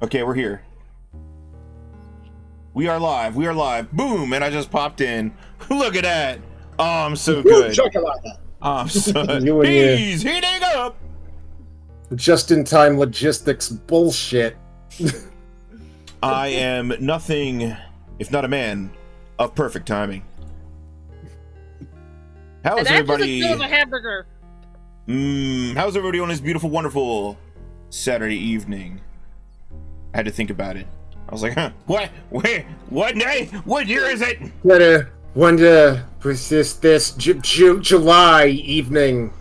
Okay, we're here. We are live. We are live. Boom! And I just popped in. Look at that. Oh, I'm so good. I'm so... He's heating up! Just-in-time logistics bullshit. I am nothing if not a man of perfect timing. How is everybody? A hamburger. How's everybody on this beautiful, wonderful Saturday evening? I had to think about it. I was like, huh? What? Where? What day? What year is it? Wonder persist this July evening.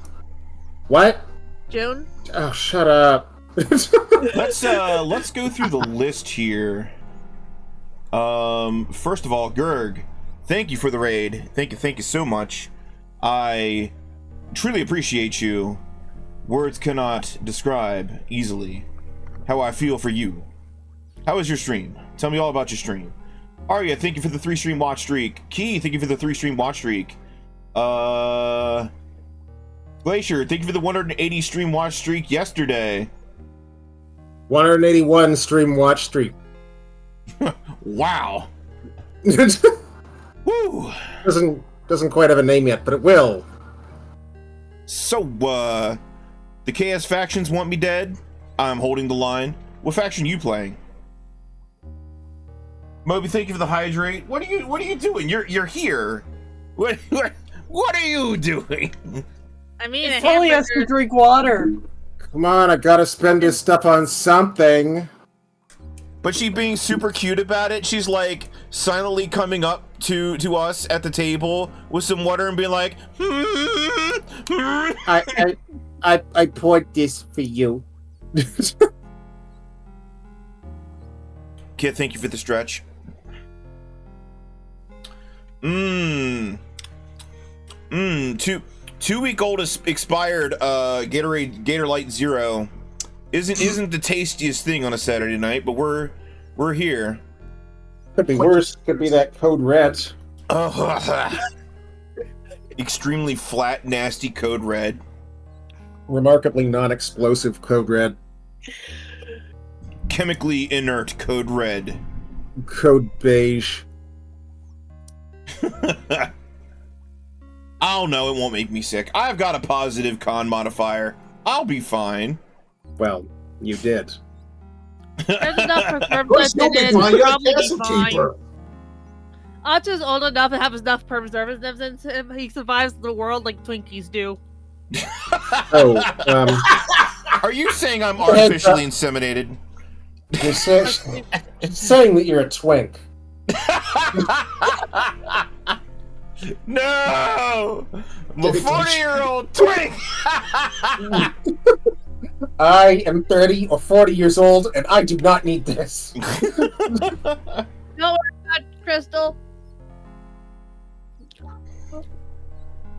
What? June? Oh, shut up. Let's go through the list here. First of all, Gerg, thank you for the raid. Thank you so much. I truly appreciate you. Words cannot describe easily how I feel for you. How was your stream? Tell me all about your stream. Arya, thank you for the 3-stream watch streak. Key, thank you for the 3-stream watch streak. Glacier, thank you for the 180 stream watch streak yesterday. 181 stream watch streak. Wow. Woo. Doesn't quite have a name yet, but it will. So, the KS factions want me dead. I'm holding the line. What faction you playing? Moabie, thank you for the hydrate. What are you doing? You're here. What are you doing? I mean, it's only has to drink water. Come on, I gotta spend this stuff on something. But she being super cute about it, she's like silently coming up to us at the table with some water and being like, I poured this for you. Kid, thank you for the stretch. 2-week-old expired Gator Light Zero isn't the tastiest thing on a Saturday night, but we're here. Could be worse. Could be that Code Red. Extremely flat, nasty Code Red. Remarkably non-explosive Code Red. Chemically inert Code Red. Code Beige. I don't know, it won't make me sick. I've got a positive con modifier. I'll be fine. Well, you did. There's enough preservatives in it. Probably be fine. Alta's old enough to have enough preservatives in him. He survives the world like Twinkies do. Are you saying I'm artificially inseminated? You're saying that you're a twink. No! I'm a 40-year-old twink! I am 30 or 40 years old, and I do not need this. No, we're not, Crystal.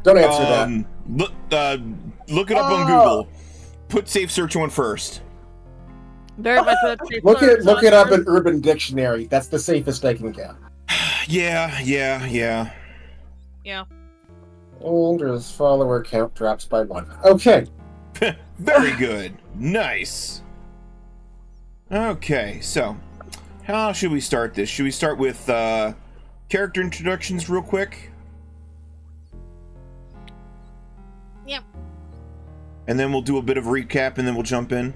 Don't answer that. Look it up on Google. Put safe search on first. Very much look it up in Urban Dictionary. That's the safest I can get. Yeah. Older's follower count drops by 1. Okay. Very good. Nice. Okay, so how should we start this? Should we start with character introductions real quick? Yep. And then we'll do a bit of recap and then we'll jump in.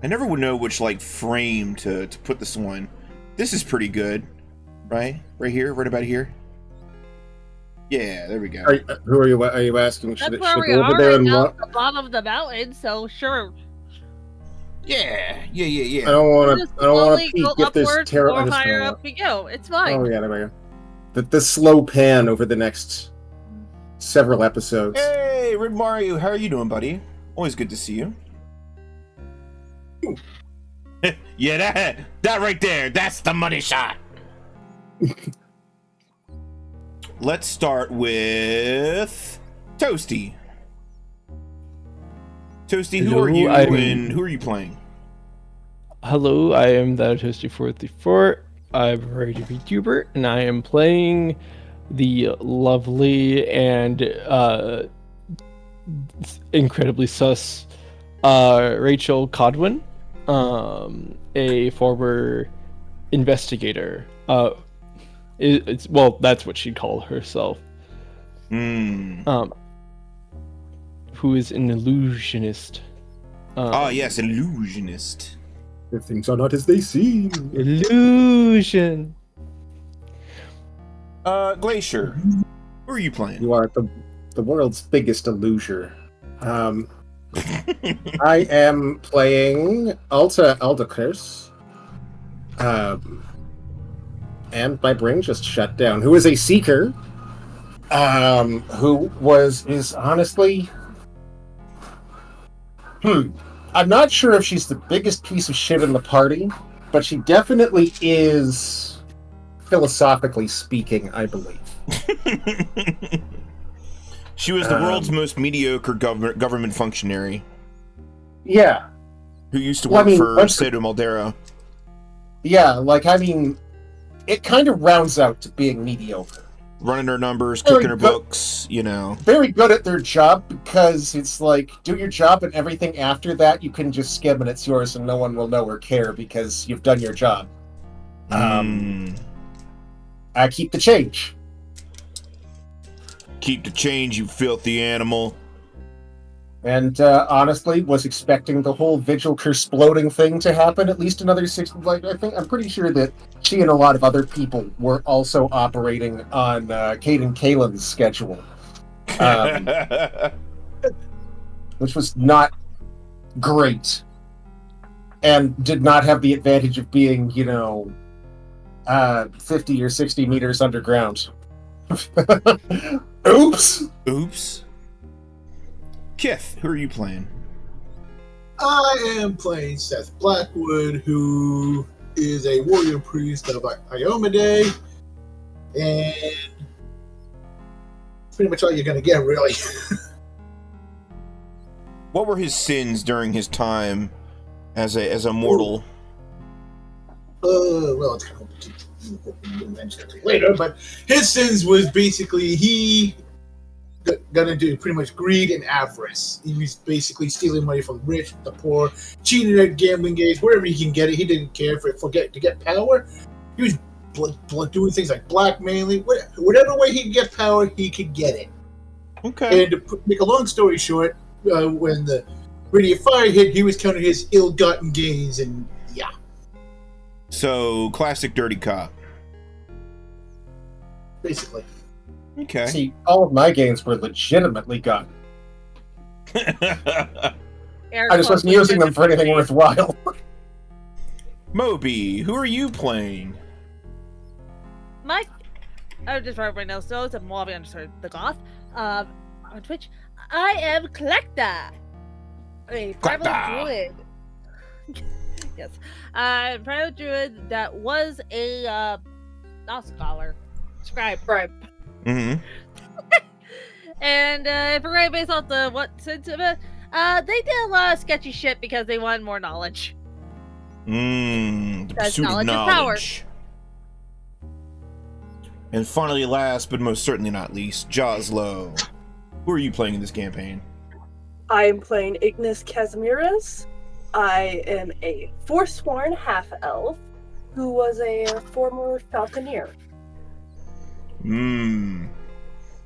I never would know which frame to put this on. This is pretty good. Right here, right about here. Yeah, there we go. Who are you asking? That's where we are right now, at the bottom of the mountain. So sure. Yeah. I don't want to peek if there's terror. Or higher up we go. It's fine. Oh yeah, there we go. The slow pan over the next several episodes. Hey, Red Mario, how are you doing, buddy? Always good to see you. Yeah, that right there, that's the money shot. Let's start with Toasty. Toasty, who are you and who are you playing? Hello, I am that Toasty434. I'm a rage VTuber, and I am playing the lovely and incredibly sus Rechael Codwin, a former investigator. Well, that's what she'd call herself. Who is an illusionist. Yes, illusionist. If things are not as they seem. Illusion. Glacier, who are you playing? You are the world's biggest illuser. I am playing Alta Kerse. And my brain just shut down. Who is a seeker? Who is honestly... I'm not sure if she's the biggest piece of shit in the party, but she definitely is, philosophically speaking, I believe. She was the world's most mediocre government functionary. Yeah. Who used to work for Sado Maldera. Yeah, it kind of rounds out to being mediocre. Running her numbers, cooking her books, Very good at their job, because it's like, do your job and everything after that you can just skim and it's yours and no one will know or care because you've done your job. I keep the change. Keep the change, you filthy animal. And honestly, was expecting the whole Vigil Kersploding thing to happen at least another 6. I'm pretty sure that she and a lot of other people were also operating on Caden Kalen's schedule, which was not great, and did not have the advantage of being, 50 or 60 meters underground. Oops. Kith, who are you playing? I am playing Seth Blackwood, who is a warrior priest of Iomade, and pretty much all you're going to get, really. What were his sins during his time as a mortal? Well, it's kind of mention it later, but his sins was basically he gonna do pretty much greed and avarice. He was basically stealing money from the rich, the poor, cheating at gambling games, wherever he can get it. He didn't care to get power. He was doing things like blackmailing. Whatever way he could get power, he could get it. Okay. And to make a long story short, when the radiant fire hit, he was counting his ill-gotten gains, and yeah. So, classic dirty cop. Basically. Okay. See, all of my gains were legitimately gotten. I just wasn't using them for anything worthwhile. Moabie, who are you playing? Just for everyone else knows, I'm Moabie underscore the Goth. On Twitch, I am Clackda, a Primal Druid. Yes, Primal Druid that was a not scholar, scribe. Mm-hmm. And if we're going based off the what sense of it, they did a lot of sketchy shit because they wanted more knowledge. The pursuit of knowledge. And finally, last but most certainly not least, Josalow. Who are you playing in this campaign? I am playing Egnis Kazimierz. I am a Foresworn half-elf who was a former falconeer. And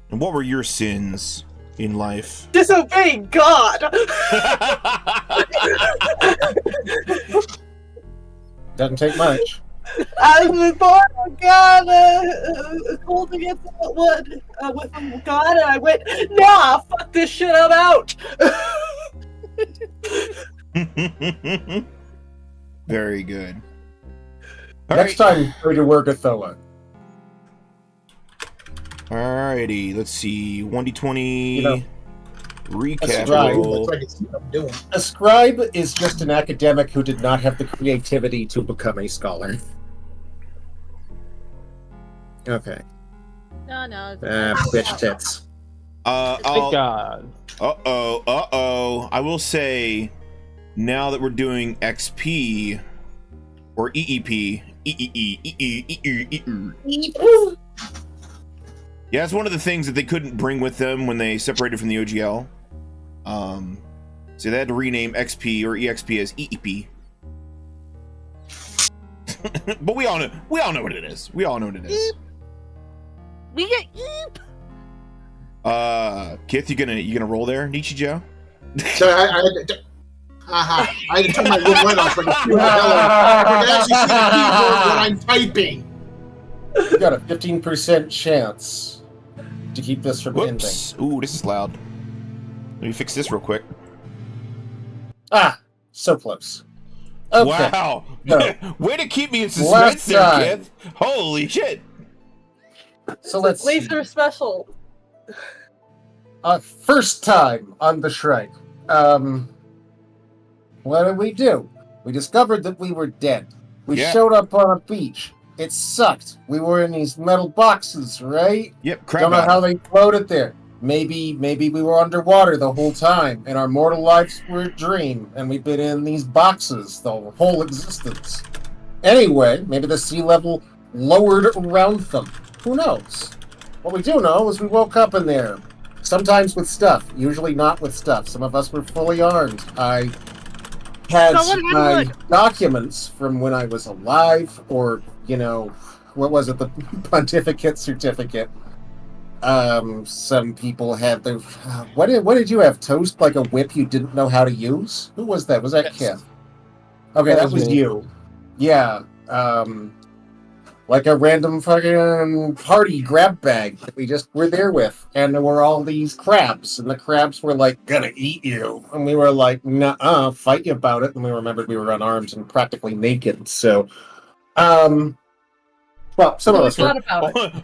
what were your sins in life? Disobeying God! Doesn't take much. I was born with God, cold against wood with God, and I went, nah, fuck this shit, I'm out! Very good. Next time, go to work Kthla. Alrighty, let's see. 1d20 recap roll. A scribe is just an academic who did not have the creativity to become a scholar. Okay. No. Bitch tits. God. Uh-oh. I will say, now that we're doing XP, or EEP, yeah, it's one of the things that they couldn't bring with them when they separated from the OGL. So they had to rename XP or EXP as EEP. But we all know what it is. We all know what it is. We get eep. Kith, you gonna roll there, Nichijou? So I had to turn my little light off like a few I could actually see the keyboard when I'm typing. You got a 15% chance to keep this from ending. Whoops. Ooh, this is loud. Let me fix this real quick. So close. Okay. Wow. So, way to keep me in suspense there, Kith. Holy shit. So let's see. Laser special. First time on the Shrike. What did we do? We discovered that we were dead. We showed up on a beach. It sucked. We were in these metal boxes, right? Yep, Don't know how they floated there. Maybe we were underwater the whole time, and our mortal lives were a dream, and we've been in these boxes the whole existence. Anyway, maybe the sea level lowered around them. Who knows? What we do know is we woke up in there. Sometimes with stuff, usually not with stuff. Some of us were fully armed. I had my documents from when I was alive, or, what was it, the pontificate certificate. Some people had their... What did you have, Toast? Like a whip you didn't know how to use? Who was that? Was that Kith? Okay, that was you. Yeah, like a random fucking party grab bag that we just were there with. And there were all these crabs, and the crabs were like, gonna eat you. And we were like, nuh-uh, fight you about it. And we remembered we were unarmed and practically naked, so... Well, some of us were.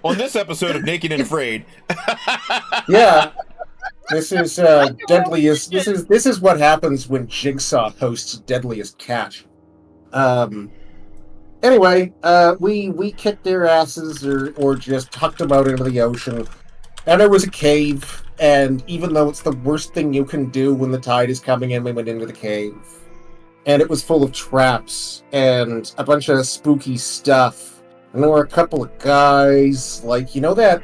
On this episode of Naked and Afraid. Yeah. This is Deadliest... This is what happens when Jigsaw hosts Deadliest Catch. Anyway, we kicked their asses or just tucked them out into the ocean. And there was a cave, and even though it's the worst thing you can do when the tide is coming in, we went into the cave. And it was full of traps and a bunch of spooky stuff. And there were a couple of guys, like, you know that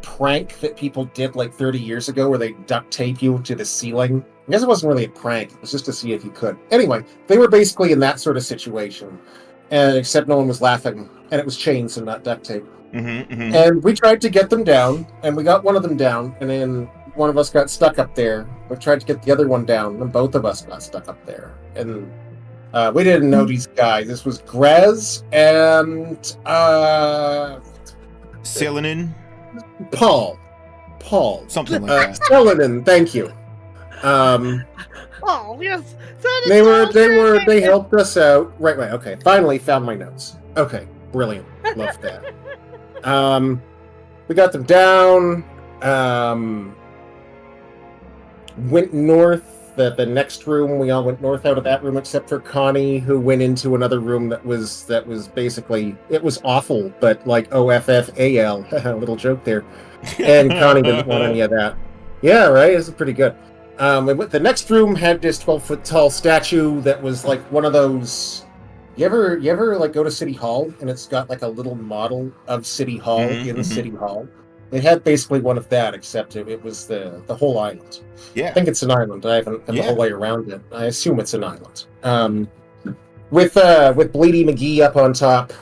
prank that people did like 30 years ago where they duct tape you to the ceiling? I guess it wasn't really a prank, it was just to see if you could. Anyway, they were basically in that sort of situation. Except no one was laughing, and it was chains and not duct tape. And we tried to get them down, and we got one of them down, and then one of us got stuck up there. We tried to get the other one down, and both of us got stuck up there. And we didn't know these guys. This was Grez and Selenin? Paul. Something like that. Selenin, thank you. Oh, yes. They helped us out. Right, okay. Finally found my notes. Okay, brilliant. Love that. We got them down. Went north. The next room, we all went north out of that room except for Connie, who went into another room that was basically, it was awful, but like OFFAL. Little joke there. And Connie didn't want any of that. Yeah, right? This is pretty good. The next room had this 12-foot tall statue that was like one of those... You ever like go to City Hall and it's got like a little model of City Hall in City Hall? It had basically one of that, except it was the whole island. Yeah. I think it's an island. I haven't been the whole way around it. I assume it's an island. With Bleedy McGee up on top,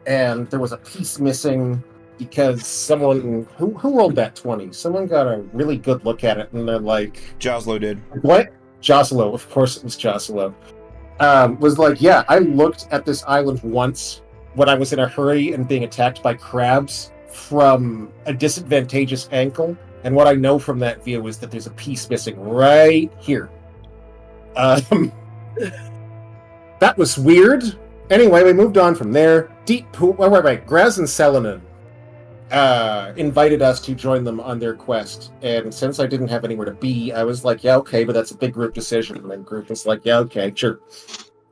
and there was a piece missing because someone who rolled that 20. Someone got a really good look at it, and they're like, Josalow did. What? Josalow, of course it was Josalow. Was like, yeah, I looked at this island once when I was in a hurry and being attacked by crabs from a disadvantageous angle, and what I know from that view is that there's a piece missing right here. That was weird. Anyway, we moved on from there. Deep pool. Right. Graz and Selenin invited us to join them on their quest, and since I didn't have anywhere to be, I was like, yeah, okay, but that's a big group decision. And then group was like, yeah, okay, sure.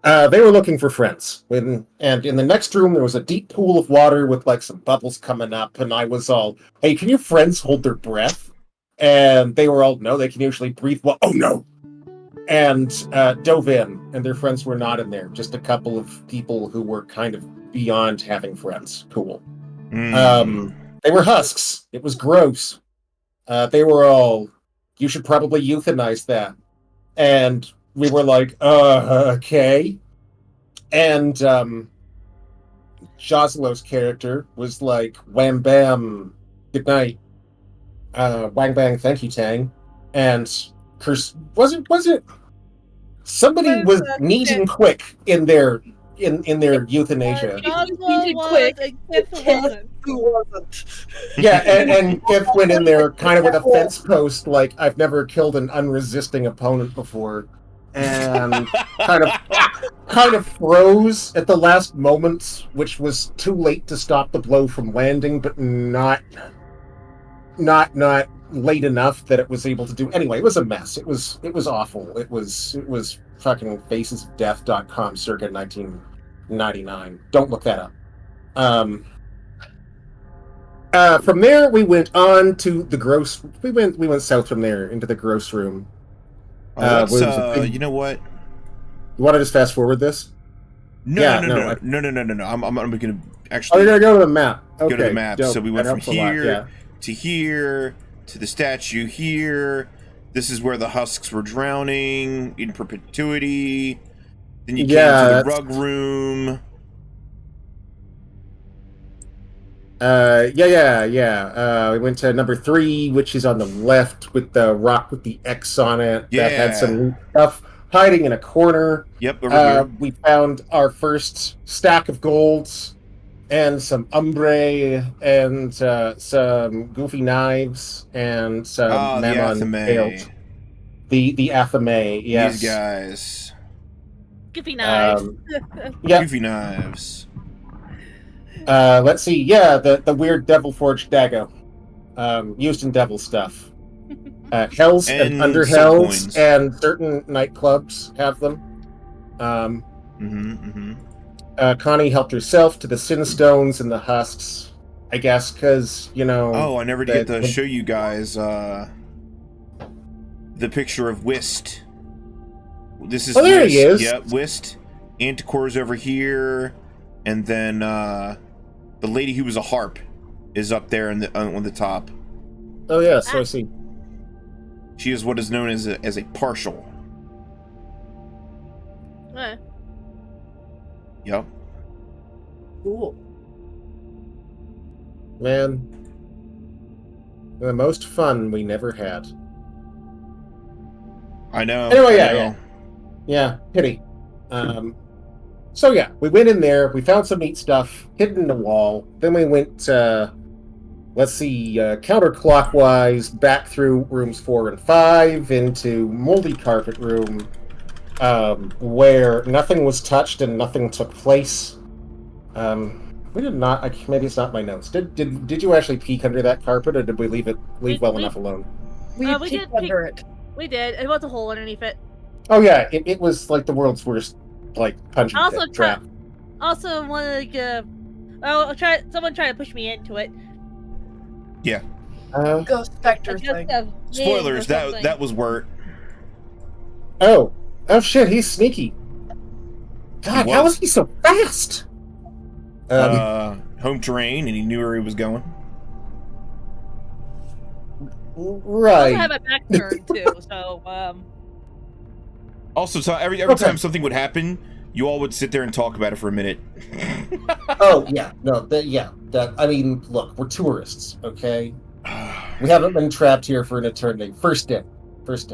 They were looking for friends. And in the next room, there was a deep pool of water with like some bubbles coming up. And I was all, hey, can your friends hold their breath? And they were all, no, they can usually breathe well. Oh, no. And dove in. And their friends were not in there. Just a couple of people who were kind of beyond having friends. Cool. They were husks. It was gross. They were all, you should probably euthanize that. And we were like, okay. And Josalow's character was like, wham bam, good night. Wang bang, thank you, Tang. And Kerse, was it? Somebody was neat and quick in their euthanasia. Josalow was quick. a Kthla wasn't. Who wasn't? Yeah, and Kith went in there kind of with a fence post, like, I've never killed an unresisting opponent before, and kind of froze at the last moments, which was too late to stop the blow from landing, but not late enough that it was able to do. Anyway, it was a mess. It was awful. It was fucking facesofdeath.com circa 1999. Don't look that up. From there, we went on to the gross. We went south from there into the gross room. You know what? You want to just fast forward this? No. I'm gonna actually. Oh, you're gonna go to the map. Okay, go to the map. dope. So we went That from helps a lot, here yeah. to here to the statue here. This is where the husks were drowning in perpetuity. Then you came to the rug room. We went to number 3, which is on the left with the rock with the X on it. That had some stuff hiding in a corner. Yep, over here. We found our first stack of golds and some ombre and some goofy knives and some mammon tails. The Athame, yes. These guys. Goofy knives. Goofy knives. Let's see. Yeah, the weird devil forged dagger, used in devil stuff. Hells and underhells and certain nightclubs have them. Connie helped herself to the sin stones and the husks, I guess, because Oh, I never get to show you guys the picture of Whist. This is there he is. Yep, Whist. Anticore's over here, and then the lady who was a harp is up there on the top. Oh yeah, so I see. She is what is known as a partial. Yep. Cool. Man, the most fun we never had. I know. Anyway, yeah, pity. So yeah, we went in there, we found some neat stuff hidden in the wall, then we went, counterclockwise back through rooms 4 and 5 into moldy carpet room, where nothing was touched and nothing took place. We did not, maybe it's not my notes. Did you actually peek under that carpet, or did we leave well enough alone? We peeked under it. We did. It was a hole underneath it. Oh yeah, it was like the world's worst, like, punching trap. Also, someone tried to push me into it. Yeah. Ghost Spectre thing. Spoilers, that was Wirt. Oh shit, he's sneaky. God, how is he so fast? Home terrain, and he knew where he was going. Right. I also have a back turn too, so Also, so every time something would happen, you all would sit there and talk about it for a minute. Oh yeah, no, I mean, look, we're tourists, okay? We haven't been trapped here for an eternity. First day. Let's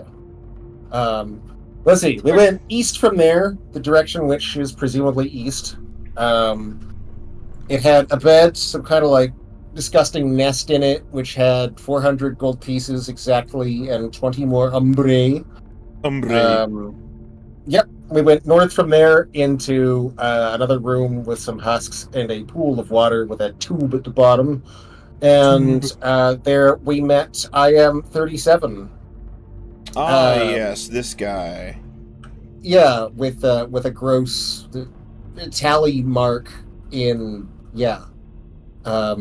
see. We went east from there, the direction which is presumably east. It had a bed, some kind of like disgusting nest in it, which had 400 gold pieces exactly, and 20 more ombre. Yep. We went north from there into another room with some husks and a pool of water with a tube at the bottom. And there we met IM-37. Yes, this guy. Yeah, with a gross tally mark in, yeah.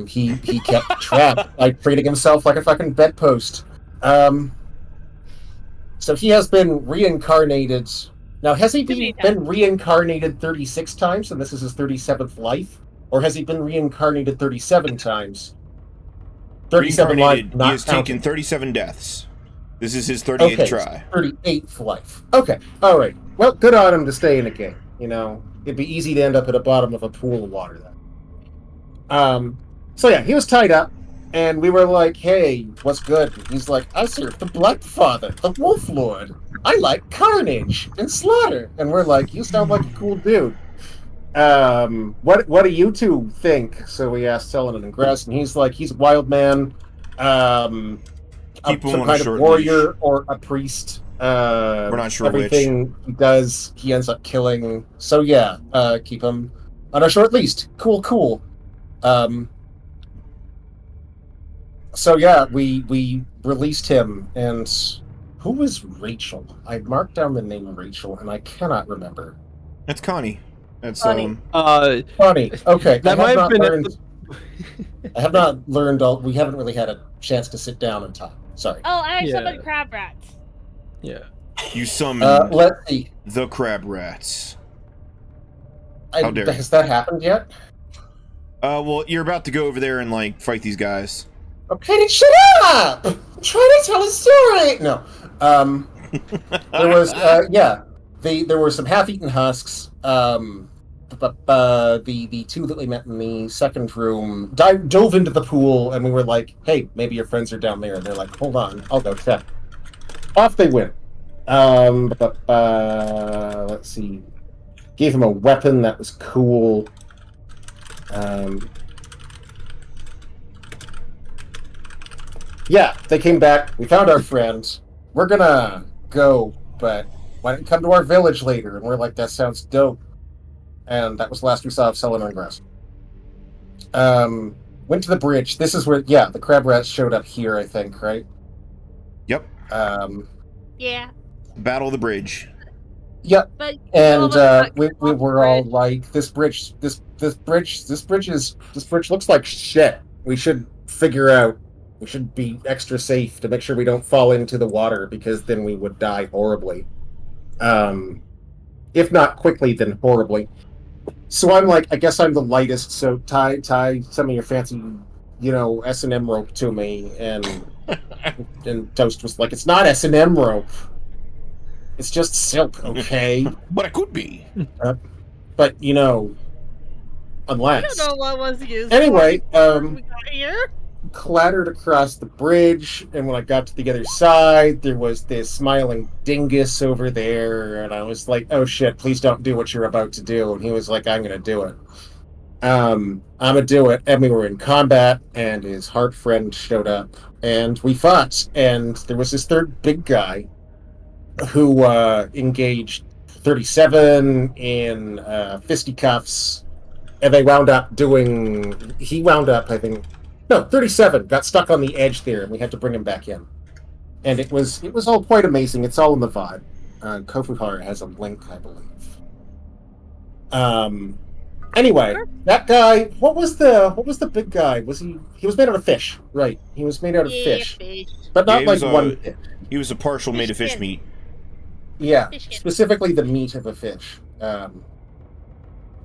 He kept trapped by treating himself like a fucking bedpost. So he has been reincarnated. Now, has he been reincarnated 36 times, and this is his 37th life? Or has he been reincarnated 37 times? 37 lives, he has taken 37 deaths. This is his 38th Okay, try. 38th life. Okay, all right. Well, good on him to stay in the game. You know, it'd be easy to end up at the bottom of a pool of water then. So yeah, he was tied up, and we were like, "Hey, what's good?" And he's like, "I serve the Black Father, the Wolf Lord. I like carnage and slaughter." And we're like, "You sound like a cool dude. What do you two think?" So we asked Selenon and Gress, and he's like, "He's a wild man. Keep him Some on a kind of short warrior leash. or a priest. We're not sure which. Everything he does, he ends up killing. So yeah, keep him on a short leash. Cool. So yeah, we released him, and who was Rechael? I marked down the name Rechael, and I cannot remember. That's Connie. That's Connie. Connie. Okay, That might have been. I have not learned all. We haven't really had a chance to sit down and talk. Sorry. Oh, I Yeah. summoned crab rats. Yeah. You summoned Let's see. the crab rats. How dare you. Has that happened yet? Well, you're about to go over there and like fight these guys. Okay, then shut up! I'm trying to tell a story! No. There was, there were some half-eaten husks. The two that we met in the second room dove into the pool, and we were like, hey, maybe your friends are down there. And they're like, hold on, I'll go check. Off they went. Let's see. Gave him a weapon that was cool. Yeah, they came back. We found our friends. We're gonna go, but why don't you come to our village later? And we're like, that sounds dope. And that was the last we saw of Selenon and Gress. Went to the bridge. This is where, the crab rats showed up here, I think, right? Yep. Yeah. Battle of the bridge. Yep. But And we were all like, this bridge looks like shit. We should figure out. We should be extra safe to make sure we don't fall into the water, because then we would die horribly. If not quickly, then horribly. So I'm like, I guess I'm the lightest, so tie some of your fancy, S&M rope to me, and Toast was like, it's not S&M rope. It's just silk, okay? But it could be. But, unless. I don't know what was used. Anyway, we got here. clattered across the bridge, and when I got to the other side, there was this smiling dingus over there, and I was like, oh shit, please don't do what you're about to do. And he was like, I'm gonna do it. I'm gonna do it. And we were in combat, and his heart friend showed up, and we fought, and there was this third big guy who engaged 37 in fisticuffs, and he wound up, I think, no, 37 got stuck on the edge there, and we had to bring him back in. And it was all quite amazing. It's all in the VOD. Kofuhara has a link, I believe. Anyway, that guy. What was the big guy? He was made out of fish, right? He was made out of fish, but not like one fish. He was a partial made of fish meat. Yeah, specifically the meat of a fish.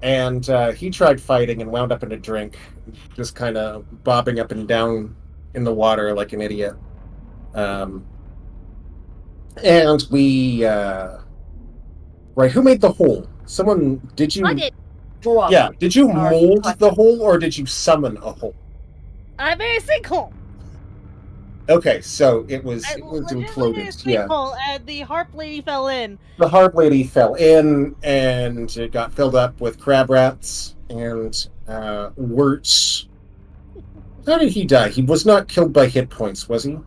And he tried fighting and wound up in a drink, just kind of bobbing up and down in the water like an idiot. And we, right, who made the hole? Someone, did you? I did. Yeah, did you mold the hole, or did you summon a hole? I made a sinkhole. Okay, so it was imploded. Yeah, And the harp lady fell in. the harp lady fell in, and it got filled up with crab rats and worts. How did he die? He was not killed by hit points, was he?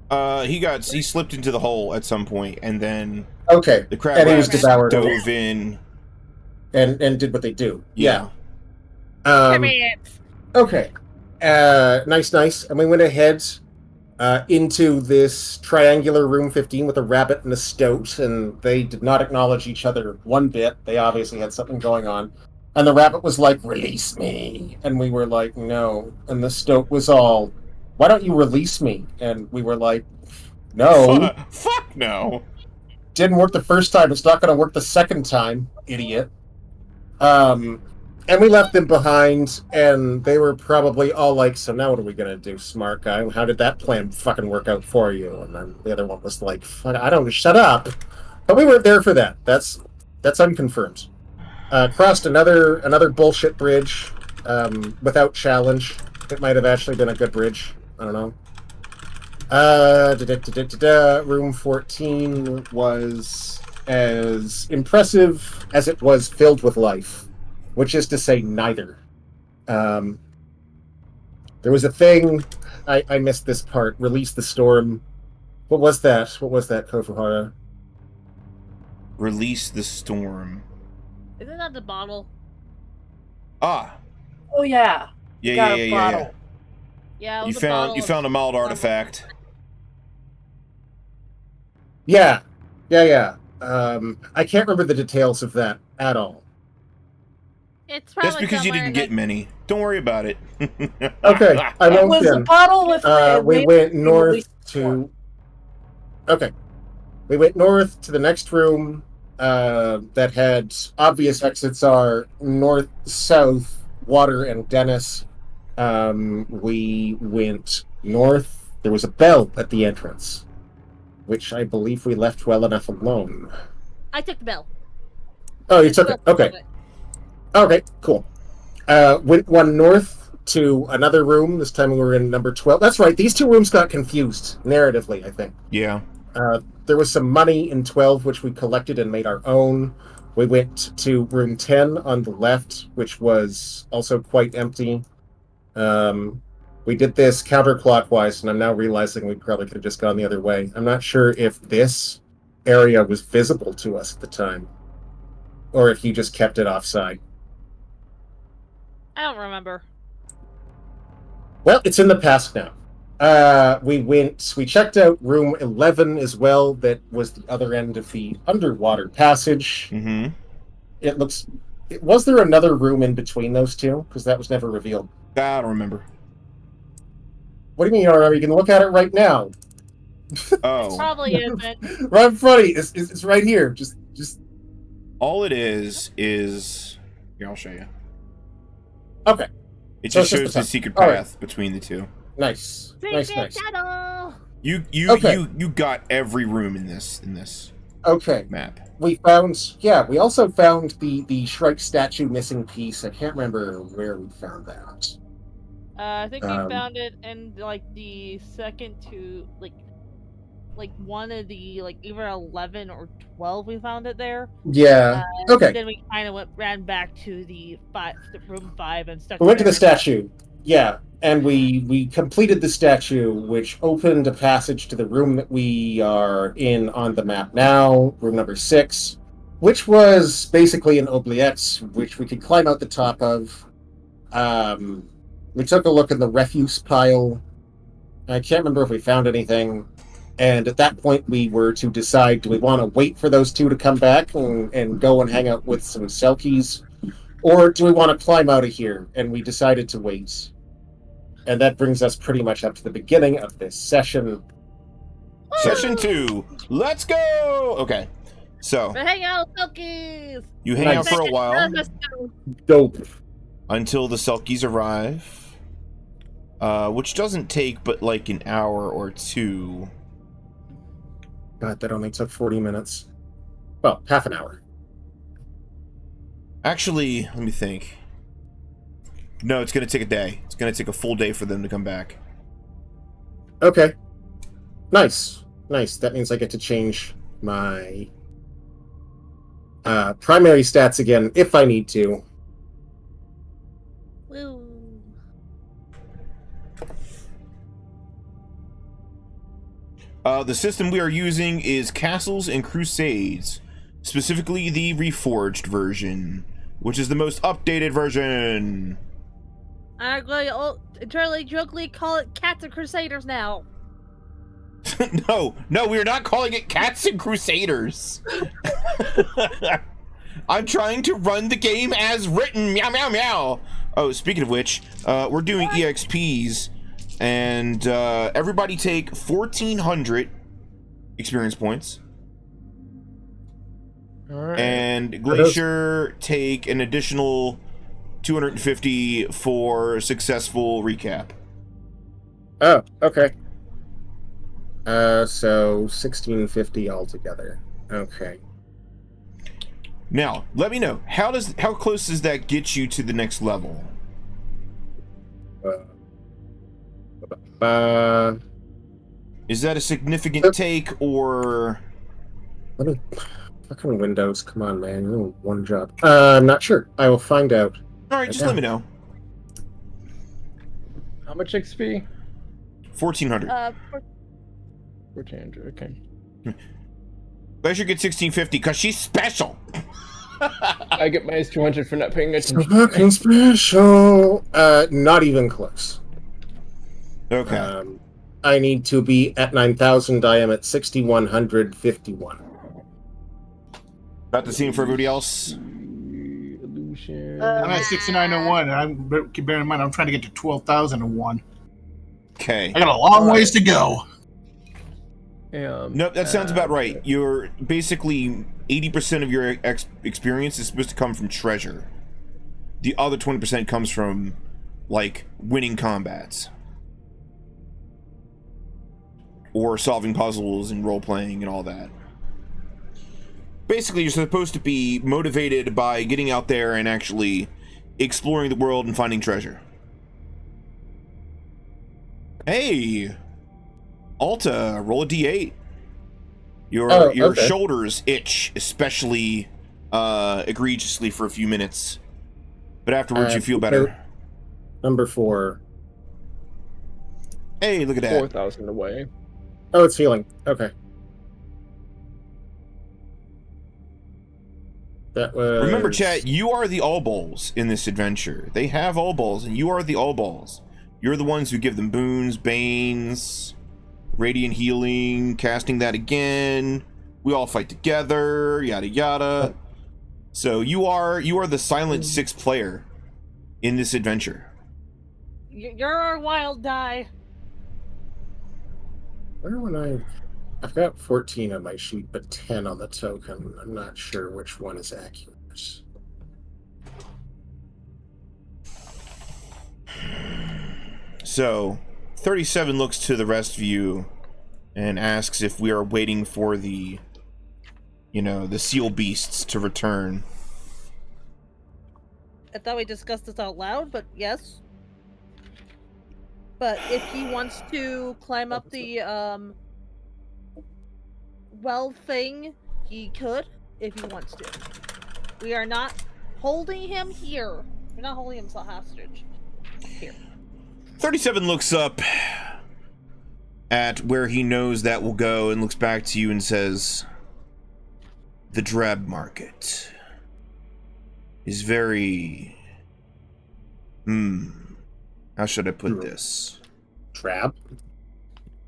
He slipped into the hole at some point, and then Okay, the crab and he was rats devoured dove in. and did what they do. Yeah. Okay. Nice. And we went ahead into this triangular room 15 with a rabbit and a stoat, and they did not acknowledge each other one bit. They obviously had something going on. And the rabbit was like, release me. And we were like, no. And the stoat was all, why don't you release me? And we were like, no. Fuck no. Didn't work the first time. It's not going to work the second time, idiot. And we left them behind, and they were probably all like, so now what are we going to do, smart guy? How did that plan fucking work out for you? And then the other one was like, fuck, I don't, shut up. But we weren't there for that. That's unconfirmed. Crossed another bullshit bridge without challenge. It might have actually been a good bridge. I don't know. Room 14 was as impressive as it was filled with life, which is to say neither. There was a thing, I missed this part, Release the Storm. What was that, Kofuhara? Release the Storm. Isn't that the bottle? Ah. Oh yeah. Yeah. Yeah. It You was a bottle found of- a mild artifact. Yeah. I can't remember the details of that at all. It's probably That's because you somewhere, didn't get many. Don't worry about it. Okay, I It won't was a then. bottle with We went north to... Okay. We went north to the next room that had obvious exits are north, south, Water, and Dennis. We went north. There was a bell at the entrance, which I believe we left well enough alone. I took the bell. Oh, you took it. Okay. Okay, cool. Went one north to another room. This time we were in number 12. That's right. These two rooms got confused narratively, I think. Yeah. There was some money in 12, which we collected and made our own. We went to room 10 on the left, which was also quite empty. We did this counterclockwise, and I'm now realizing we probably could have just gone the other way. I'm not sure if this area was visible to us at the time, or if you just kept it offside. I don't remember. Well, it's in the past now. We checked out room 11 as well. That was the other end of the underwater passage. Mm-hmm. Was there another room in between those two? Because that was never revealed. I don't remember. What do you mean you don't remember? You can look at it right now. Oh. Probably isn't. Right in front of you. It's right here. Just. All it is... Here, I'll show you. Okay. It So just it's just shows the the top. secret All right. path between the two. Nice. Secret Nice. tunnel. You got every room in this Okay. map. We also found the Shrike statue missing piece. I can't remember where we found that. I think we found it in like the second to like one of the either 11 or 12. We found it there. Yeah. Okay. Then we kind of ran back to the room 5 and stuck. We went to there. the statue. Yeah, and we completed the statue, which opened a passage to the room that we are in on the map now, room number 6, which was basically an oubliette, which we could climb out the top of. We took a look in the refuse pile. I can't remember if we found anything. And at that point, we were to decide, do we want to wait for those two to come back and go and hang out with some Selkies? Or do we want to climb out of here? And we decided to wait. And that brings us pretty much up to the beginning of this session. Session 2. Let's go! Okay. So, But hang out, Selkies. you hang out for a while Dope. until the Selkies arrive. Which doesn't take but like an hour or two. God, that only took 40 minutes. Well, half an hour. Actually, let me think. No, it's going to take a day. It's going to take a full day for them to come back. Okay. Nice. That means I get to change my primary stats again if I need to. Woo. The system we are using is Castles and Crusades, specifically the Reforged version, which is the most updated version. I'm going to internally jokingly call it Cats and Crusaders now. No, we are not calling it Cats and Crusaders. I'm trying to run the game as written. Meow, meow, meow. Oh, speaking of which, we're doing EXPs, and everybody take 1,400 experience points. All right. And Glacier take an additional 250 for successful recap. Oh, okay. So 1650 altogether. Okay. Now, let me know, how close does that get you to the next level? Is that a significant take, or Let me fucking Windows. Come on, man. You're doing one job. I'm not sure. I will find out. all right, just let me know. How much XP? 1400. 1400. Okay. Pleasure get 1650 because she's special. I get minus 200 for not paying So attention. fucking special. Not even close. Okay. I need to be at 9,000. I am at 6,151. About the same for everybody else. Illusion. I'm at 6901. Bear in mind, I'm trying to get to 12,001. Okay. I got a long ways to go. Nope, that sounds about right. You're basically 80% of your experience is supposed to come from treasure. The other 20% comes from, like, winning combats. Or solving puzzles and role-playing and all that. Basically, you're supposed to be motivated by getting out there and actually exploring the world and finding treasure. Hey! Alta, roll a d8. Your shoulders itch, especially egregiously for a few minutes. But afterwards you feel better. Number 4. Hey, look at that. 4,000 away. Oh, it's healing. Okay. That was... Remember, chat, you are the all balls in this adventure. They have all balls, and you are the all balls. You're the ones who give them boons, banes, radiant healing, casting that again. We all fight together, yada yada. So you are the silent 6th player in this adventure. You're our wild die. Where would I've got 14 on my sheet, but 10 on the token. I'm not sure which one is accurate. So 37 looks to the rest of you and asks if we are waiting for the, the seal beasts to return. I thought we discussed this out loud, but yes. But if he wants to climb up the well thing, he could if he wants to. We are not holding him here. We're not holding him hostage here. 37 looks up at where he knows that will go and looks back to you and says, the Drabmarket is very... how should I put this? Drab?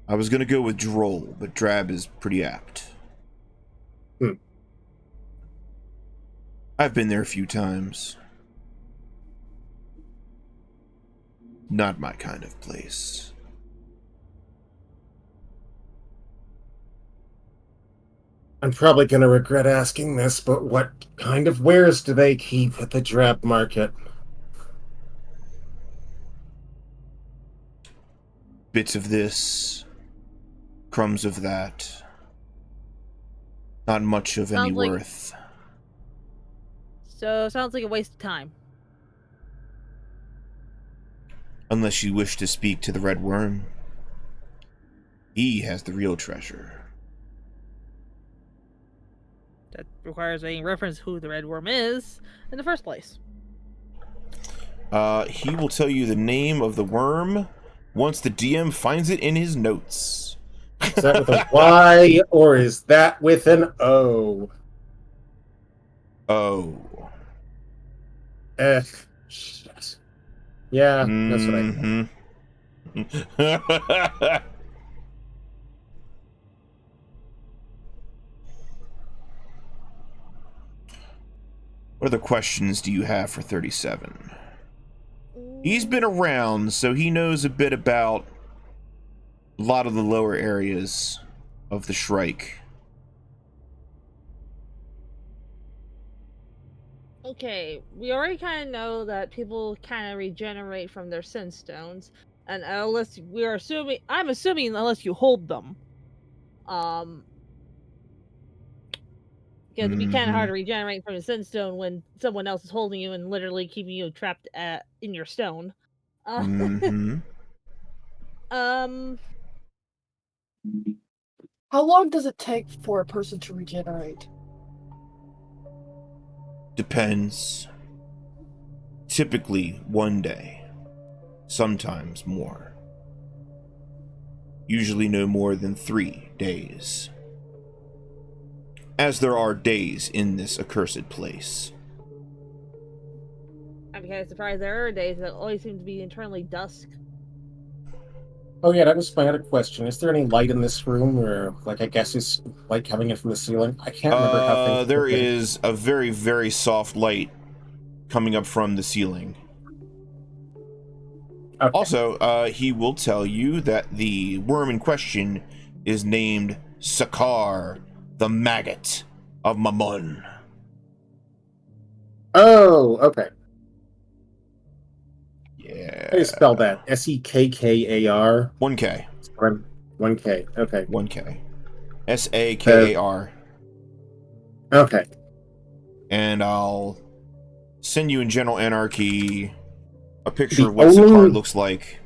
I was gonna go with droll, but drab is pretty apt. I've been there a few times. Not my kind of place. I'm probably going to regret asking this, but what kind of wares do they keep at the Drabmarket? Bits of this, crumbs of that. Not much of any worth. So, sounds like a waste of time. Unless you wish to speak to the Red Worm. He has the real treasure. That requires a reference to who the Red Worm is in the first place. He will tell you the name of the worm once the DM finds it in his notes. Is that with a Y or is that with an O? Oh. Shit. Yeah, that's what I thought. What other questions do you have for 37? He's been around, so he knows a bit about a lot of the lower areas of the Shrike. Okay, we already kind of know that people kind of regenerate from their sin stones, and unless we're assuming, I'm assuming unless you hold them, because it'd be kind of hard to regenerate from a sin stone when someone else is holding you and literally keeping you trapped in your stone. How long does it take for a person to regenerate? Depends. Typically 1 day. Sometimes more. Usually no more than 3 days. As there are days in this accursed place. I'm kind of surprised there are days that always seem to be internally dusk. Oh yeah, that was my other question. Is there any light in this room, or like I guess is light coming in from the ceiling? I can't remember how things. There is a very, very soft light coming up from the ceiling. Okay. Also, he will tell you that the worm in question is named Sakar, the maggot of Mammon. Oh, okay. Yeah. How do you spell that? Sekkar? 1K. 1K. Okay. 1K. Sakar. Okay. And I'll send you in General Anarchy a picture of what Sakar looks like.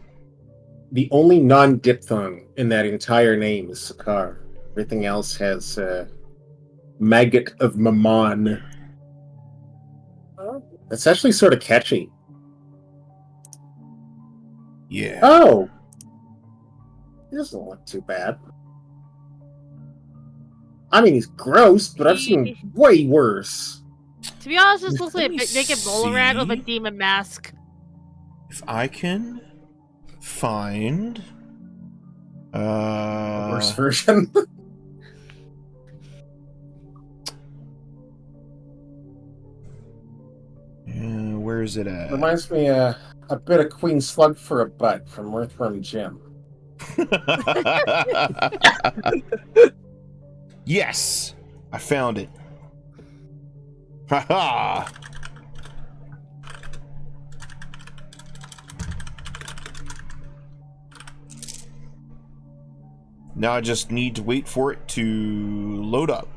The only non-diphthong in that entire name is Sakar. Everything else has maggot of Mammon. Oh. That's actually sort of catchy. Yeah. Oh! He doesn't look too bad. I mean, he's gross, but I've seen way worse. To be honest, this looks Let like me a naked bowler rat with a see. demon mask. If I can find The worst version. where is it at? Reminds me a bit of Queen Slug for a butt from Earthworm Jim. Yes, I found it. Haha. Now I just need to wait for it to load up.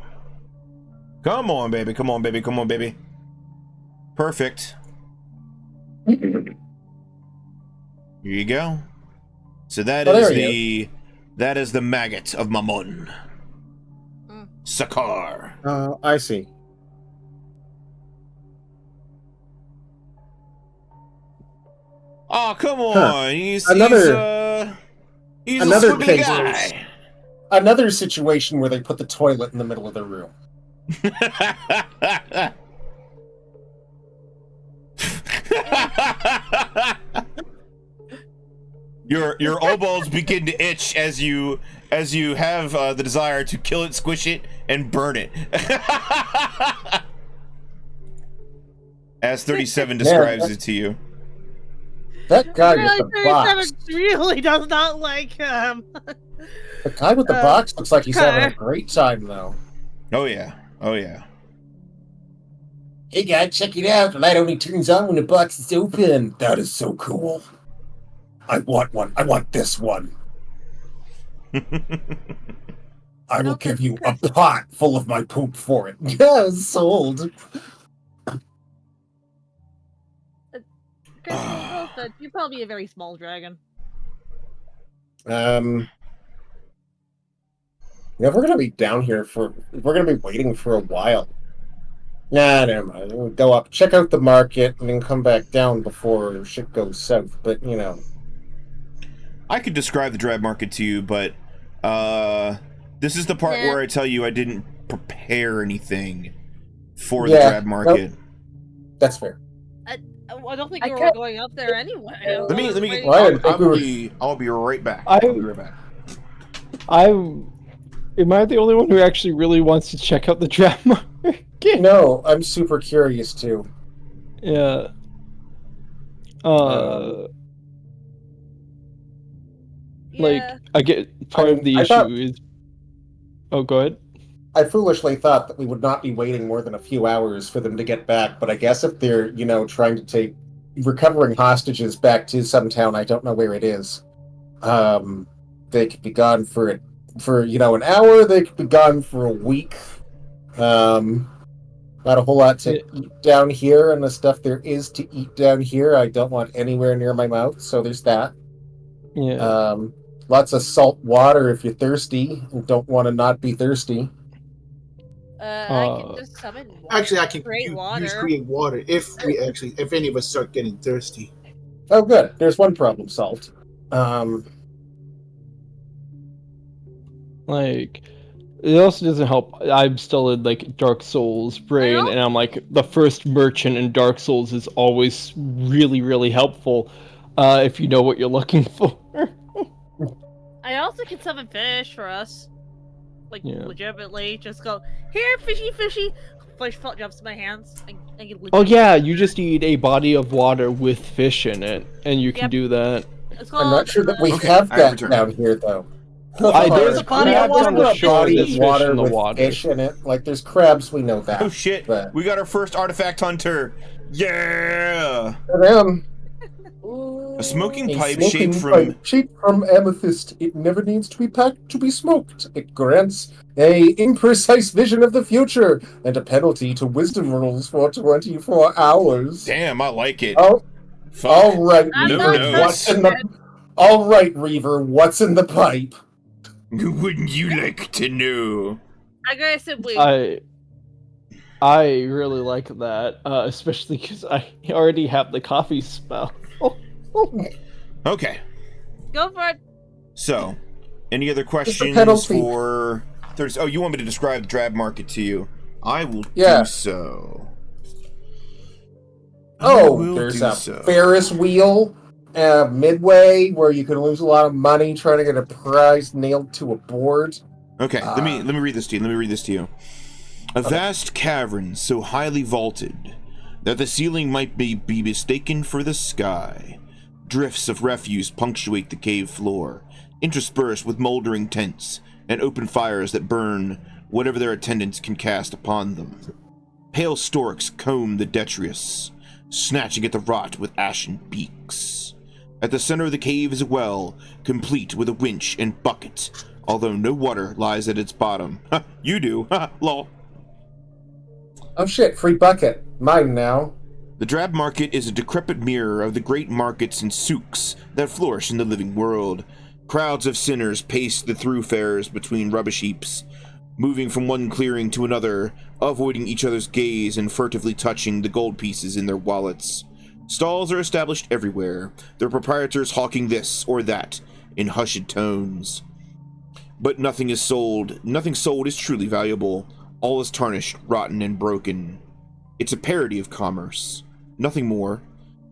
Come on, baby. Come on, baby. Come on, baby. Perfect. Here you go. So that is the maggot of Mammon. Sakar. Oh, I see. Oh, come on. He's Another a swimming case. guy. Another situation where they put the toilet in the middle of the room. Your elbows begin to itch as you have the desire to kill it, squish it, and burn it. As 37 describes it to you. That guy Really, with the box. really does not like The guy with the box looks like he's having a great time, though. Oh yeah. Oh yeah. Hey guys, check it out. The light only turns on when the box is open. That is so cool. I want one. I want this one. I will give you a pot full of my poop for it. Yeah, sold. You're probably a very small dragon. Yeah, we're gonna be down here we're gonna be waiting for a while. Nah, never mind. We'll go up, check out the market, and then come back down before shit goes south. But you know, I could describe the Drabmarket to you, but this is the part where I tell you I didn't prepare anything for the Drabmarket. Nope. That's fair. I don't think we were going up there anyway. Let me. I'll be right back. Am I the only one who actually really wants to check out the Drabmarket? No, I'm super curious too. Yeah. Like, I get part of the issue is. Oh, go ahead. I foolishly thought that we would not be waiting more than a few hours for them to get back, but I guess if they're, trying to take recovering hostages back to some town, I don't know where it is. They could be gone for an hour, they could be gone for a week. Not a whole lot to eat down here, and the stuff there is to eat down here, I don't want anywhere near my mouth, so there's that. Yeah. Lots of salt water if you're thirsty and don't want to not be thirsty. I can just summon water. Actually, I can create water. use create water if any of us start getting thirsty. Oh, good. There's one problem solved. Like, it also doesn't help. I'm still in like Dark Souls brain, and I'm like, the first merchant in Dark Souls is always really, really helpful if you know what you're looking for. I also can summon fish for us. Legitimately, just go, here, fishy, fishy. Fish jumps in my hands. Oh yeah, you just need a body of water with fish in it, and you can do that. I'm not sure that we have that down here, though. There's crabs on the shore body that's of water fish in the with water. fish in it. Like, there's crabs, we know that. Oh shit, but... we got our first artifact hunter! Yeah! A smoking pipe shaped from amethyst. It never needs to be packed to be smoked. It grants a imprecise vision of the future and a penalty to wisdom rolls for 24 hours. Damn, I like it. Oh, fuck. All right, No Reaver. notes. All right, Reaver. What's in the pipe? Wouldn't you like to know? I gotta say, wait. I really like that, especially because I already have the coffee spell. Okay. Go for it. So, any other questions for 30? Oh, you want me to describe the Drabmarket to you? I will do so. There's a Ferris wheel midway where you can lose a lot of money trying to get a prize nailed to a board. Okay, let me read this to you. A vast cavern so highly vaulted that the ceiling might be mistaken for the sky. Drifts of refuse punctuate the cave floor, interspersed with moldering tents and open fires that burn whatever their attendants can cast upon them. Pale storks comb the detritus, snatching at the rot with ashen beaks. At the center of the cave is a well, complete with a winch and bucket, although no water lies at its bottom. You do, lol. Oh shit, free bucket. Mine now. The Drabmarket is a decrepit mirror of the great markets and souks that flourish in the living world. Crowds of sinners pace the thoroughfares between rubbish heaps, moving from one clearing to another, avoiding each other's gaze and furtively touching the gold pieces in their wallets. Stalls are established everywhere, their proprietors hawking this or that in hushed tones. But nothing sold is truly valuable. All is tarnished, rotten, and broken. It's a parody of commerce, nothing more.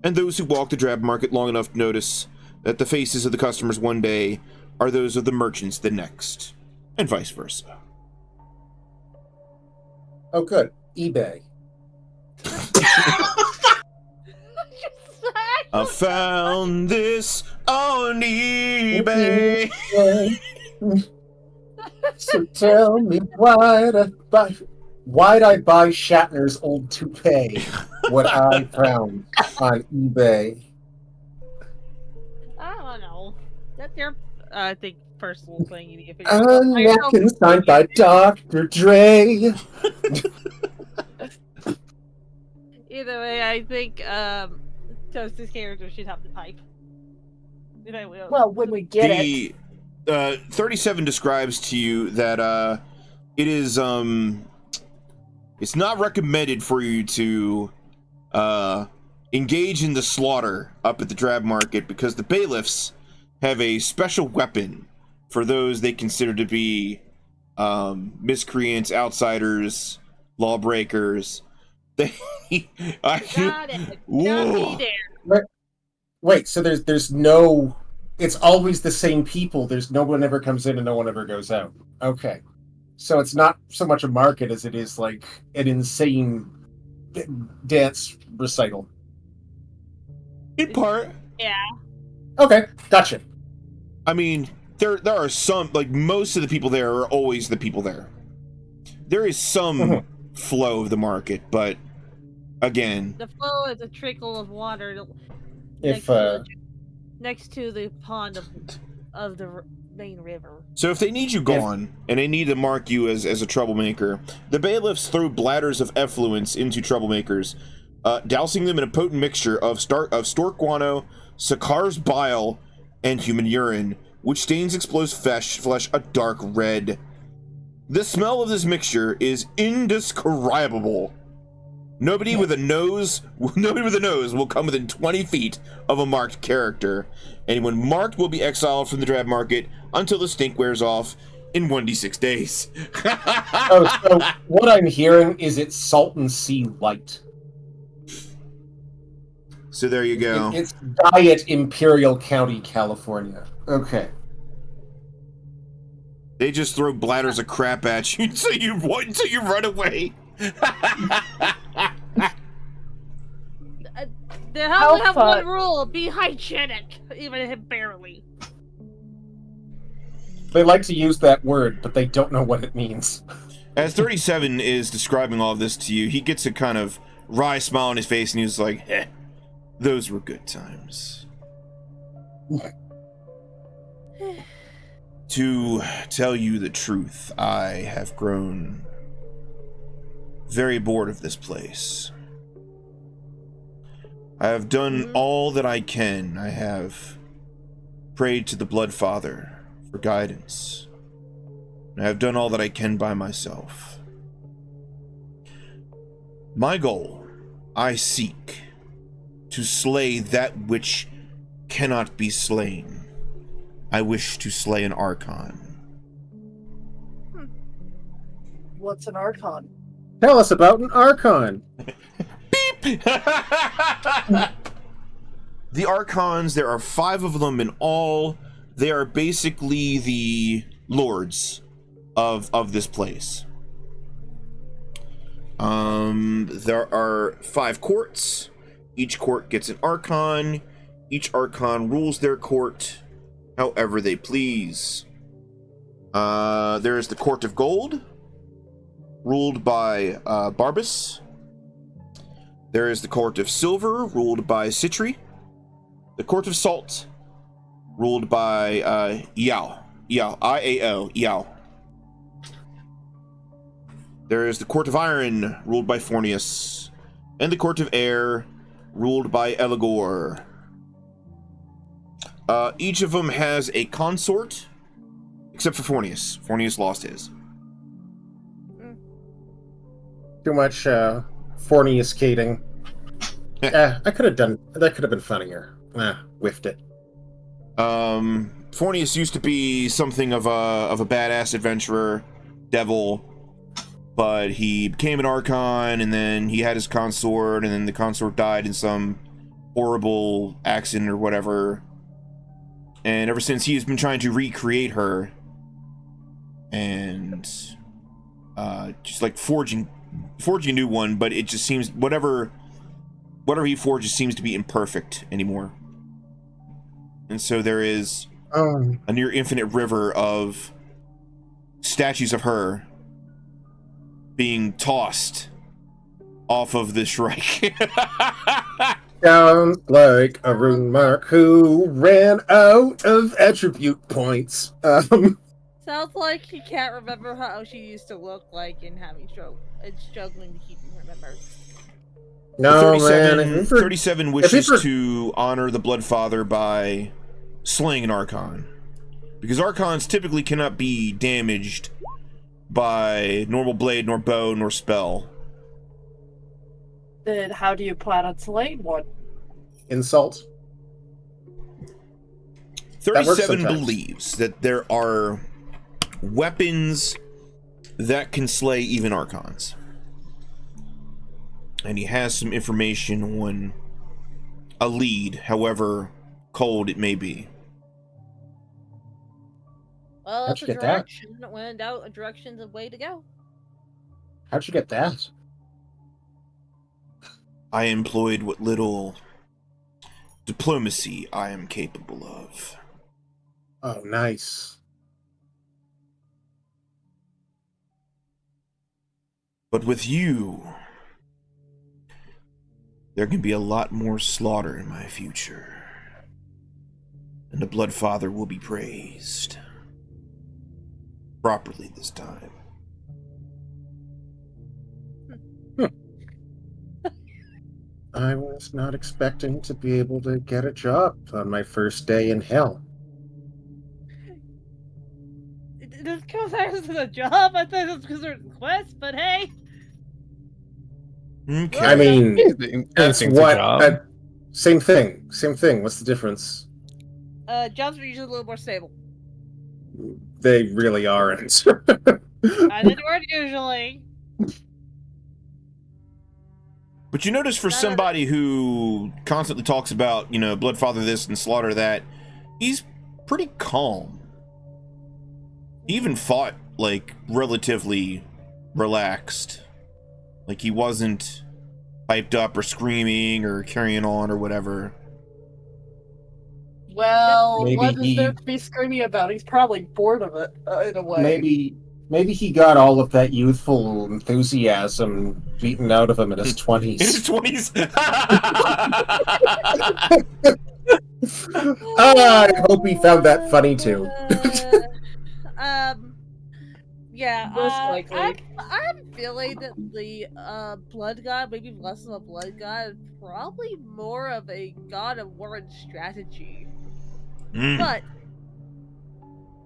And those who walk the Drabmarket long enough notice that the faces of the customers one day are those of the merchants the next, and vice versa. Oh, good. eBay. I found this on eBay. So tell me, why'd I buy Shatner's old toupee? What I found on eBay. I don't know. That's your, I think, personal thing you need to figure A out. napkin signed by Dr. Dre. Either way, I think Toast's character should have the pipe. Well, when we get it. 37 describes to you that it is it's not recommended for you to engage in the slaughter up at the Drabmarket because the bailiffs have a special weapon for those they consider to be miscreants, outsiders, lawbreakers. Got it. Got me there. Wait, so there's no... It's always the same people. There's no one ever comes in and no one ever goes out. Okay. So it's not so much a market as it is like an insane dance recital. In part. Yeah. Okay, gotcha. I mean, there are some, like, most of the people there are always the people there. there is some flow of the market, but again, The flow is a trickle of water If next to the pond of the main river. so if they need you gone, and they need to mark you as a troublemaker, the bailiffs throw bladders of effluence into troublemakers, dousing them in a potent mixture of stork guano, Sakar's bile, and human urine, which stains exposed flesh a dark red. The smell of this mixture is indescribable. Nobody with a nose will come within 20 feet of a marked character. Anyone marked will be exiled from the Drabmarket until the stink wears off in 1d6 days. so what I'm hearing is it's Salton Sea Light. So there you go. It's Diet Imperial County, California. Okay. They just throw bladders of crap at you until you run away. They only have one rule: be hygienic, even if barely. They like to use that word, but they don't know what it means. As 37 is describing all of this to you, he gets a kind of wry smile on his face, and he's like, those were good times. To tell you the truth, I have grown very bored of this place. I have done all that I can. I have prayed to the Blood Father for guidance. I have done all that I can by myself. My goal, I seek to slay that which cannot be slain. I wish to slay an Archon. What's an Archon? Tell us about an Archon. Beep! The Archons, there are 5 of them in all. They are basically the lords of this place. There are 5 courts. Each court gets an Archon. Each Archon rules their court however they please. There is the Court of Gold, ruled by Barbas. There is the Court of Silver, ruled by Citri. The Court of Salt, ruled by Iao. I-A-O, Iao. There is the Court of Iron, ruled by Fornius. And the Court of Air, ruled by Eligor. Each of them has a consort, except for Fornius. Fornius lost his. Too much Fornius-cating. I could have done that. Could have been funnier. Whiffed it. Fornius used to be something of a badass adventurer, devil, but he became an Archon, and then he had his consort, and then the consort died in some horrible accident or whatever. And ever since, he has been trying to recreate her, and just like forging a new one, but it just seems whatever he forges seems to be imperfect anymore. And so there is a near infinite river of statues of her being tossed off of the Shrike. Sounds like a rune mark who ran out of attribute points. Sounds like he can't remember how she used to look like and struggling to keep him remembered. No, 37 wishes to honor the Blood Father by slaying an Archon. Because Archons typically cannot be damaged by normal blade, nor bow, nor spell. Then how do you plan on slaying one? Insult. 37 believes that there are weapons that can slay even Archons. And he has some information on a lead, however cold it may be. Well, How'd that's you a get that? direction. When in doubt, a direction's a way to go. How'd you get that? I employed what little diplomacy I am capable of. Oh, nice. But with you, there can be a lot more slaughter in my future. And the Bloodfather will be praised. Properly this time. I was not expecting to be able to get a job on my first day in hell. This comes out as a job. I thought it was because of the quest, but hey. Okay. I mean, it's Everything's a what... job. same thing. Same thing. What's the difference? Jobs are usually a little more stable. They really aren't. I didn't work usually. But you notice for somebody who constantly talks about, Bloodfather this and Slaughter that, he's pretty calm. He even fought, relatively relaxed. Like, he wasn't hyped up or screaming or carrying on or whatever. Well, Maybe what is he- there to be screaming about? He's probably bored of it, in a way. Maybe he got all of that youthful enthusiasm beaten out of him in his In 20s. his 20s? I hope he found that funny too. Yeah, Most likely. I'm feeling that the blood god, maybe less of a blood god, probably more of a god of war and strategy. Mm.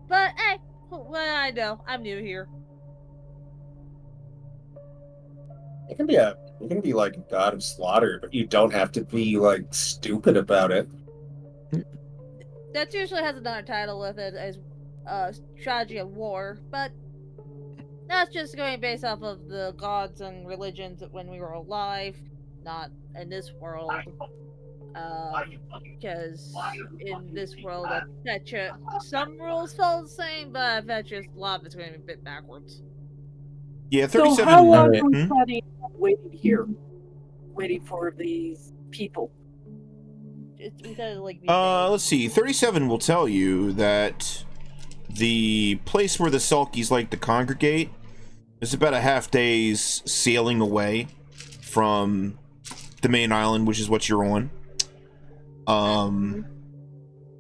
But hey, well, I know I'm new here. You can be like a god of slaughter, but you don't have to be stupid about it. That usually has another title with it as strategy of war, but that's just going based off of the gods and religions when we were alive, not in this world. Because in this world, I bet you some rules felt the same, but I bet you a lot of it's going to be a bit backwards. Yeah, So 37. how long Alright. are we planning on waiting here? Waiting for these people? We said Let's see. 37 will tell you that the place where the Selkies like to congregate is about a half day's sailing away from the main island, which is what you're on.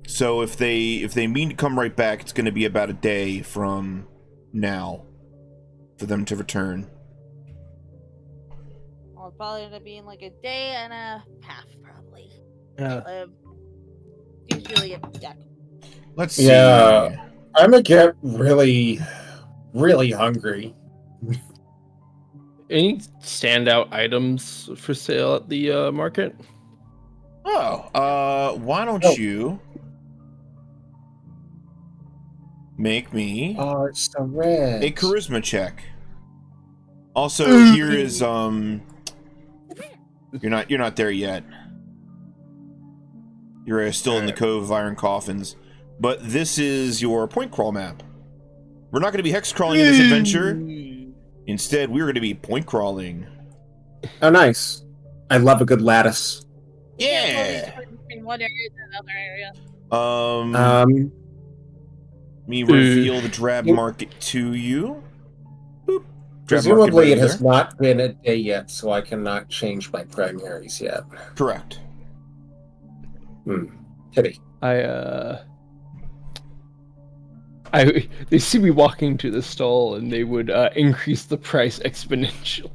So if they mean to come right back, it's going to be about a day from now for them to return. Well, it'll probably end up being like a day and a half, probably. Yeah. Usually a deck. Let's see. Yeah. I'm gonna get really, really hungry. Any standout items for sale at the market? Why don't you make me Oh, it's so red. a charisma check. Also, here is you're not there yet. You're still in the Cove of Iron Coffins, but this is your point crawl map. We're not going to be hex crawling in this adventure. Instead, we're going to be point crawling. Oh, nice. I love a good lattice. Yeah. Between one area and another area. Let me reveal the Drabmarket to you. Boop. Drabmarket Presumably right it has there. not been a day yet, so I cannot change my primaries yet. Correct. Pity. They see me walking to the stall and they would increase the price exponentially.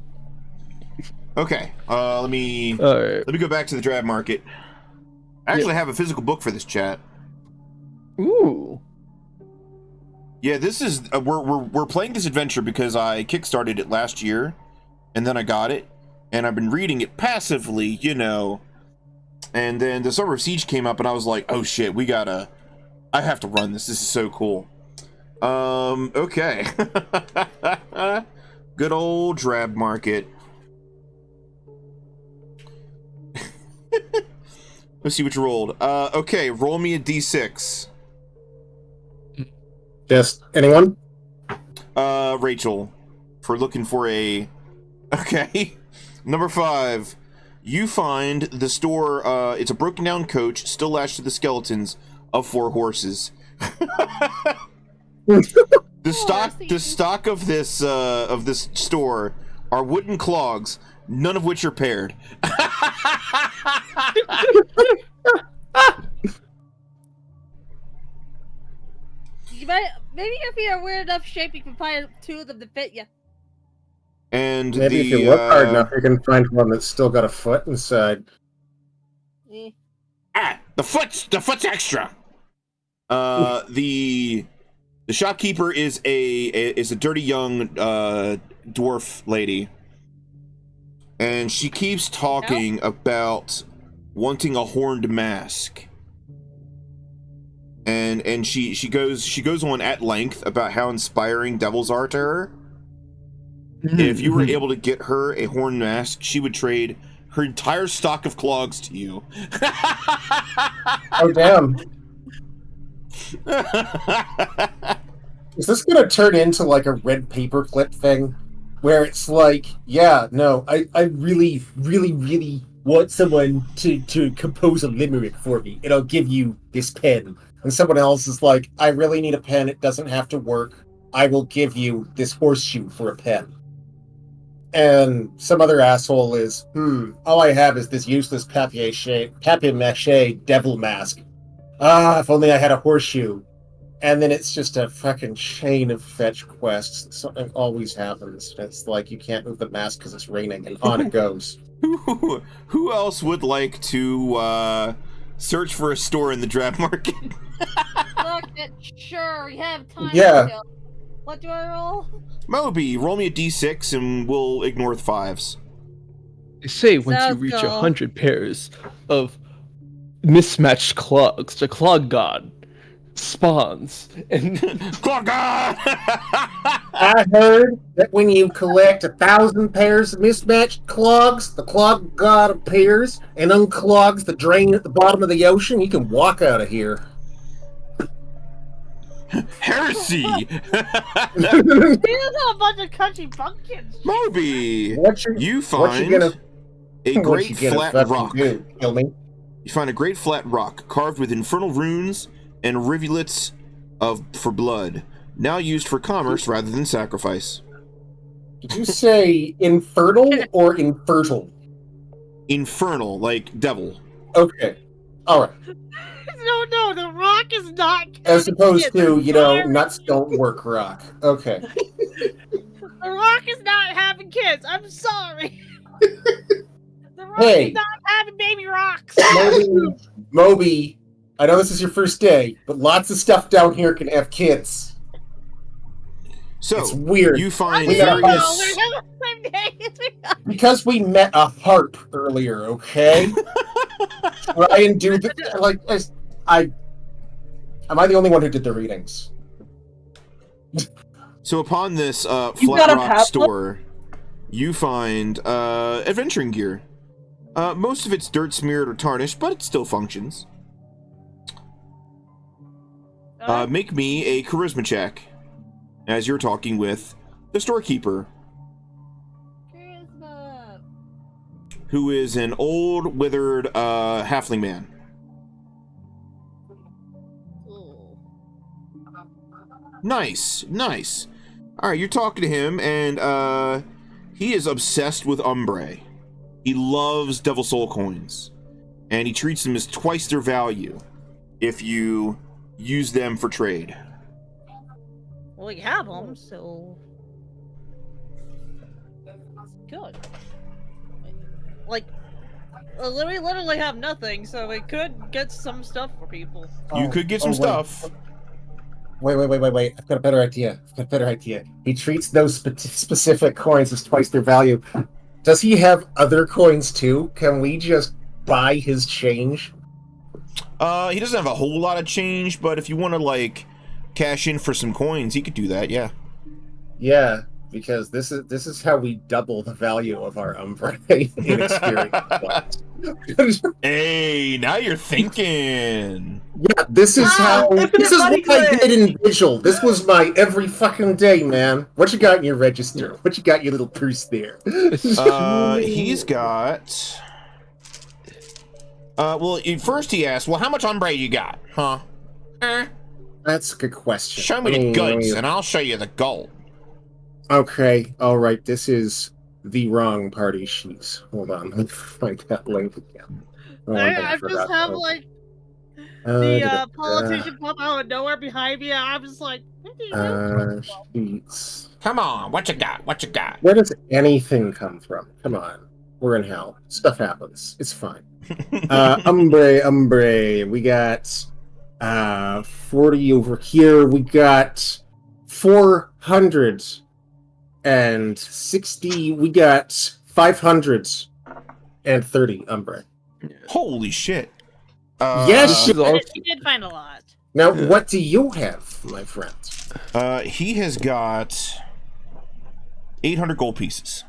Okay. Let me Alright. go back to the Drabmarket. I actually have a physical book for this chat. Ooh. Yeah, this is we're playing this adventure because I kickstarted it last year, and then I got it, and I've been reading it passively, And then the Summer of Siege came up, and I was like, "Oh shit, I have to run this. This is so cool." Okay. Good old Drabmarket. Let's see what you rolled. Okay, roll me a d6. Just anyone? Rechael, for looking for a... Okay. Number 5. You find the store, it's a broken down coach, still lashed to the skeletons of 4 horses. The stock of this store are wooden clogs, none of which are paired. Maybe if you're a weird enough shape, you can find 2 of them to fit you. And Maybe if you look hard enough, you can find one that's still got a foot inside. The foot's extra. The shopkeeper is a dirty young dwarf lady, and she keeps talking about wanting a horned mask. And she goes on at length about how inspiring devils are to her. If you were able to get her a horned mask, she would trade her entire stock of clogs to you. Oh, damn. Is this gonna turn into like a red paperclip thing? Where it's like, yeah, no, I really, really, really want someone to compose a limerick for me, and I'll give you this pen. And someone else is like, I really need a pen, it doesn't have to work. I will give you this horseshoe for a pen. And some other asshole is, all I have is this useless papier-mâché devil mask. If only I had a horseshoe. And then it's just a fucking chain of fetch quests. Something always happens. It's like you can't move the mask because it's raining, and on it goes. Who else would like to search for a store in the Drabmarket? Look, sure, we have time. Yeah. What do I roll? Moabie, roll me a d6 and we'll ignore the 5s. They say once you Sounds reach cool. 100 pairs of mismatched clogs, the clog god spawns. And Clog God! I heard that when you collect 1,000 pairs of mismatched clogs, the clog god appears and unclogs the drain at the bottom of the ocean. You can walk out of here. Heresy! These are a bunch of country pumpkins. Moabie, you what find you gonna, a what great you gonna flat fucking rock. do? Kill me? You find a great flat rock carved with infernal runes and rivulets for blood, now used for commerce rather than sacrifice. Did you say infernal or infertile? Infernal, like devil. Okay. Alright. No, the rock is not. As opposed to, Sorry. nuts don't work rock. Okay. The rock is not having kids. I'm sorry. The rock Hey. is not having baby rocks. Moabie, I know this is your first day, but lots of stuff down here can have kids. So, It's weird. you find We got a various... house. We're having the same day. Because we met a harp earlier, okay? Try and do the... Am I the only one who did the readings? So upon this got flat a rock padlock? store, you find adventuring gear. Most of it's dirt smeared or tarnished, but it still functions. Make me a charisma check as you're talking with the storekeeper, Charisma. who is an old, withered halfling man. Ooh. Nice. All right, you're talking to him, and he is obsessed with ombre. He loves Devil Soul coins, and he treats them as twice their value if you use them for trade. Well, we have them, so good. Like, we literally have nothing, so we could get some stuff for people. You could get some stuff. Wait. I've got a better idea. He treats those specific coins as twice their value. Does he have other coins too? Can we just buy his change? He doesn't have a whole lot of change, but if you want to, like, cash in for some coins, he could do that, yeah. Yeah, because this is how we double the value of our umbre in experience. Hey, now you're thinking. Yeah, this is Infinite this is money what I glitch. did in Vigil. This was my every fucking day, man. What you got in your register? What you got in your little purse there? He's got... first he asked, well, how much ombre you got? Huh? That's a good question. Show me the goods, and I'll show you the gold. Okay, alright, this is the wrong party sheets. Hold on, let me find that link again. Oh, I just have like the politician pop out of nowhere behind me. I'm just like, where do you come from? sheets. Come on, what you got? What you got? Where does anything come from? Come on, we're in hell. Stuff happens. It's fine. Umbre. We got 40 over here. We got 460. We got 530 Umbre. Holy shit. Yes, You did find a lot. Now, what do you have, my friend? He has got 800 gold pieces.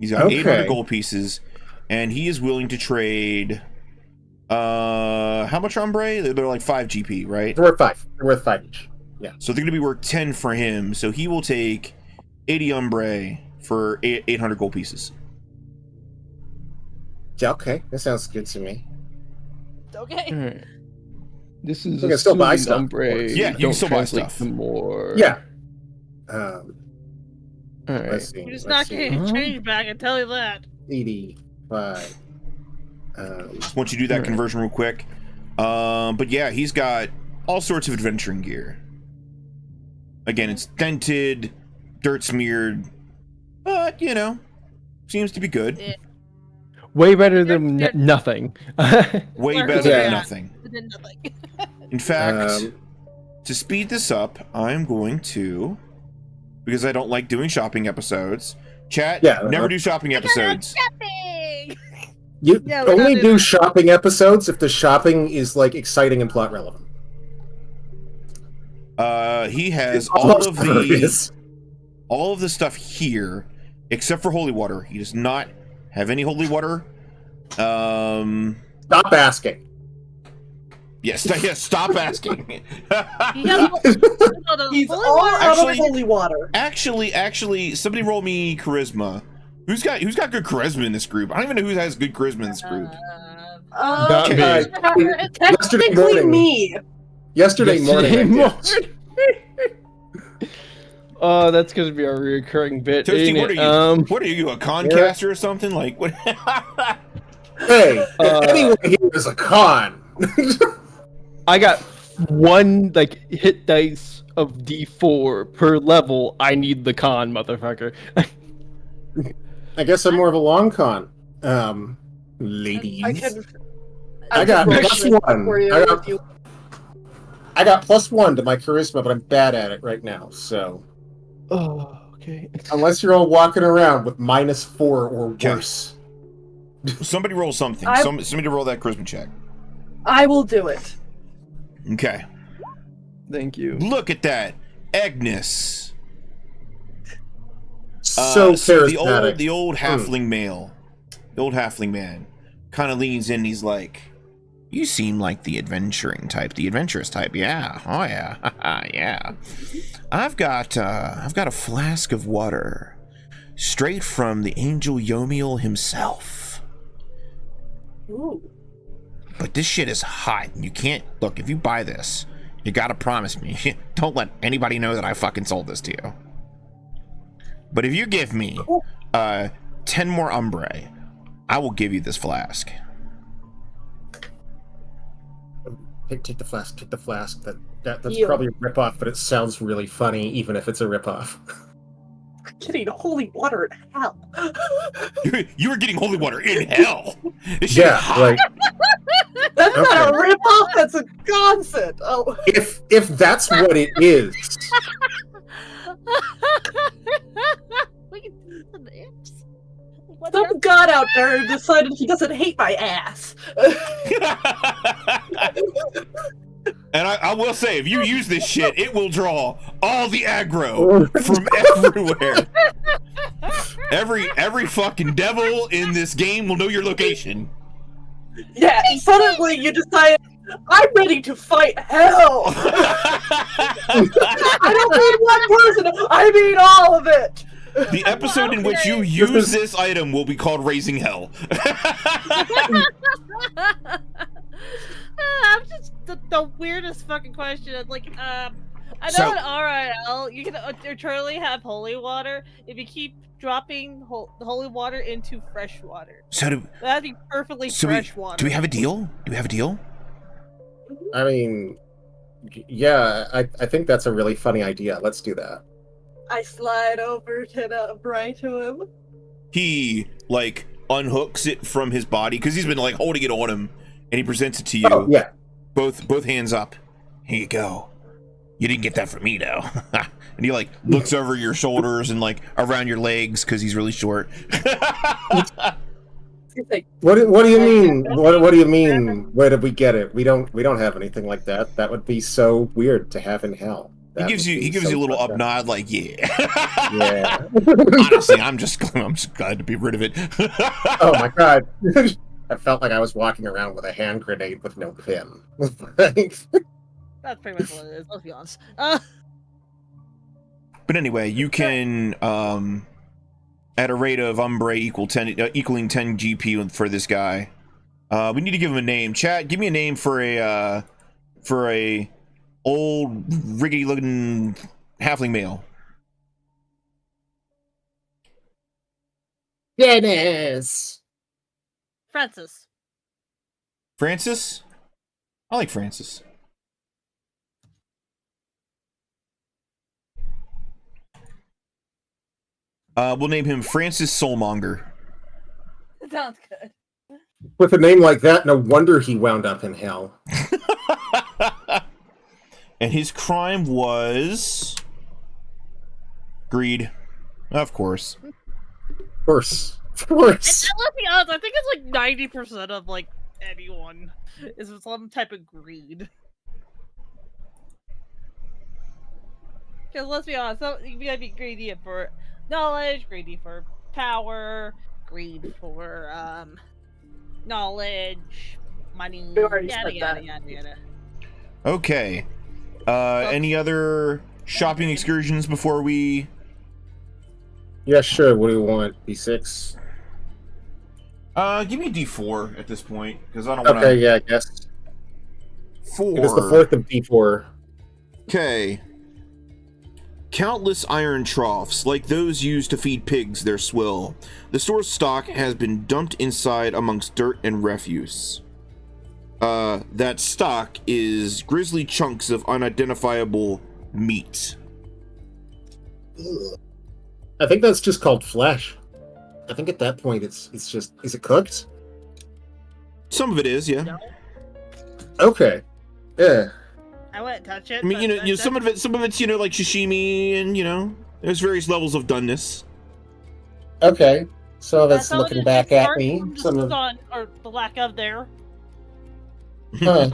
He's got 800 gold pieces, and he is willing to trade. How much Umbre? They're like 5 GP, right? They're worth 5. They're worth 5 each. Yeah. So they're going to be worth 10 for him. So he will take 80 Umbre for 800 gold pieces. Yeah, okay, that sounds good to me. Okay. Alright. This is You can still buy assuming stuff, of Umbre course. Yeah, you can don't still buy translate stuff. to More. Yeah. Alright. Let's see. You're just let's not getting see. change back, I tell you that. 85. Once you do that conversion real quick. But yeah, he's got all sorts of adventuring gear. Again, it's dented, dirt smeared, but you know, seems to be good. Yeah. Way better than nothing. Way Or- better Yeah. than nothing. It did nothing. In fact, to speed this up, I'm going to, because I don't like doing shopping episodes. Chat, Yeah, never do shopping episodes. Shopping! You Yeah, we're only not do doing- shopping episodes if the shopping is like exciting and plot relevant. He has Almost all of never the is. stuff here, except for holy water. He does not have any holy water. Stop asking. Yes, stop asking. He has He's holy all water. out Actually- of holy water. Actually, somebody roll me charisma. Who's got good charisma in this group? I don't even know who has good charisma in this group. Not me. Yesterday Technically morning. me. Yesterday morning. I did. Oh, that's gonna be a recurring bit. Toasty, ain't what are it? you? What are you, a concaster or something? Like what? Hey, if anyone here is a con. I got one hit dice of D4 per level. I need the con, motherfucker. I guess I'm more of a long con. Ladies. I got can roll plus it one. for you if you- I got +1 to my charisma, but I'm bad at it right now. So Oh, okay. unless you're all walking around with -4 or Okay. worse. Somebody roll something. I- Somebody roll that charisma check. I will do it. Okay. Thank you. Look at that, Egnis. So charismatic. the old halfling male, the old halfling man, kind of leans in. And he's like, "You seem like the adventurous type. Yeah. Oh yeah. Yeah. I've got a flask of water, straight from the angel Yomiel himself. Ooh. But this shit is hot, and you can't look. If you buy this, you gotta promise me don't let anybody know that I fucking sold this to you. But if you give me 10 more Umbre, I will give you this flask." Take the flask. Take the flask. That's Yeah. probably a ripoff, but it sounds really funny, even if it's a ripoff. Getting holy water in hell. You were getting holy water in hell. This shit is Yeah, hot. like That's not a Okay. ripoff, that's a godsend. Oh. if that's what it is. Wait, some imps? What Some god out there decided he doesn't hate my ass. And I will say, if you use this shit, it will draw all the aggro from everywhere. Every fucking devil in this game will know your location. Yeah, suddenly you decide, I'm ready to fight hell. I don't mean one person, I mean all of it. The episode in which you use this item will be called Raising Hell. I'm just the weirdest fucking question. Like, I know So- in RIL you can eternally have holy water if you keep dropping the holy water into fresh water. So That'd be perfectly so fresh water. do we have a deal? Do we have a deal? I mean, yeah, I think that's a really funny idea. Let's do that. I slide over to Bry to him. He like unhooks it from his body because he's been like holding it on him, and he presents it to you. Oh, yeah. Both hands up. Here you go. You didn't get that from me, though. And he like looks over your shoulders and like around your legs because he's really short. He's like, What do you mean? What do you mean? Where did we get it? We don't have anything like that. That would be so weird to have in hell. He gives you a little up nod, like yeah. Yeah. Honestly, I'm just glad to be rid of it. Oh my god. I felt like I was walking around with a hand grenade with no pin. That's pretty much what it is. Let's be honest. But anyway, you can at a rate of Umbre equaling 10 GP for this guy. We need to give him a name. Chat, give me a name for a old riggedy looking halfling male. Dennis. Francis. Francis? I like Francis. We'll name him Francis Soulmonger. Sounds good. With a name like that, no wonder he wound up in hell. And his crime was greed. Of course. Of course. Of And course. let's be honest, I think it's like 90% of like anyone is some type of greed. Because let's be honest, you gotta be greedy for knowledge, greedy for power, greed for knowledge, money, We already yada said yada that. yada yada. Okay. Any other shopping excursions before we... Yeah, sure. What do you want? D6? Give me a D4 at this point, because I don't want to... Okay, yeah, I guess. 4. It is the fourth of D4. Okay. Countless iron troughs, like those used to feed pigs their swill. The store's stock has been dumped inside amongst dirt and refuse. That stock is grisly chunks of unidentifiable meat. I think that's just called flesh. I think at that point it's just... Is it cooked? Some of it is, yeah. No, Okay. Yeah. I wouldn't touch it. I mean, but you know, some of it's like sashimi, and there's various levels of doneness. Okay. So that's some of looking it back is at apart me. from the Some of... sun, or the lack of there. Huh.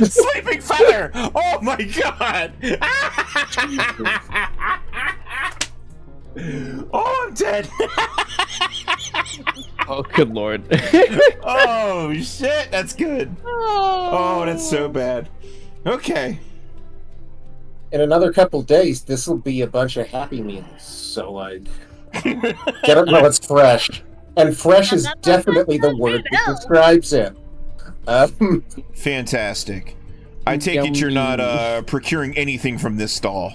Sleeping feather! Oh my god! Oh, I'm dead! Oh, good lord. Oh shit, that's good. Oh, that's so bad. Okay. In another couple days, this will be a bunch of Happy Meals. So, like... Get it while it's fresh. And fresh is definitely the word that describes it. Fantastic. I take it you're not procuring anything from this stall.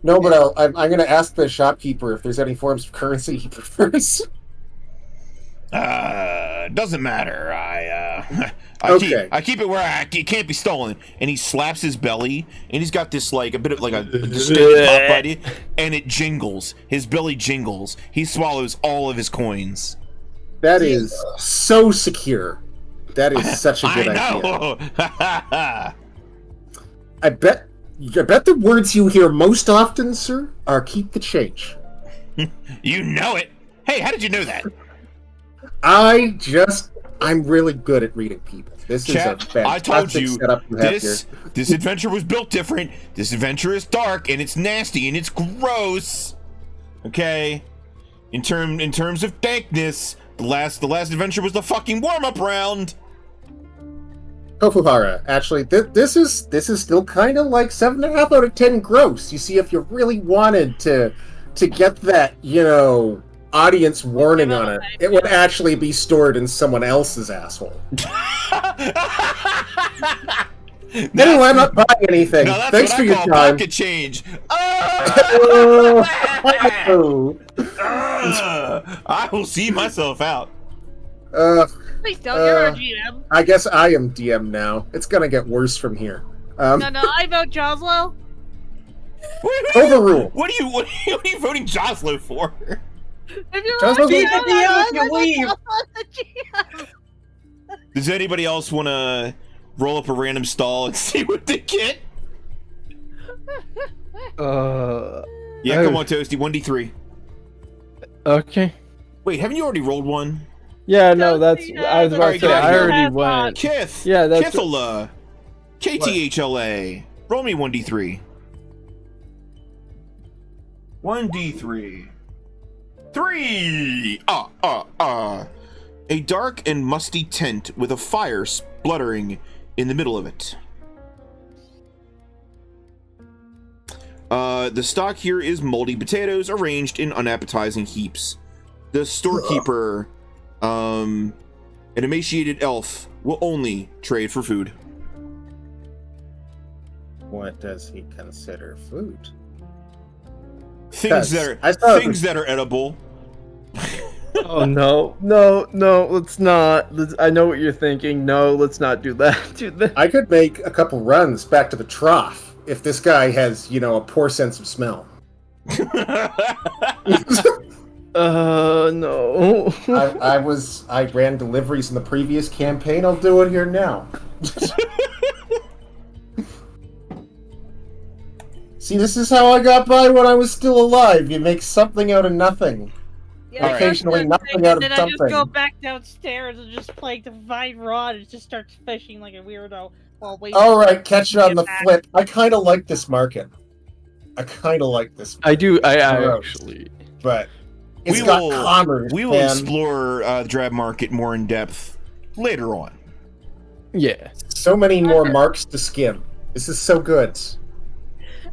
No, but I'm going to ask the shopkeeper if there's any forms of currency he prefers. Doesn't matter. I Okay. keep it where it can't be stolen. And he slaps his belly, and he's got this like a bit of like a distinct pop bite, and it jingles. His belly jingles. He swallows all of his coins. That is so secure. That is such a good idea. idea. I bet the words you hear most often, sir, are keep the change. You know it. Hey, how did you know that? I'm really good at reading people. This Chat, is a fantastic I told you setup you have here. this adventure was built different. This adventure is dark and it's nasty and it's gross. Okay, in terms of dankness, the last adventure was the fucking warm-up round. Kofuhara, actually, this is still kind of like 7.5 out of 10 gross. You see, if you really wanted to get that, audience warning on it, it would actually be stored in someone else's asshole. Anyway, I'm not buying anything. No, that's Thanks what for I your call time. pocket change. I will see myself out. Please don't. You're our GM. I guess I am DM now. It's gonna get worse from here. No, I vote Josalow. Overrule. What are you voting Josalow for? If you're Joslow's our the GM, DM if you I vote leave. Josalow as the GM. Does anybody else want to roll up a random stall and see what they get? Yeah, come on, Toasty. 1d3. Okay. Wait, haven't you already rolled one? Yeah, no, that's. I was about to say, I already Have went. Kith. Yeah, that's. Kthla. KTHLA. Roll me 1d3. 1d3. 3! A dark and musty tent with a fire spluttering in the middle of it. The stock here is moldy potatoes arranged in unappetizing heaps. The storekeeper, an emaciated elf, will only trade for food. What does he consider food? Things that are edible. Oh no, let's not. I know what you're thinking. No, let's not do that. I could make a couple runs back to the trough if this guy has, a poor sense of smell. No. I ran deliveries in the previous campaign. I'll do it here now. See, this is how I got by when I was still alive. You make something out of nothing. Yeah, Occasionally that's the nothing thing, out of and then I just go something. back downstairs and just play Divine Rod and just start fishing like a weirdo while waiting. Alright, catch you on the back. flip. I kind of like this market. I do. I Gross. actually. But it's got commerce, we will man. explore the Drabmarket more in depth later on. Yeah. So many more marks to skim. This is so good.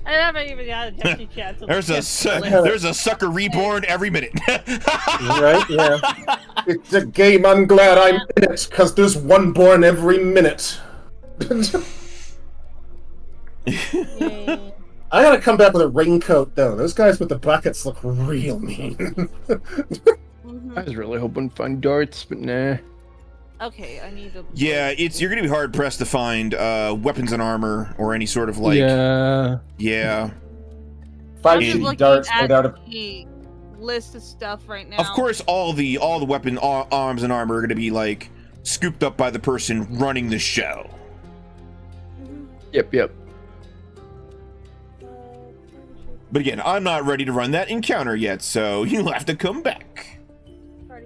I haven't even had a testing chat. There's a sucker reborn every minute. Right? Yeah. It's a game I'm glad I'm in it, because there's one born every minute. I gotta come back with a raincoat, though. Those guys with the buckets look real mean. I was really hoping to find darts, but nah. Okay, I need to. Yeah, you're gonna be hard pressed to find weapons and armor or any sort of Yeah. Yeah. I'm just 5 looking darts at made out of. the list of stuff right now. Of course, all the weapon arms and armor are gonna be like scooped up by the person running the show. Yep. But again, I'm not ready to run that encounter yet, so you'll have to come back.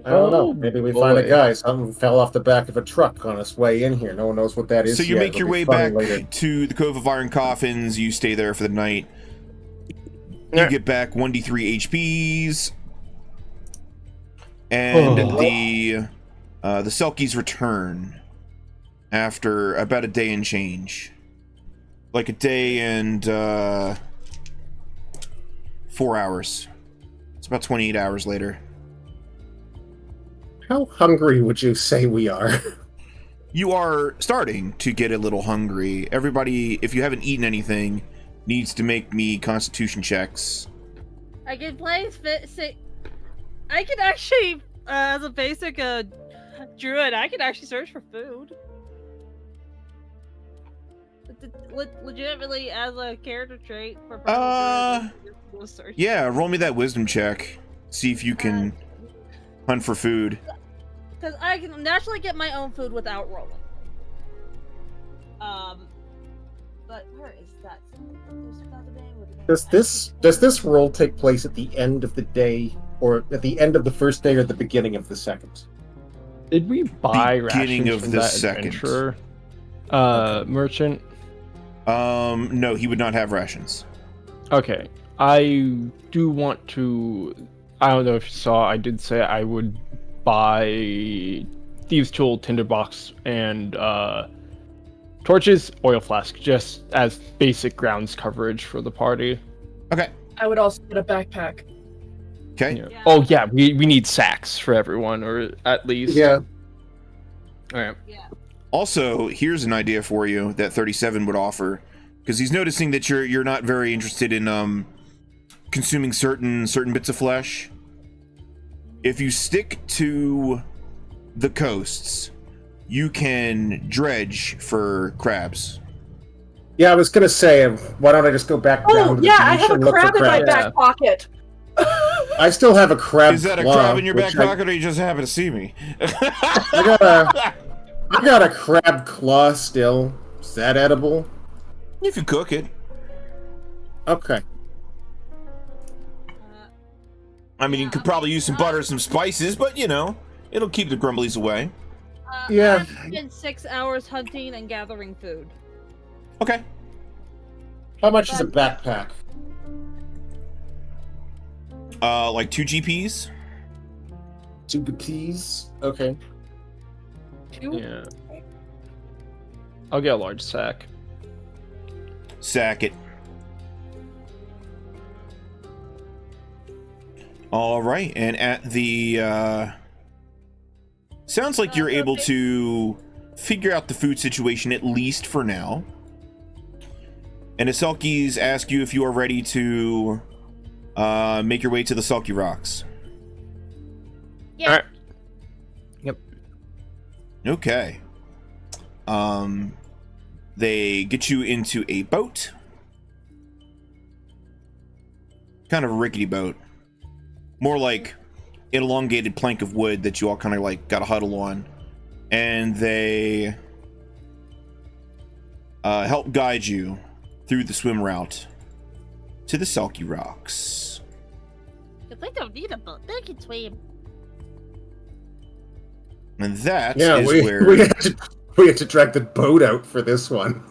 I don't know. Maybe we find a boy. guy. Something fell off the back of a truck on its way in here. No one knows what that is. So you yet. make your It'll be way fun back later. to the Cove of Iron Coffins. You stay there for the night. You get back 1d3 HPs, and the Selkies return after about a day and change, like a day and 4 hours. It's about 28 hours later. How hungry would you say we are? You are starting to get a little hungry. Everybody, if you haven't eaten anything, needs to make me constitution checks. I can play. I can actually, as a basic druid, I can actually search for food. Legitimately, as a character trait for Primal Druid, search. Yeah, roll me that wisdom check. See if you can hunt for food. Because I can naturally get my own food without rolling. But where is that? Does this roll take place at the end of the day, or at the end of the first day, or the beginning of the second? Did we buy Beginning rations of from the that second. adventurer? Merchant? No, he would not have rations. Okay. I do want to... I don't know if you saw, I did say I would buy Thieves' Tool, Tinderbox, and torches, oil flask, just as basic grounds coverage for the party. Okay. I would also get a backpack. Okay. Yeah. Yeah. Oh yeah, we need sacks for everyone, or at least. Yeah. All right. Yeah. Also, here's an idea for you that 37 would offer, because he's noticing that you're not very interested in consuming certain bits of flesh. If you stick to the coasts, you can dredge for crabs. Yeah, I was gonna say, why don't I just go back down Oh to the yeah, I beach have a and look for crab in my crabs? Yeah. back pocket. I still have a crab. Is that a claw, crab in your back which I- pocket, or you just happen to see me? I got a crab claw still. Is that edible? If you cook it. Okay. I mean, you could probably use some butter, some spices, but you know, it'll keep the grumblies away. Yeah. I've spent 6 hours hunting and gathering food. Okay. How much is a backpack? Like 2 GPs. 2 keys. Okay. Yeah. I'll get a large sack. Sack it. All right, and at the sounds like you're able to figure out the food situation at least for now. And the Selkies ask you if you are ready to make your way to the Selkie Rocks. Yeah. All right. Yep. Okay. They get you into a boat. Kind of a rickety boat. More like an elongated plank of wood that you all kind of like got a huddle on. And they help guide you through the swim route to the Selkie Rocks. If they don't need a boat, they can swim. And that Yeah, is we where we had to drag the boat out for this one.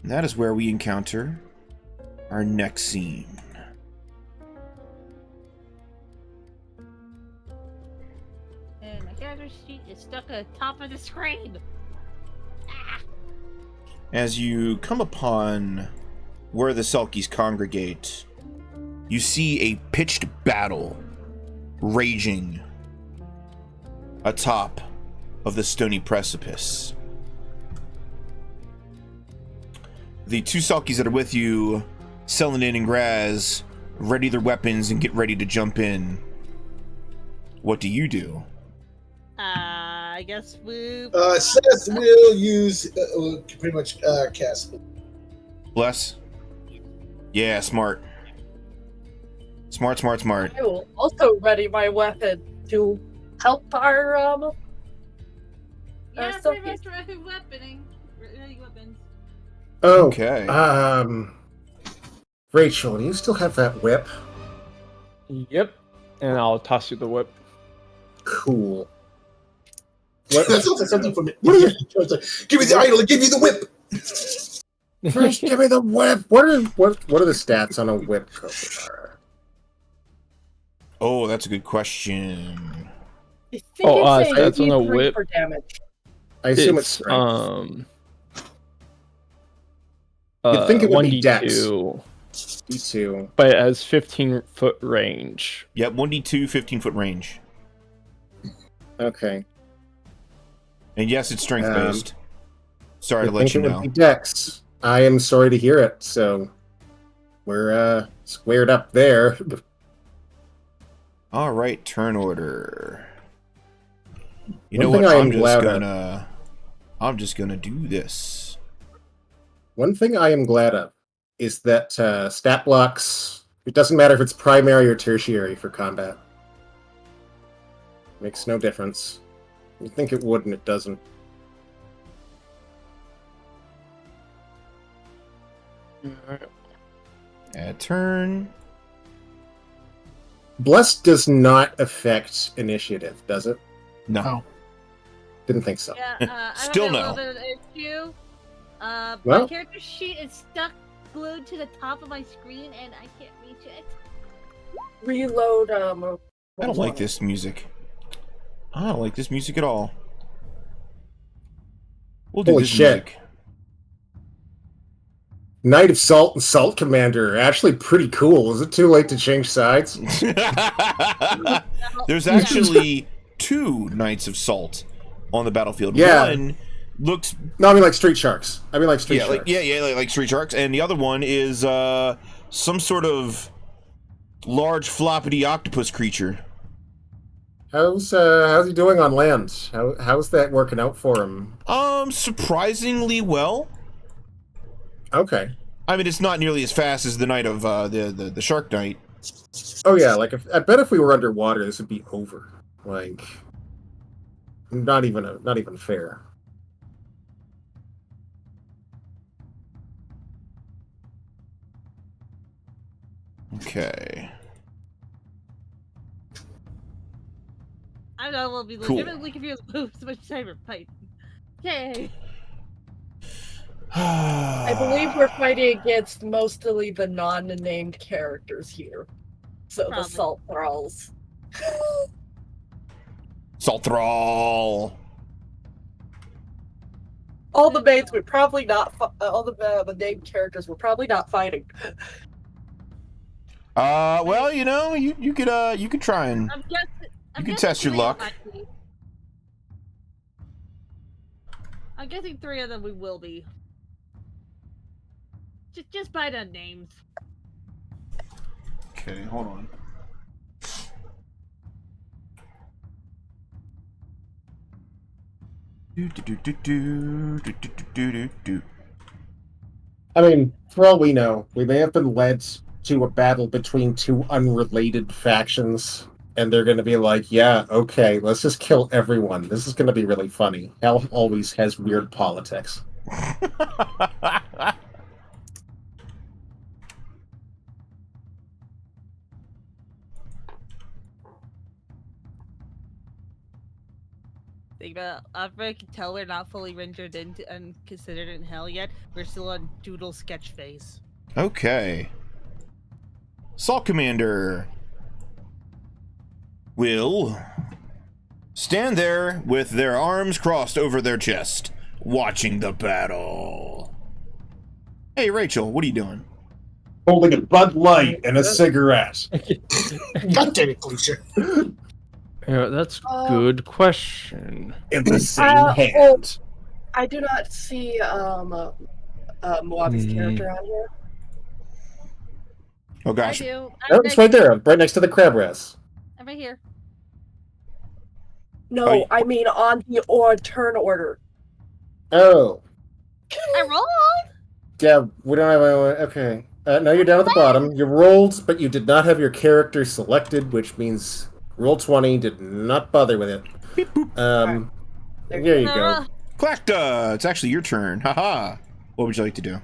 that is where we encounter our next scene. And my character sheet is stuck at the top of the screen. Ah. As you come upon where the Selkies congregate, you see a pitched battle raging atop of the stony precipice. The 2 Selkies that are with you, Selenin and Graz, ready their weapons and get ready to jump in. What do you do? I guess we. Seth will use pretty much cast. Bless? Yeah, smart. Smart. I will also ready my weapon to help our Yeah, so pretty much ready weaponing. Ready weapons. Oh. Okay. Rechael, do you still have that whip? Yep. And I'll toss you the whip. Cool. That sounds like something from it. Give me the idol, give me the whip. First, give me the whip. What are the stats on a whip? Kofuhara? Oh, that's a good question. I think Oh, it's that's on a D3 whip. for damage. I assume it's strength. You'd think it would be dex. 1d2, D2. but it has 15-foot range. Yep, 1d2, 15-foot range. Okay. And yes, it's strength-based. Sorry to You'd let think you it would know. be dex. I am sorry to hear it. So we're squared up there. All right, turn order. You One know thing what? I am I'm just gonna do this. One thing I am glad of is that stat blocks. It doesn't matter if it's primary or tertiary for combat. Makes no difference. You think it would, and it doesn't. Add turn. Bless does not affect initiative, does it? No. Oh. Didn't think so. Yeah, I Still don't no. know whether it's you. My Well. character sheet is stuck glued to the top of my screen and I can't reach it. Reload. I don't like this music. I don't like this music at all. We'll do Holy this shit. music. Knight of Salt and Salt Commander. Actually pretty cool. Is it too late to change sides? There's actually 2 Knights of Salt on the battlefield. Yeah. One looks... No, I mean like Street Sharks. Like Street Sharks. Like Street Sharks. And the other one is some sort of large floppity octopus creature. How's he doing on land? How's that working out for him? Surprisingly well. Okay. I mean, it's not nearly as fast as the Knight of the Shark Knight. Oh yeah, like I bet if we were underwater, this would be over. Like, not even fair. Okay. I know we'll be legitimately confused with which cyber pipe. Yay! I believe we're fighting against mostly the non-named characters here. So Probably. the Salt Thralls. Salt Thrall. All the mains would probably not. All the named characters were probably not fighting. Well, you know, you could try and you can test your luck. I'm guessing 3 of them we will be. Just by the names. Okay, hold on. I mean, for all we know, we may have been led to a battle between 2 unrelated factions, and they're going to be like, yeah, okay, let's just kill everyone. This is going to be really funny. Hell always has weird politics. Think about after I can tell we're not fully rendered into and considered in hell yet, we're still on doodle sketch phase. Okay. Salt Commander will stand there with their arms crossed over their chest, watching the battle. Hey, Rechael, what are you doing? Holding a Bud Light and a cigarette. God damn it, Felicia. Yeah, that's a good question. In the same hand. I do not see Moabie's character on here. Oh I gosh. do. Oh, it's right there, right next to the crab rest. I'm right here. No, I mean on the turn order. Oh. I rolled. Yeah, we don't have okay. No, you're down at the bottom. You rolled, but you did not have your character selected, which means roll 20, did not bother with it. Beep, boop. There you go. Clackda, it's actually your turn. Haha. What would you like to do?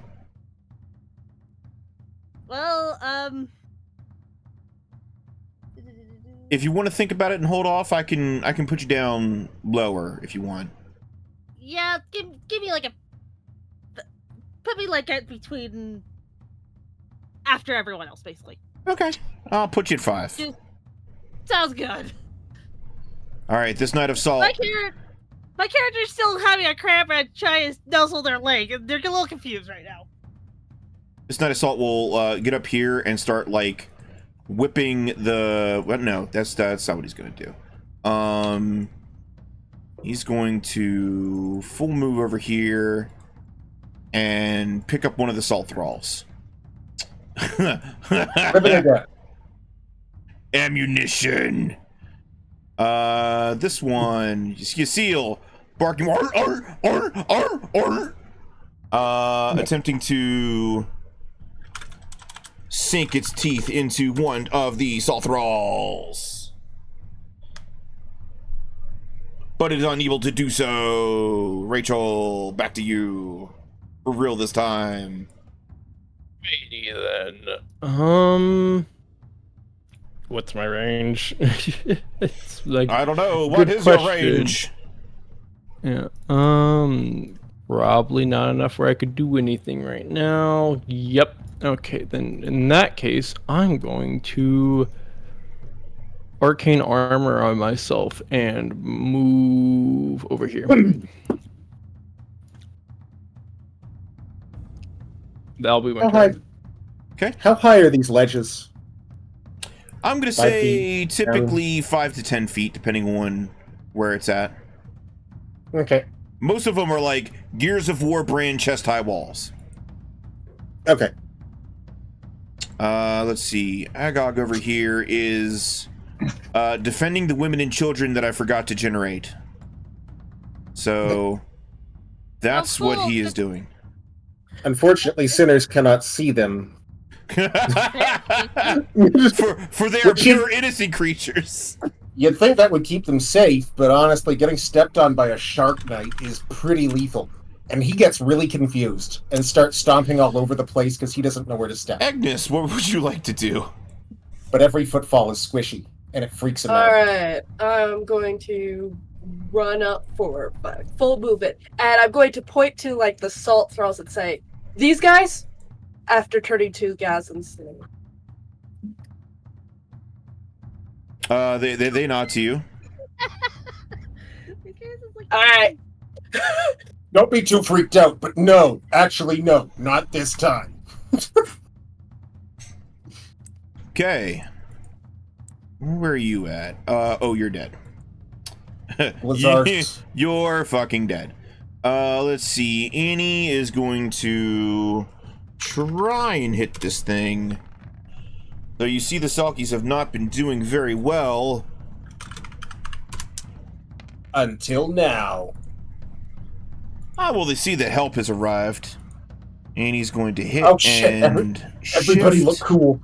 Well, If you want to think about it and hold off, I can put you down lower if you want. yeah, give me like put me like at between after everyone else, basically. Okay. I'll put you at 5. Sounds good. All right, this Knight of Salt. My character's still having a cramp and trying to nuzzle their leg. They're a little confused right now. This Knight of Salt will get up here and start like whipping the. Well, no, that's not what he's gonna do. He's going to full move over here and pick up one of the Salt Thralls. Ammunition. This one, you seal, barking, attempting to sink its teeth into one of the Salt Thralls, but it is unable to do so. Rechael, back to you. For real this time. Righty then. What's my range? It's like I don't know. What is your range? Yeah. Probably not enough where I could do anything right now. Yep. Okay, then in that case, I'm going to arcane armor on myself and move over here. that'll be my How high? turn. Okay. How high are these ledges? I'm gonna 5 say feet, typically 5 to 10 feet, depending on where it's at. Okay. Most of them are like Gears of War brand chest-high walls. Okay. Let's see. Agog over here is defending the women and children that I forgot to generate. So that's Oh, what cool. he is doing. Unfortunately, sinners cannot see them. for they are Which is- pure innocent creatures. You'd think that would keep them safe, but honestly, getting stepped on by a shark knight is pretty lethal. And he gets really confused and starts stomping all over the place because he doesn't know where to step. Agnes, what would you like to do? But every footfall is squishy, and it freaks him out. Alright, I'm going to run up for my full movement. And I'm going to point to, like, the salt thralls and say, these guys, after turning to Gaz's. They nod to you. Alright. Don't be too freaked out, but no, actually no, not this time. Okay. Where are you at? Oh, you're dead. Lazarus. You're fucking dead. Let's see. Annie is going to try and hit this thing. Though you see the Selkies have not been doing very well. Until now. Ah, well, they see that help has arrived. Annie's going to hit Oh, shit. and Everybody shift. look cool.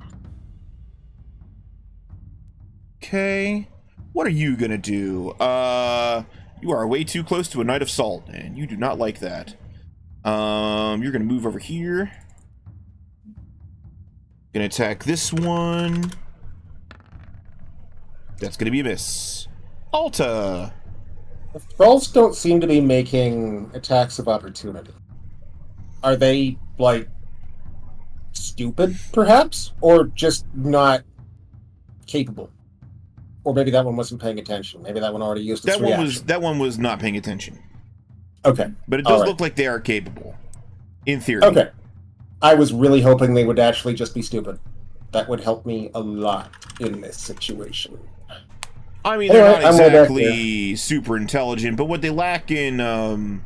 Okay. What are you gonna do? You are way too close to a Knight of Salt, and you do not like that. You're gonna move over here. Gonna attack this one. That's gonna be a miss. Alta. The thralls don't seem to be making attacks of opportunity. Are they, like, stupid, perhaps? Or just not capable? Or maybe that one wasn't paying attention. Maybe that one already used its reaction. That one was not paying attention. Okay. But it does All right. look like they are capable. In theory. Okay. I was really hoping they would actually just be stupid. That would help me a lot in this situation. I mean, they're Anyway, not I'm way back exactly super intelligent, but what they lack in arms,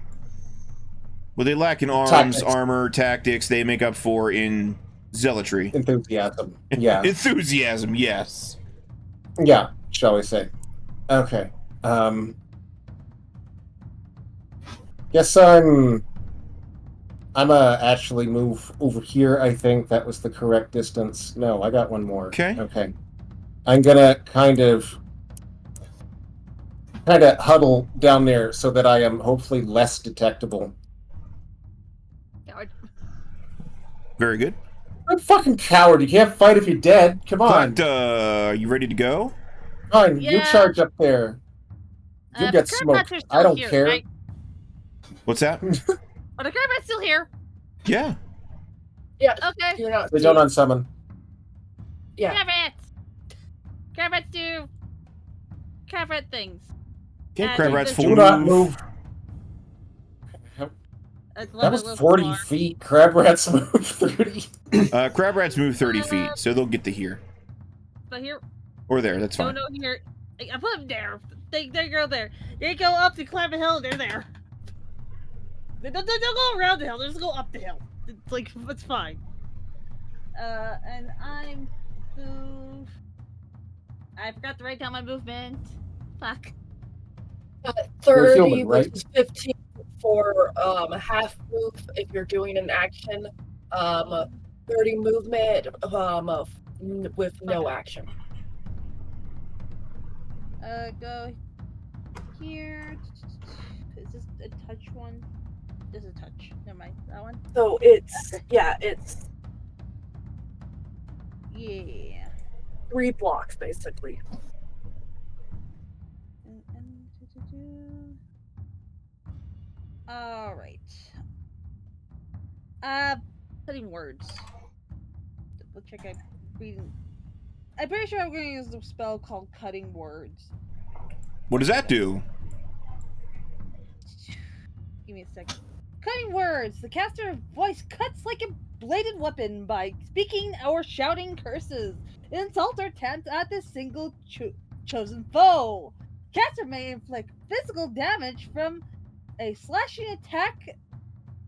Tactics. armor, tactics, they make up for in zealotry. Enthusiasm. Yeah. Enthusiasm, yes. Yeah, shall we say. Okay. Guess I'm actually move over here, I think. That was the correct distance. No, I got one more. Okay. Okay. I'm gonna kind of huddle down there so that I am hopefully less detectable. Very good. I'm a fucking coward. You can't fight if you're dead. Come on. Clackda, are you ready to go? Fine, you Yeah. charge up there. You The get Kerse smoked. are still I don't here, care. right? What's that? Are the Kerse still here? Yeah. Yeah, Okay. you're not. They don't unsummon. Yeah. Carrots do carrot things. Okay, Uh, Crab Rat's do full Do not move. That was 40 feet. Crab rats move 30. Crab Rats move 30 feet, so they'll get to here. So here, Or there, that's fine. no, here. I put them there. They go there. They go up to climb a hill. They're there. They don't go around the hill. They just go up the hill. It's like it's fine. And I'm move. I forgot to write down my movement. Fuck. 30 human, right? which is 15 for half move if you're doing an action. 30 movement with no action. Go here. Is this a touch one? This is a touch. Never mind. That one. So it's yeah 3 blocks basically. All right. Cutting words. Let's check. I'm reading. I'm pretty sure I'm going to use the spell called Cutting Words. What does that do? Give me a second. Cutting Words. The caster's voice cuts like a bladed weapon by speaking or shouting curses, insult or taunt at the single chosen foe. Caster may inflict physical damage from a slashing attack.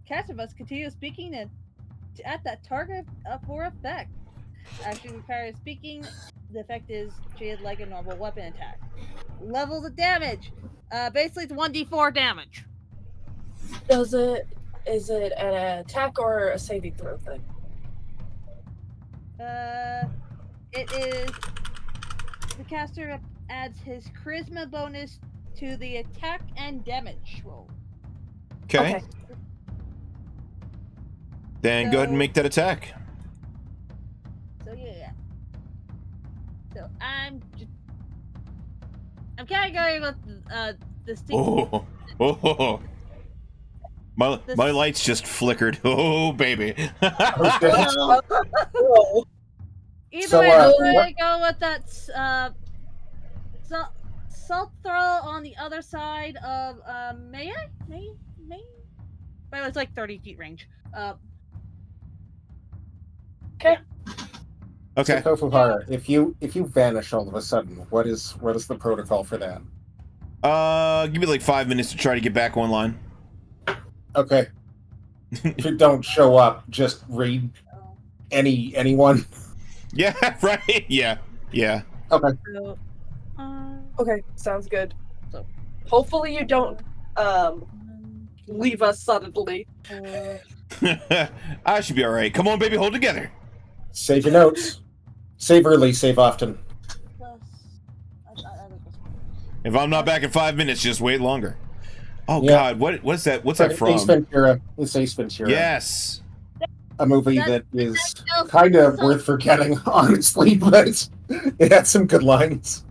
Caster must continue speaking at that target for effect. Action requires speaking. The effect is treated like a normal weapon attack. Levels of damage. Basically, it's 1d4 damage. Is it an attack or a saving throw thing? It is. The caster adds his charisma bonus to the attack and damage roll. Okay. Then go ahead and make that attack. So yeah. So I'm kind of going with distinct. Oh. My lights just flickered. Oh, baby. Either So, way, I'm what- going to go with that salt throw on the other side of may I? But it was like 30 feet range. Okay. Okay. So Kofuhara, if you vanish all of a sudden, what is the protocol for that? Give me like 5 minutes to try to get back online. Okay. If you don't show up, just read anyone. Yeah, right. Yeah. Okay. So, Okay, sounds good. So- Hopefully you don't leave us suddenly. I should be all right. Come on, baby, hold together. Save your notes. Save early, save often. plus, I think it's If I'm not back in 5 minutes, just wait longer. Oh Yeah. God, what's that? What's that from? Ace Ventura. It's Ace Ventura. Yes. A movie That- that is still- kind of so- worth forgetting, honestly, but it had some good lines.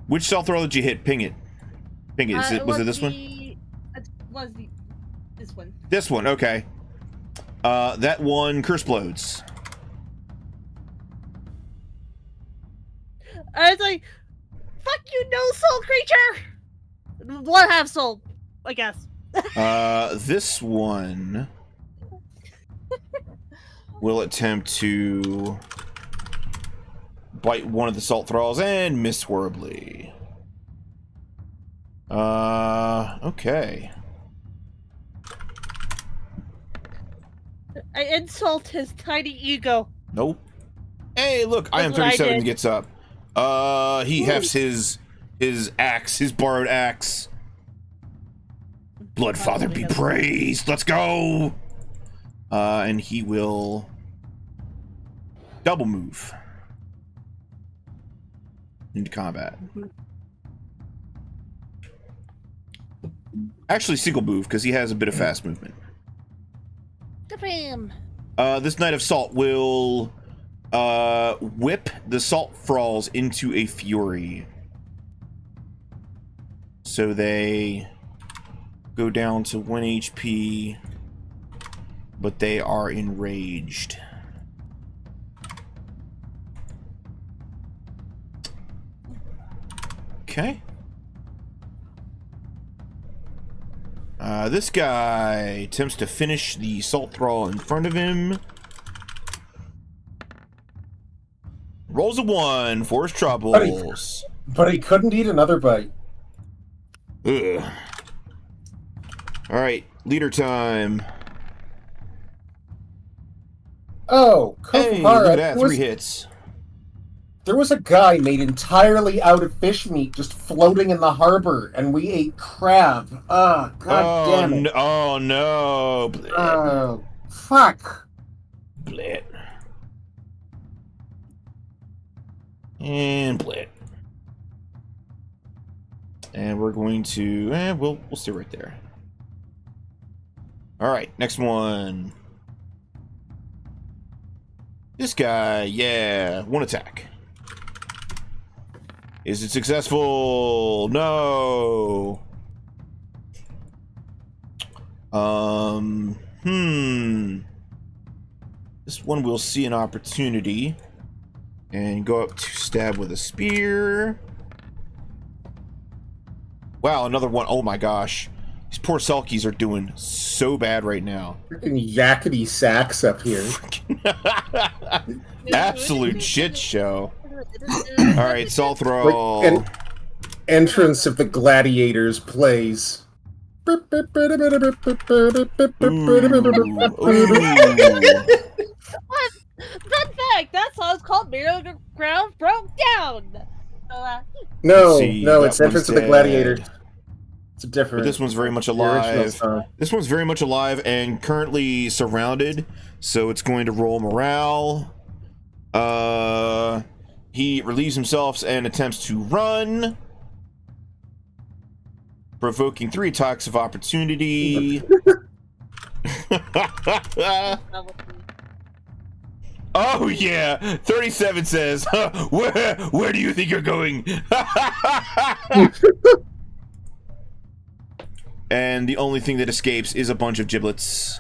Which cell throw did you hit? Ping it. Was it this one? It was this one. This one. Okay. That one curse blows. I was like, fuck you, no soul creature! One half soul, I guess. This one will attempt to bite one of the salt thralls and miss horribly. Okay. I insult his tiny ego. Nope. Hey, look, I am That's what I 37 did. gets up. He hefts his axe, his borrowed axe. Bloodfather be praised. Let's go. And he will double move into combat. Actually, single move because he has a bit of fast movement. Good for him. This Knight of Salt will whip the salt thralls into a fury. So they go down to 1 HP, but they are enraged. Okay. This guy attempts to finish the salt thrall in front of him. Rolls a 1 for his troubles. But he couldn't eat another bite. Ugh. Alright, leader time. Oh, Hey, Kofuhara, look at that, 3 hits. there was a guy made entirely out of fish meat just floating in the harbor, and we ate crab. God damn it. Oh no. Blit. Oh, fuck. Blit. And blit. And we're going to we'll stay right there. Alright, next one. This guy, yeah, 1 attack. Is it successful? No. This one will see an opportunity and go up to stab with a spear. Wow, another one. Oh my gosh. These poor Selkies are doing so so bad right now. Freaking yakety sacks up here. Absolute shit show. All right, Salt Throw. Like, entrance of the gladiators plays. Ooh. Fun fact, that song's called Mirror Ground Broke Down. No, See, no, that it's Entrance of one's the Gladiators. dead. It's a different. But this one's very much the original alive. song. This one's very much alive and currently surrounded, so it's going to roll morale. He relieves himself and attempts to run, provoking 3 attacks of opportunity. Oh yeah, 37 says, where do you think you're going? And the only thing that escapes is a bunch of giblets.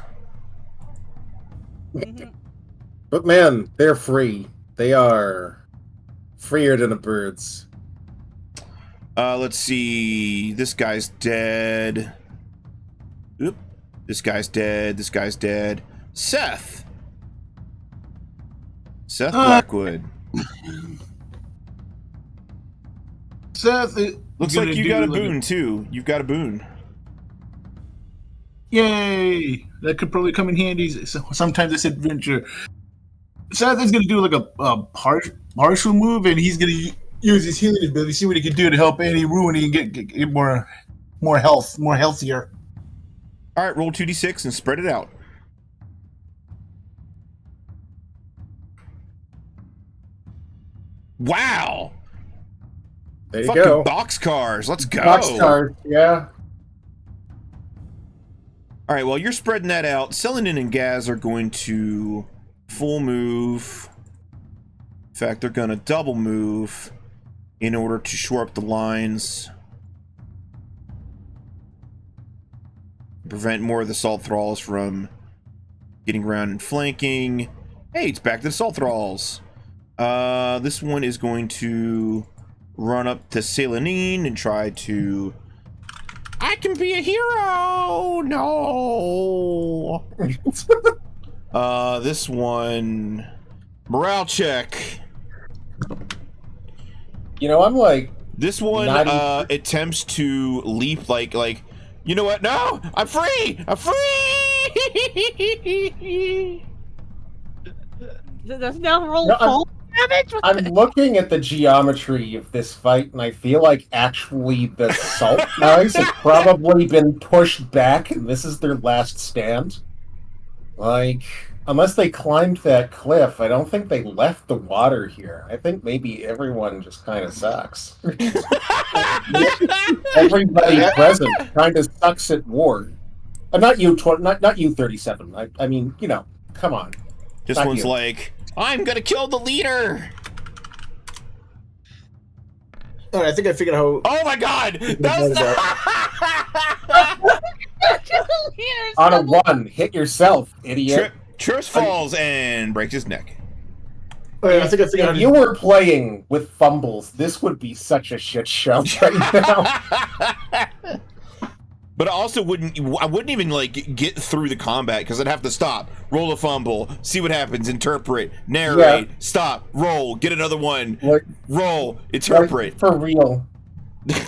But man, they're free. They are freer than the birds. Let's see. This guy's dead. Oop. This guy's dead. This guy's dead. Seth. Seth Blackwood. Seth, Looks like you got a boon too. You've got a boon. Yay! That could probably come in handy sometime this adventure. Seth is going to do like a partial move, and he's going to use his healing ability, see what he can do to help Annie ruin and get more health, more healthier. All right, roll 2d6 and spread it out. Wow! There you Fucking go. boxcars. Let's go. Boxcar, yeah. All right, well, you're spreading that out. Selenin and Gaz are going to full move. In fact, they're going to double move in order to shore up the lines. Prevent more of the Salt Thralls from getting around and flanking. Hey, it's back to the Salt Thralls. This one is going to run up to Selenin and try to... I can be a hero! No! This one... Morale check. You know, I'm like... This one, attempts to leap like, you know what? No! I'm free! I'm free! Does now roll No, full damage? I'm looking at the geometry of this fight, and I feel like actually the Salt guys have probably been pushed back, and this is their last stand. Like, unless they climbed that cliff, I don't think they left the water here. I think maybe everyone just kind of sucks. Everybody present kind of sucks at war. Not you, not you, 37. I mean, you know, come on. This Not one's you. like, I'm gonna kill the leader! All right, I think I figured out how. Oh my god! That was On a 1, hit yourself, idiot. Trips falls and breaks his neck. All right, I think I figured out. If you were playing with fumbles, this would be such a shit show right now. But I wouldn't even like get through the combat because I'd have to stop, roll a fumble, see what happens, interpret, narrate, stop, roll, get another one, Like, roll, interpret. like, for real.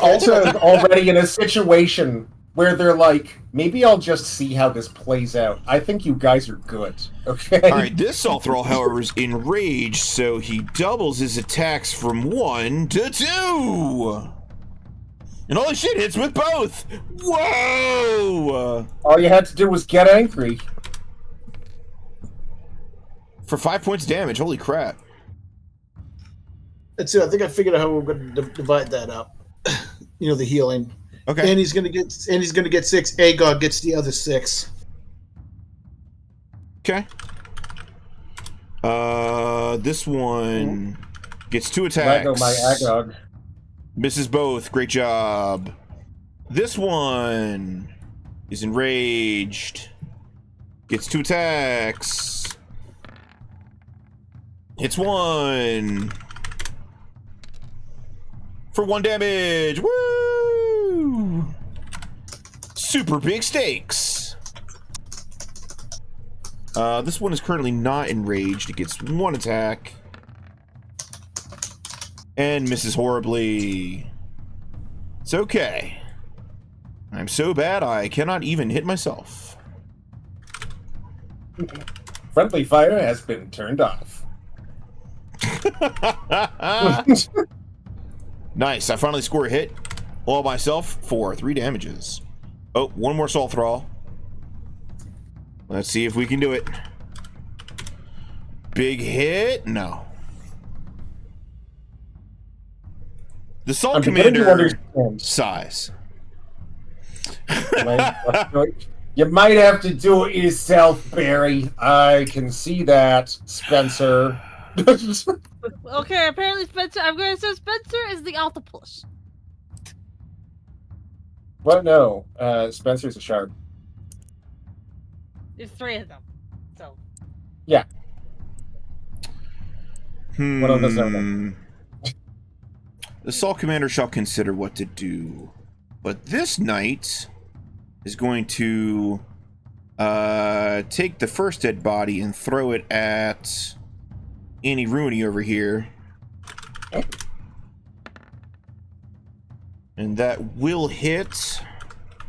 Alta is already in a situation where they're like, maybe I'll just see how this plays out. I think you guys are good, okay? Alright, this Salt Thrall, however, is enraged, so he doubles his attacks from 1 to 2! And holy shit, hits with both! Whoa! All you had to do was get angry. For 5 points of damage, holy crap. That's it. I think I figured out how we're going to divide that up. You know, the healing. Okay. And he's going to get 6. Agog gets the other 6. Okay. This one gets 2 There attacks. go my Agog. Misses both. Great job. This one is enraged. Gets 2 attacks. Hits 1. For 1 damage. Woo! Super big stakes. This one is currently not enraged. It gets 1 attack. And misses horribly. It's okay. I'm so bad I cannot even hit myself. Friendly fire has been turned off. Nice. I finally score a hit all by myself for 3 damages. Oh, 1 more Salt Thrall. Let's see if we can do it. Big hit? No. The Salt Commander size. You might have to do it yourself, Barry. I can see that, Spencer. Okay, apparently Spencer. I'm going to say Spencer is the Alta push. Well, no. Spencer's a shark. There's 3 of them, so. Yeah. One of them's not. The Salt Commander shall consider what to do. But this knight is going to take the first dead body and throw it at Annie Rooney over here. And that will hit.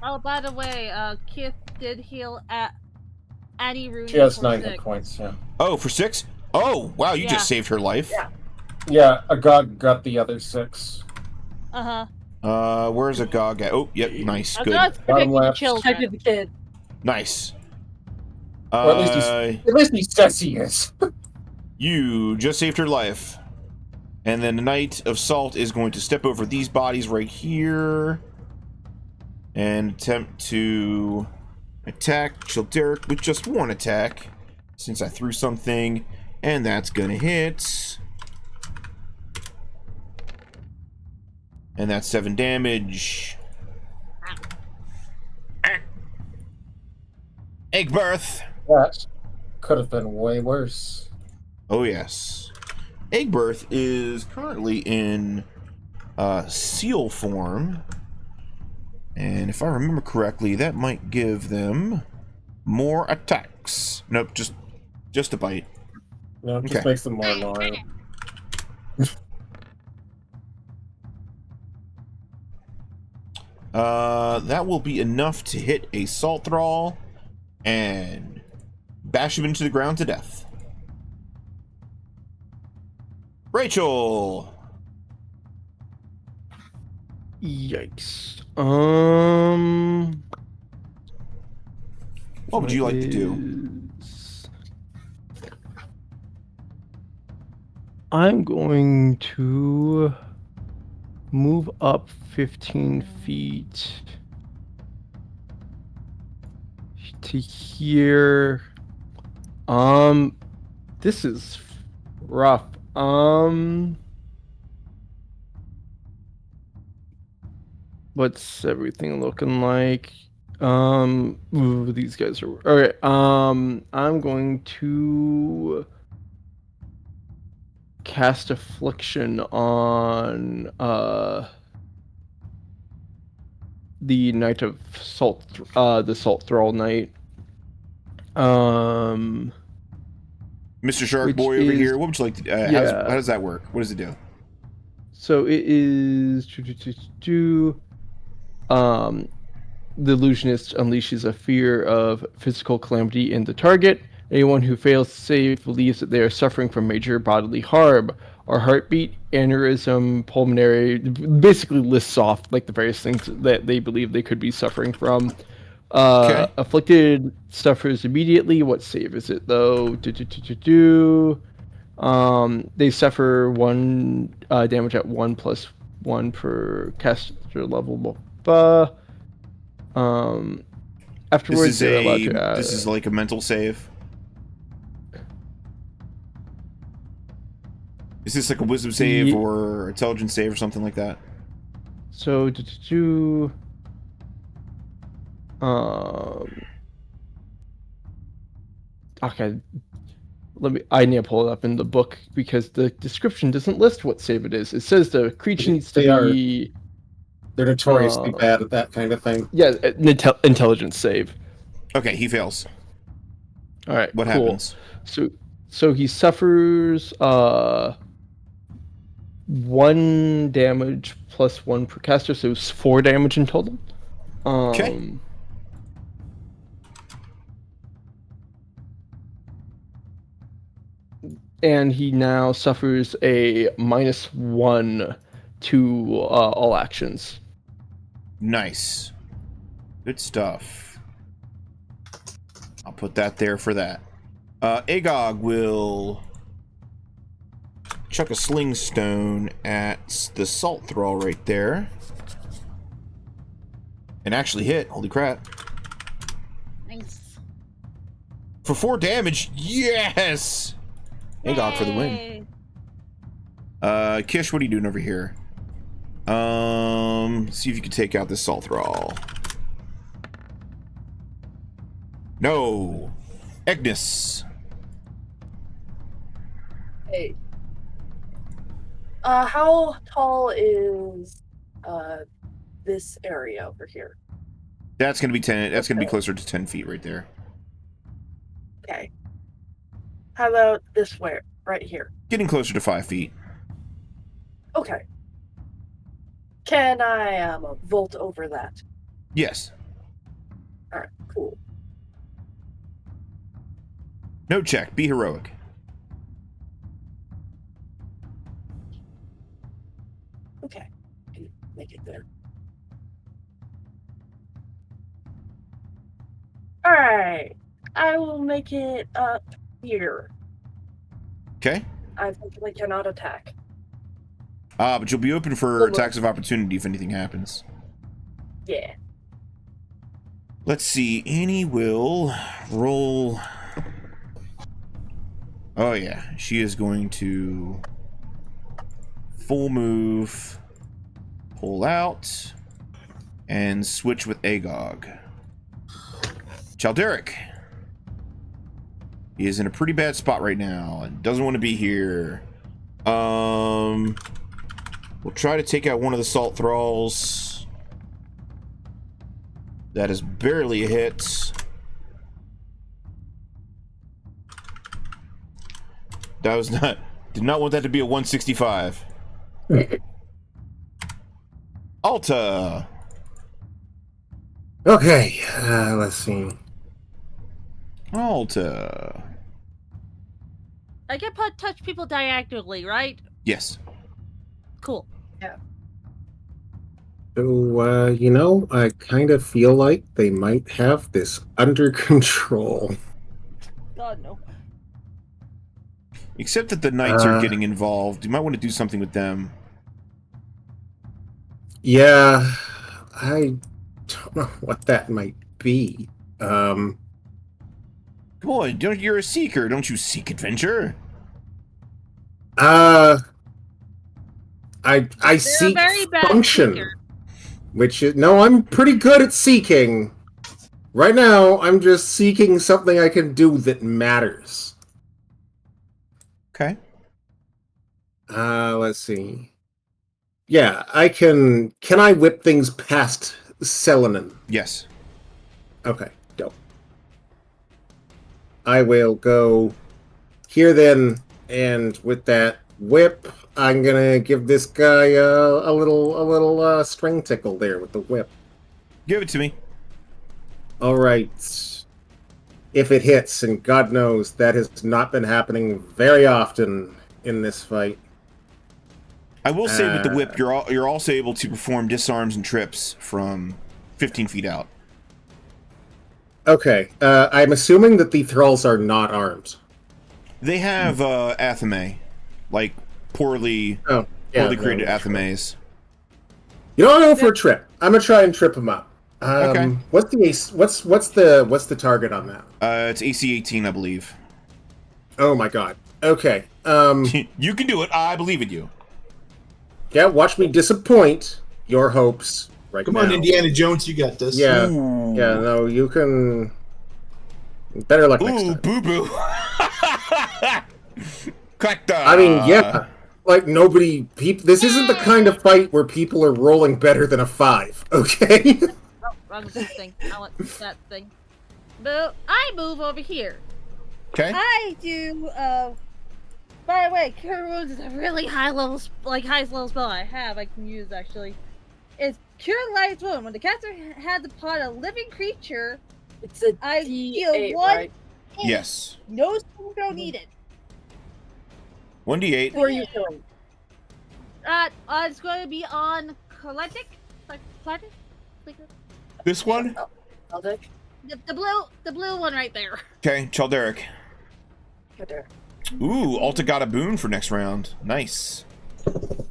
Oh, by the way, Kith did heal at Annie Rooney. She has for 9 6. hit points, yeah. Oh, for 6? Oh, wow, you just saved her life. Yeah. Yeah, Agog got the other 6. Uh-huh. Where's Agog at? Oh, yep, nice, good. Bottom Bottom left. Protected the kid. Nice. Or at least he says he is. You just saved her life. And then the Knight of Salt is going to step over these bodies right here and attempt to attack Childeric with just 1 attack, since I threw something, and that's gonna hit. And that's 7 damage. Egg birth. That could have been way worse. Oh yes. Egg birth is currently in seal form, and if I remember correctly, that might give them more attacks. Nope, just a bite. No, it just Okay. makes them more loyal. That will be enough to hit a Salt Thrall and bash him into the ground to death. Rechael! Yikes. What would you like to do? I'm going to move up 15 feet to here. This is rough. What's everything looking like? Ooh, these guys are okay. I'm going to cast Affliction on the Knight of Salt, the Salt Thrall Knight. Mr. Shark Which Boy over is- here, what would you like to how does that work? What does it do? So it is the Illusionist unleashes a fear of physical calamity in the target. Anyone who fails to save believes that they are suffering from major bodily harm. Or heartbeat, aneurysm, pulmonary, basically lists off like the various things that they believe they could be suffering from. Okay. Afflicted suffers immediately. What save is it though? They suffer 1 damage at 1+1 per caster level. Afterwards, they're allowed to add. This is like a mental save. Is this like a wisdom save or intelligence save or something like that? So okay. I need to pull it up in the book because the description doesn't list what save it is. It says the creature needs to be. They're notoriously bad at that kind of thing. Yeah, an intelligence save. Okay, he fails. All right. What cool. happens? So he suffers 1 damage plus 1 per caster, so it's 4 damage in total. Okay. And he now suffers a -1 to all actions. Nice. Good stuff. I'll put that there for that. Agog will chuck a sling stone at the salt thrall right there. And actually hit. Holy crap. Nice. For 4 damage. Yes! Agog for the win. Kish, what are you doing over here? See if you can take out this salt thrall. No! Egnis. Hey. How tall is this area over here? That's gonna be 10. That's gonna be Okay. closer to 10 feet right there. Okay. How about this way, right here? Getting closer to 5 feet. Okay. Can I vault over that? Yes. All right, cool. No check. Be heroic. Okay, can make it there. All right, I will make it up here. Okay. I simply cannot attack. But you'll be open for Well, attacks of opportunity if anything happens. Yeah. Let's see. Annie will roll. Oh yeah, she is going to full move, pull out, and switch with Agog. Chalderic. He is in a pretty bad spot right now and doesn't want to be here. We'll try to take out one of the salt thralls. That is barely a hit. That was not... Did not want that to be a 165. Alta. Okay, let's see. Alta. I can touch people diagonally, right? Yes. Cool. So, I kind of feel like they might have this under control. God, no. Except that the knights are getting involved. You might want to do something with them. Yeah, I don't know what that might be. Come on, you're a seeker. Don't you seek adventure? I They're seek a very bad function, seeker. which is no. I'm pretty good at seeking. Right now, I'm just seeking something I can do that matters. Okay. Let's see. Yeah, I can. Can I whip things past Selenin? Yes. Okay, dope. I will go here then, and with that whip, I'm gonna give this guy a little string tickle there with the whip. Give it to me. All right. If it hits, and God knows that has not been happening very often in this fight. I will say with the whip, you're also able to perform disarms and trips from 15 feet out. Okay, I'm assuming that the thralls are not armed. They have athame, like poorly created athames. You know, I'll go for a trip. I'm gonna try and trip them up. Okay. What's the target on that? It's AC 18, I believe. Oh my god. Okay. You can do it. I believe in you. Yeah, watch me disappoint your hopes right Come now. on, Indiana Jones, you got this. Yeah. Ooh. Yeah, no, you can. Better luck next Ooh, time. boo boo. Clackda. I mean, yeah. Like, this isn't the kind of fight where people are rolling better than a 5, okay? Oh, wrong with this thing. I want that thing. But I move over here. Okay. I do. By the way, Cure Wounds is a really high level, highest level spell I have. I can use actually. It's Cure Light Wound. When the caster has upon a living creature, It's a I D8, deal 1. right? Yes. No synchro needed. 1d8. Who are you killing? It's going to be on Collectic. This one? Aldic? The blue one right there. Okay, Chalderic. Right there. Ooh, Alta got a boon for next round. Nice.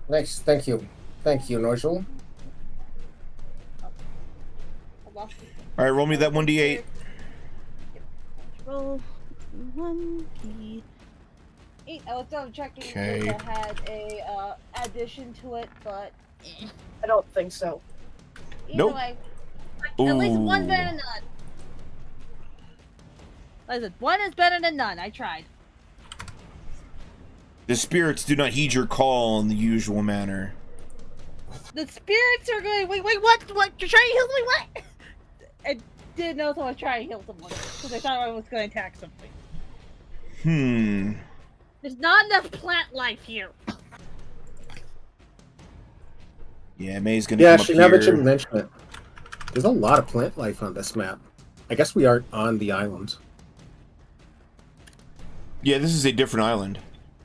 Nice, thank you. Thank you, Nigel. Alright, roll me that 1d8. Roll 1d8. I was double checking Okay. if it had a addition to it, but I don't think so. either Nope. way, at least one Ooh. better than none. Like I said, one is better than none. I tried. The spirits do not heed your call in the usual manner. The spirits are going. Wait, what? What? You're trying to heal me? What? I didn't know someone was trying to heal someone because I thought I was going to attack something. There's not enough plant life here. Yeah, May's gonna Yeah, come actually, up now that you here. mention it, there's a lot of plant life on this map. I guess we aren't on the island. Yeah, this is a different island.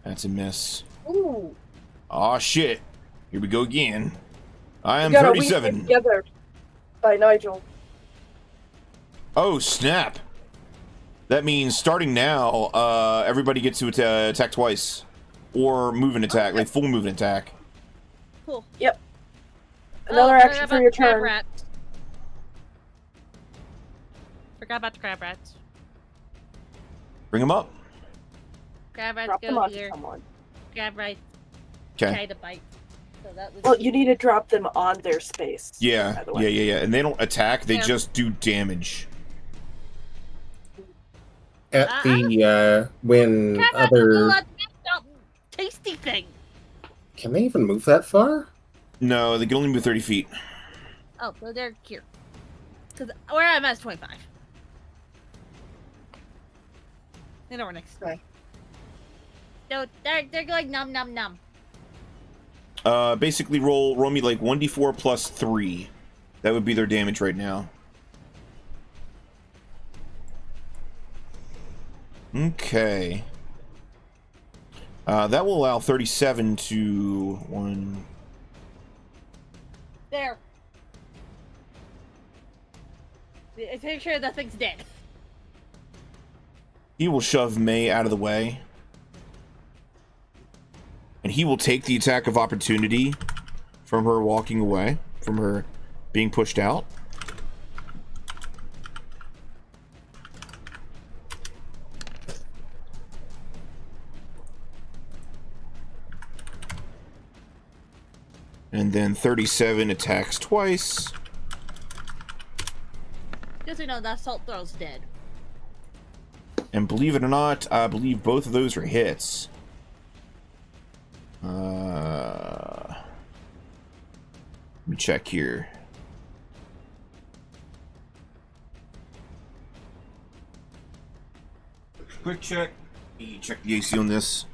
That's a miss. Ooh. Aw, shit. Here we go again. I am We got a 37. week together by Nigel. Oh, snap. That means starting now, everybody gets to attack twice. Or move and attack, like full move and attack. Cool. Yep. Another action for your crab turn. rats. Forgot about the crab rats. Bring them up. Crab rats Drop them go onto here. someone. Crab rats Okay. try to bite. So that was. Well, you need to drop them on their space. Yeah, by the way. yeah. And they don't attack, they Yeah. just do damage. At the, when Crab rats will other... not stop tasty thing. Can they even move that far? No, they can only move 30 feet. Oh, so they're here. Because where I'm at is 25. They know we're next. Okay. So they're going num num num. Basically roll me like 1d4 plus 3. That would be their damage right now. Okay. That will allow 37 to 1. There. Make sure that thing's dead. He will shove May out of the way. And he will take the attack of opportunity from her walking away, from her being pushed out. And then 37 attacks twice. Just so you know, that salt throw's dead. And believe it or not, I believe both of those are hits. Let me check here. Quick check. Check the AC on this.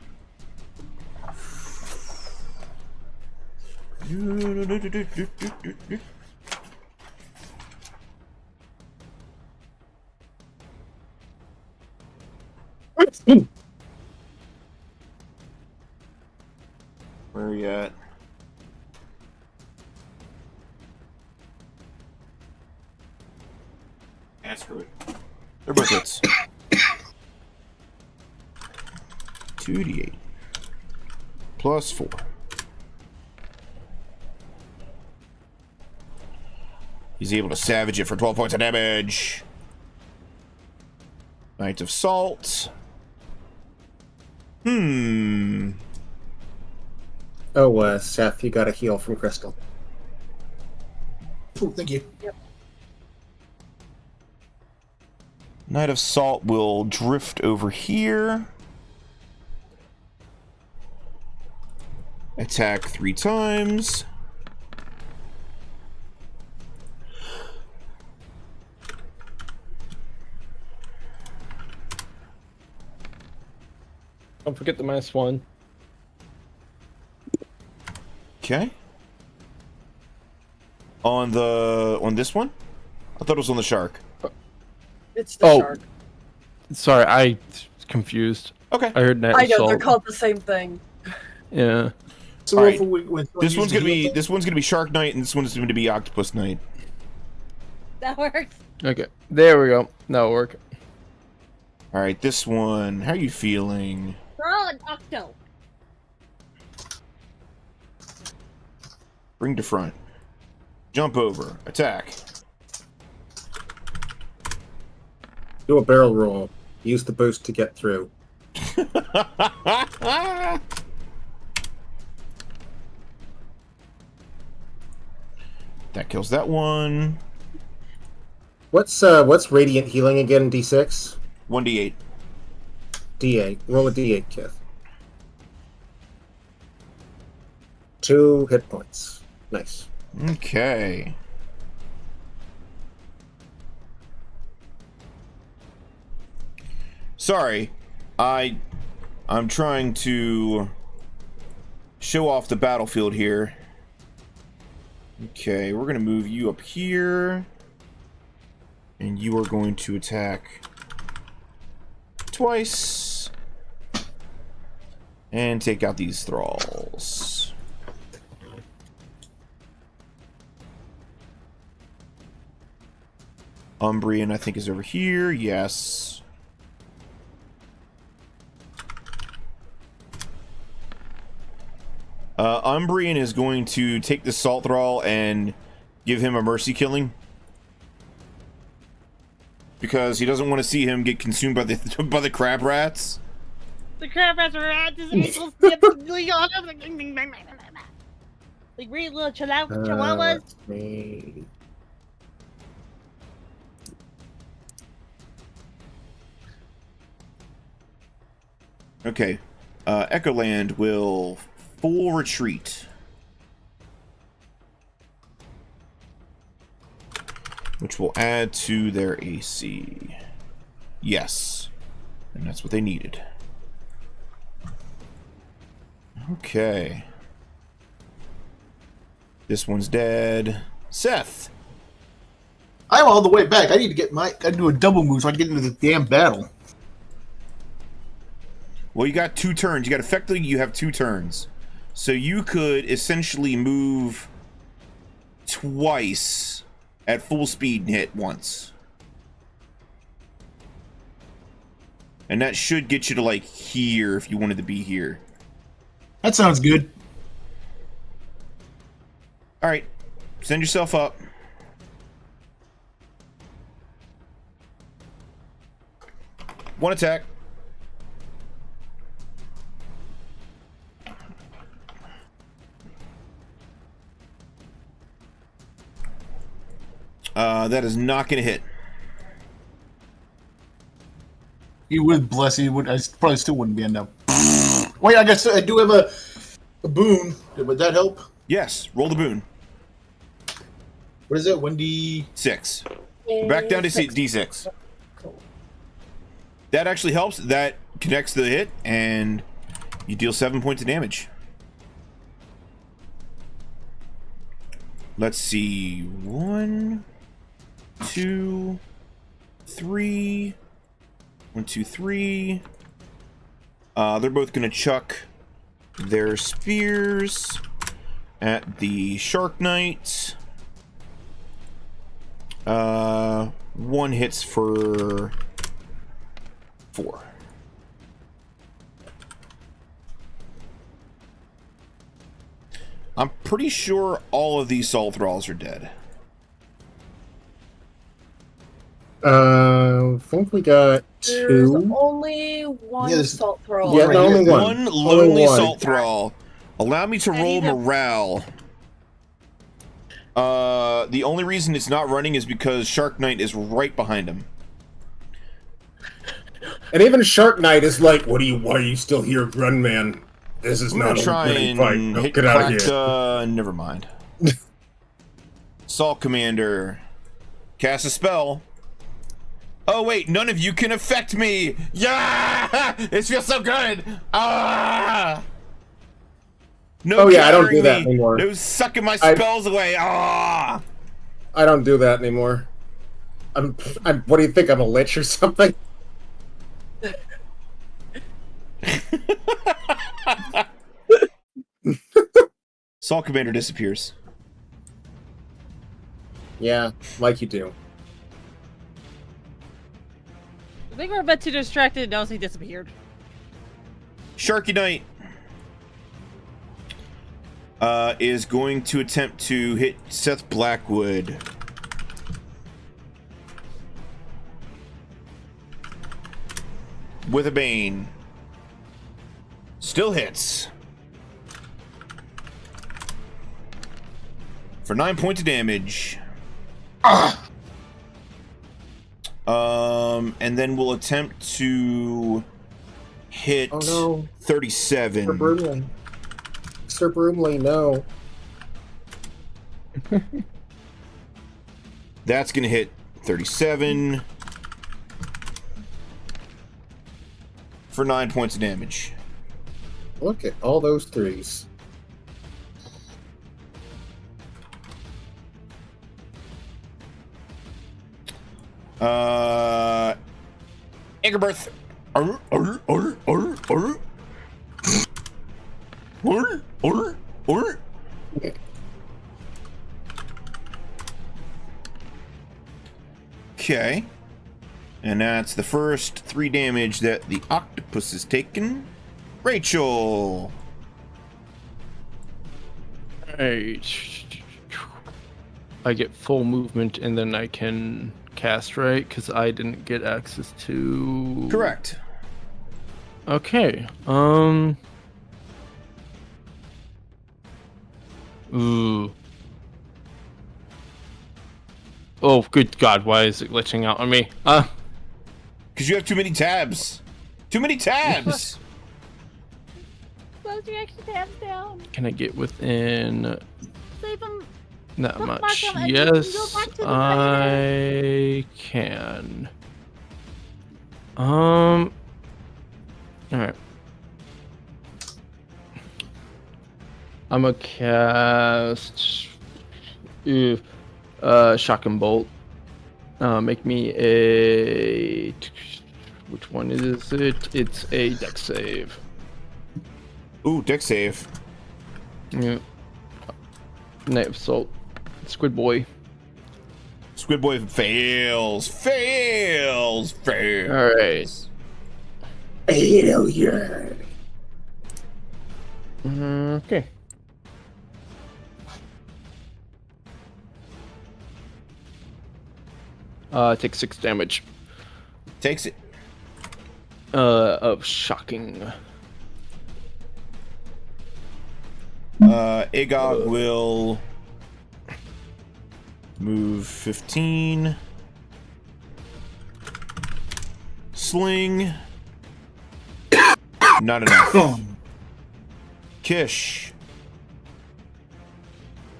Where are you at? Ah, screw it. They're both hits. 2d8 plus 4. He's able to savage it for 12 points of damage. Knight of Salt. Oh, Seth, you got a heal from Crystal. Ooh, thank you. Yep. Knight of Salt will drift over here. Attack 3 times. Don't forget the -1. Okay. On this one? I thought it was on the shark. It's the shark. Sorry, I confused. Okay. I heard that. I know they're called the same thing. Yeah. So Alright. this This one's gonna be Shark Knight, and this one's going to be Octopus Knight. That works. Okay. There we go. That'll work. All right, this one. How are you feeling? Draw an octo. Bring to front. Jump over. Attack. Do a barrel roll. Use the boost to get through. That kills that one. What's radiant healing again? D6? 1d8. D8. Roll a D8, Kith. 2 hit points. Nice. Okay. Sorry, I'm trying to show off the battlefield here. Okay, we're gonna move you up here, and you are going to attack twice and take out these thralls. Umbrian, I think, is over here. Yes. Umbrian is going to take the Salt Thrall and give him a mercy killing. Because he doesn't want to see him get consumed by the crab rats. The crab rats are at his ankles. Like real little chihuahuas. Okay. Echoland will full retreat. Which will add to their AC. Yes. And that's what they needed. Okay. This one's dead. Seth! I'm all the way back. I need to do a double move so I can get into the damn battle. Well, you got 2 turns. You have 2 turns. So you could essentially move twice at full speed and hit once. And that should get you to, like, here if you wanted to be here. That sounds good. Alright. Send yourself up. One attack. That is not going to hit. He would, bless you. I probably still wouldn't be enough. Wait, I guess I do have a boon. Would that help? Yes, roll the boon. What is it? 1d... 6. Back down to D6. Cool. That actually helps. That connects the hit, and you deal 7 points of damage. Let's see. 1, 2, 3. 1, 2, 3. They're both going to chuck their spears at the Shark Knight. 1 hits for 4. I'm pretty sure all of these Salt Thralls are dead. I think we got There's 2. only one Yeah, there's- salt throw. Yeah, right only here. one. One Only lonely one. Salt Thrall. Allow me to I roll need a- morale. The only reason it's not running is because Shark Knight is right behind him. And even Shark Knight is like, why are you still here, Grunman? This is I'm not gonna a try winning and fight. No, hit get out of here. Clackda. Never mind. Salt Commander. Cast a spell. Oh wait, none of you can affect me. Yeah, this feels so good. Ah. No. Oh yeah, I don't do that me. anymore. No sucking my spells away. Ah. I don't do that anymore. I'm. What do you think? I'm a lich or something? Sol Commander disappears. Yeah, like you do. I think we're a bit too distracted and notice he disappeared. Sharky Knight is going to attempt to hit Seth Blackwood. With a Bane. Still hits. For 9 points of damage. And then we'll attempt to hit 37. Sir Broomley. Sir Broomley, no. That's gonna hit 37 for 9 points of damage. Look at all those threes. Ingerbirth. Okay. And that's the first 3 damage that the octopus has taken. Rechael. Alright. I get full movement and then I can cast, right? Because I didn't get access to... Correct. Okay. Ooh. Oh, good God, why is it glitching out on me? Because you have too many tabs. Too many tabs! Close your extra tabs down. Can I get within... Save them. Not Bookmark much. them and you can Yes, go back to the I can. Alright. I'm gonna cast Shock and Bolt. Make me a... Which one is it? It's a dex save. Ooh, deck save. Yeah. Knight of Salt. Squid Boy. Squid Boy fails. Fails. Fails. Alright. Failure. Okay. Take 6 damage. Takes it. Of shocking. Agog will move 15. Sling. Not enough. Kish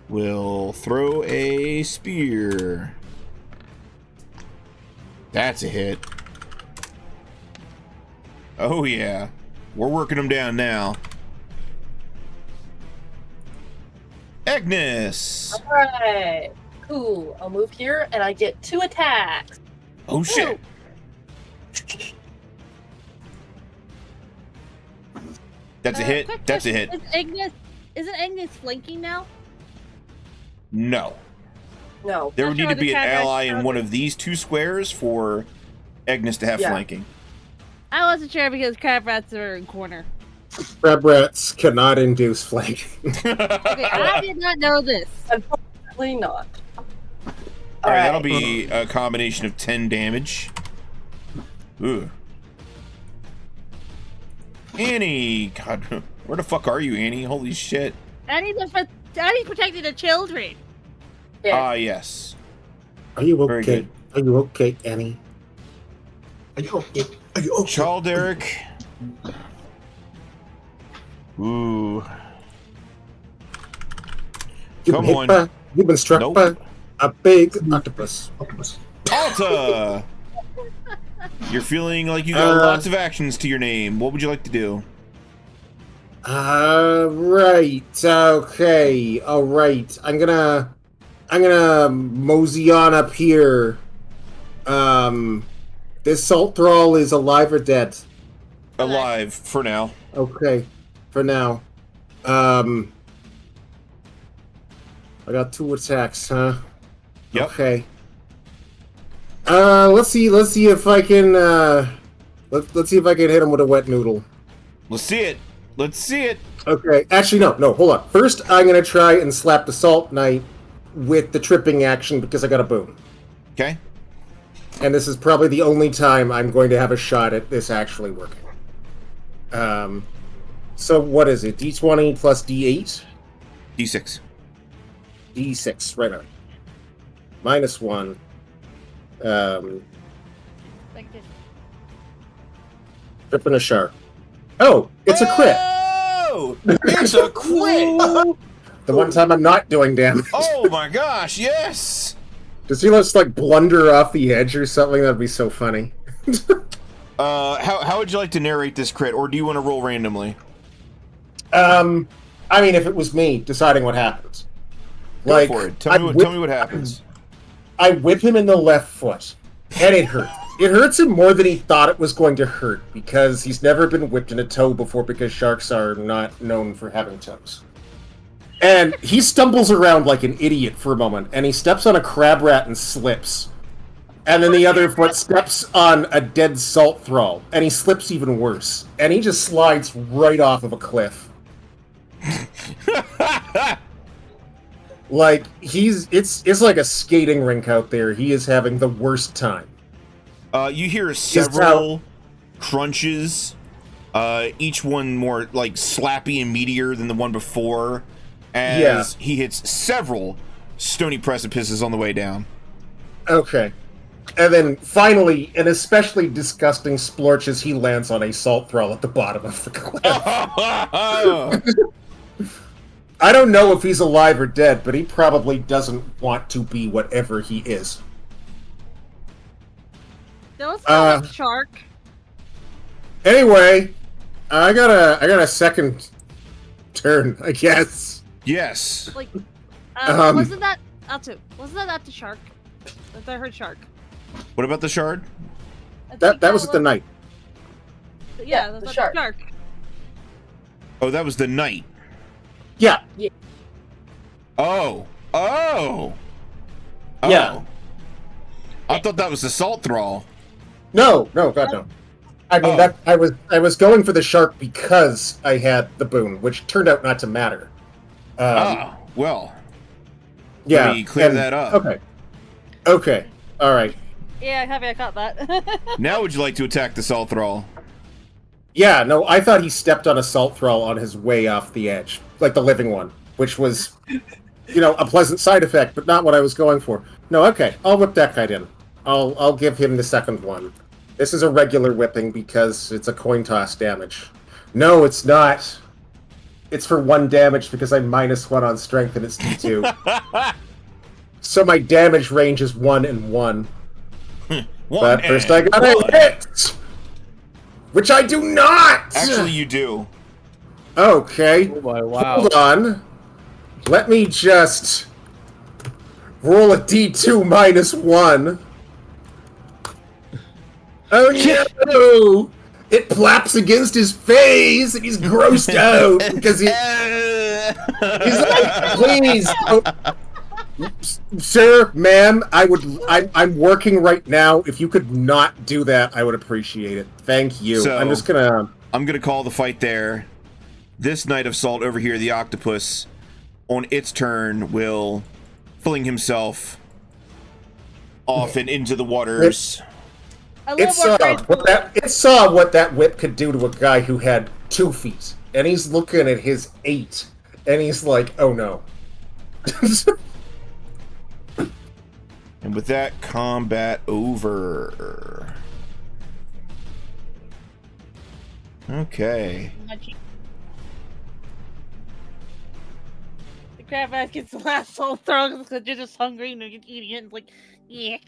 will throw a spear. That's a hit. Oh yeah. We're working them down now. Egnis! Alright. Cool. I'll move here and I get 2 attacks. Oh shit! That's a hit. Quick That's a question. hit. Isn't Egnis flanking now? No. No. There would Not need sure to be an the cat ally actually- in one of these 2 squares for Egnis to have Yeah. flanking. I wasn't sure because crab rats are in corner. Crab rats cannot induce flanking. Okay, I did not know this. Unfortunately not. Alright, that'll be a combination of 10 damage. Ooh. Annie! God, where the fuck are you, Annie? Holy shit. I need protecting the children. Yeah. Ah, yes. Are you Very okay? good. Are you okay, Annie? Are you okay? Are you okay? Chalderic. Ooh. You've Come been hit on. You've been struck Nope. by a big octopus. Octopus. Alta! You're feeling like you got lots of actions to your name. What would you like to do? Right. Okay. All right. I'm gonna mosey on up here. This salt thrall is alive or dead? Alive for now. Okay. For now. I got 2 attacks, huh? Yep. Okay. Let's see if I can let's see if I can hit him with a wet noodle. Let's see it. Let's see it. Okay, actually no, hold on. First I'm gonna try and slap the Salt Knight with the tripping action because I got a boon. Okay. And this is probably the only time I'm going to have a shot at this actually working. So what is it? D20 plus D8? D6. D6, right on. -1. Thank you. Tripping a shark. Oh, it's a crit. Oh, it's a crit. The one time I'm not doing damage. Oh my gosh, yes. Does he just like blunder off the edge or something? That'd be so funny. How would you like to narrate this crit, or do you want to roll randomly? I mean, if it was me deciding what happens. Go for it. Tell me what happens. I whip him in the left foot, and it hurts. It hurts him more than he thought it was going to hurt, because he's never been whipped in a toe before, because sharks are not known for having toes. And he stumbles around like an idiot for a moment, and he steps on a crab rat and slips. And then the other foot steps on a dead salt thrall, and he slips even worse. And he just slides right off of a cliff. Like, it's like a skating rink out there. He is having the worst time. You hear several crunches, each one more like slappy and meatier than the one before, as he hits several stony precipices on the way down. Okay. And then finally, an especially disgusting splorch as he lands on a salt thrall at the bottom of the cliff. I don't know if he's alive or dead, but he probably doesn't want to be whatever he is. That was kind of a shark. Anyway, I got a second turn, I guess. Yes. Like, wasn't that Alta? Wasn't that the shark? I heard shark. What about the shard? That was the knight. Yeah, the shark. Oh, that was the knight. Yeah. Oh. Yeah. I thought that was the salt thrall. No, God, no. I mean, that I was going for the shark because I had the boon, which turned out not to matter. Well. Yeah. Let me clear that up. Okay. All right. Yeah, happy I caught that. Now would you like to attack the salt thrall? Yeah, no, I thought he stepped on a salt thrall on his way off the edge, like the living one, which was, a pleasant side effect, but not what I was going for. No, okay, I'll whip that guy in. I'll give him the second one. This is a regular whipping because it's a coin toss damage. No, it's not. It's for 1 damage because I'm -1 on strength and it's D2. So my damage range is 1 and 1. But first I gotta hit! Which I do not! Actually, you do. Okay. Oh my, wow. Hold on. Let me just roll a D2 -1. Oh no! It plaps against his face and he's grossed out because he's like, please. Sir, ma'am, I'm working right now. If you could not do that, I would appreciate it. Thank you. So, I'm gonna call the fight there. This Knight of Salt over here, the octopus, on its turn will fling himself off and into the waters. It saw what that whip could do to a guy who had 2 feet, and he's looking at his 8, and he's like, oh no. And with that, combat over. Okay. The crab ass gets the last soul throw because you're just hungry and you're eating it and it's like, yuck.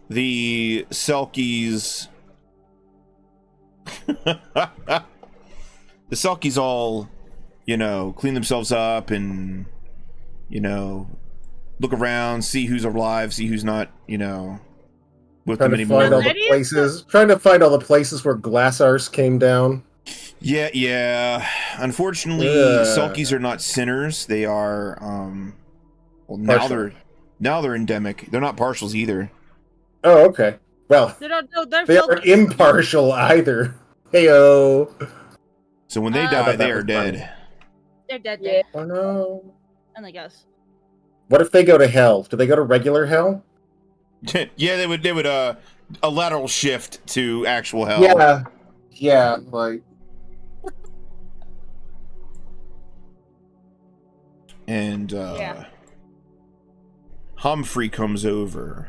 The Selkies. The Selkies all, clean themselves up and, look around, see who's alive, see who's not, with them anymore. Trying to find all the places where glass arse came down. Yeah. Unfortunately, Selkies are not sinners. They are, now they're endemic. They're not partials either. Oh, okay. Well, they aren't impartial either. Heyo. So when they die, they are dead. Funny. They're dead. Yeah. Oh no. And I guess. What if they go to hell? Do they go to regular hell? Yeah, they would a lateral shift to actual hell. Yeah, like. And Humphrey comes over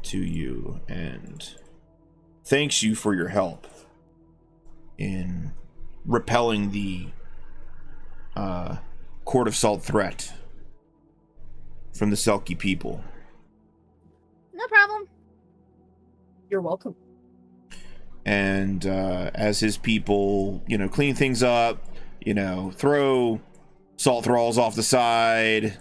to you and thanks you for your help in repelling the Court of Salt threat from the Selkie people. No problem. You're welcome. And as his people, clean things up, throw salt thralls off the side.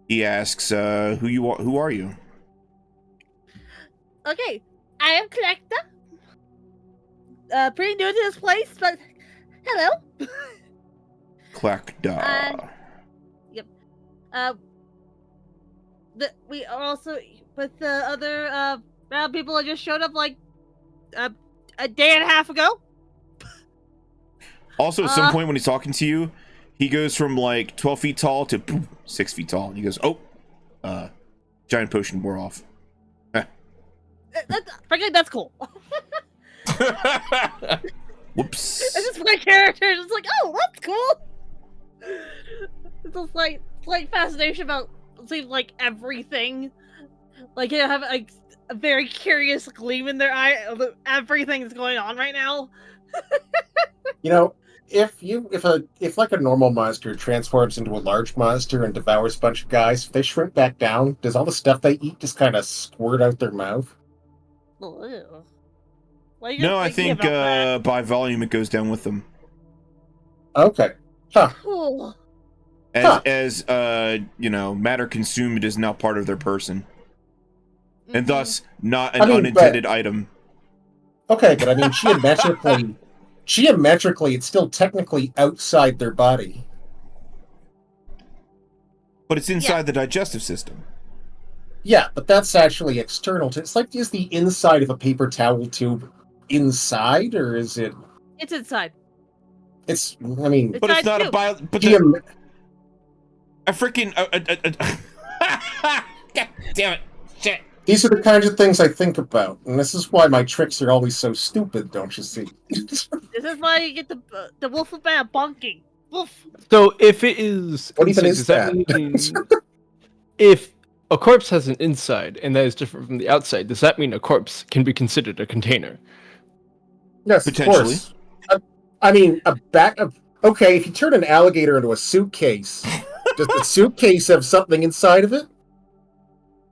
He asks, who are you? Okay, I am Clackda. Pretty new to this place, but hello. Clackda. Yep. We also, with the other round people that just showed up like a day and a half ago. Also, at some point when he's talking to you, he goes from like 12 feet tall to 6 feet tall. And he goes, giant potion wore off. Frankly, that's cool. Whoops. It's just my character. It's like, oh, that's cool. It's a slight fascination about, it seems like everything. Like, you have a very curious gleam in their eye of everything that's going on right now. If like a normal monster transforms into a large monster and devours a bunch of guys, if they shrink back down, does all the stuff they eat just kind of squirt out their mouth? No, I think by volume it goes down with them. Okay. Huh. Cool. As matter consumed is now part of their person. And thus not an unintended item. Okay, but I mean geometrically it's still technically outside their body. But it's inside the digestive system. Yeah, but that's actually external to it's like, is the inside of a paper towel tube inside, or is it It's inside. It's but it's not a bio I freaking God damn it. Shit. These are the kinds of things I think about, and this is why my tricks are always so stupid, don't you see? This is why you get the wolf of man bonking. Wolf. So if it is, What even is does that that? mean if a corpse has an inside and that is different from the outside, does that mean a corpse can be considered a container? Yes, Potentially. Of course. Okay, if you turn an alligator into a suitcase, does the suitcase have something inside of it?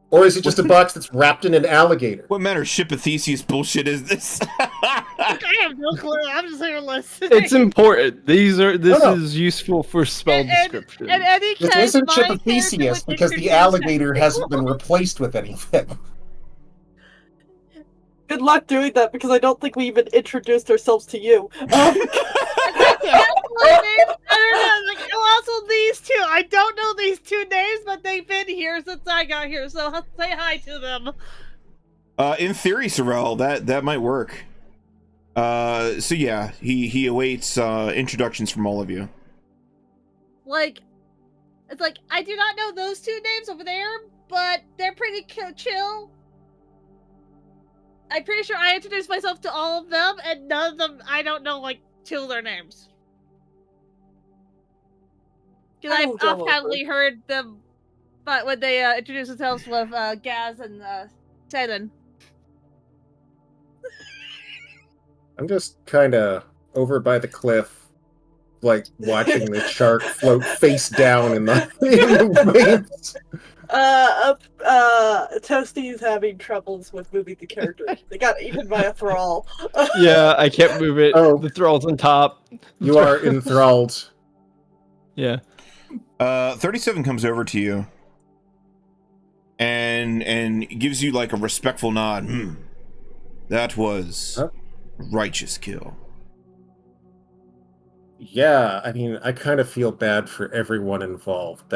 Or is it just a box that's wrapped in an alligator? What manner of ship of Theseus bullshit is this? I have no clue. I'm just here listening. It's important. This is useful for spell description. This isn't ship of Theseus because the alligator hasn't been replaced with anything. Good luck doing that, because I don't think we even introduced ourselves to you. Also these two. I don't know these two names, but they've been here since I got here, so I'll say hi to them. In theory, Sorrel, that might work. So yeah, he awaits introductions from all of you. It's like, I do not know those two names over there, but they're pretty chill. I'm pretty sure I introduced myself to all of them, and none of them, I don't know, two of their names. Because I've offhandedly heard them, but when they introduced themselves with Gaz and Teden. I'm just kind of over by the cliff, like watching the shark float face down in the waves. Toasty's having troubles with moving the character. They got eaten by a thrall. Yeah, I can't move it. Oh. The thrall's on top. You are enthralled. Yeah. 37 comes over to you and gives you like a respectful nod. That was righteous kill. Yeah, I mean, I kind of feel bad for everyone involved.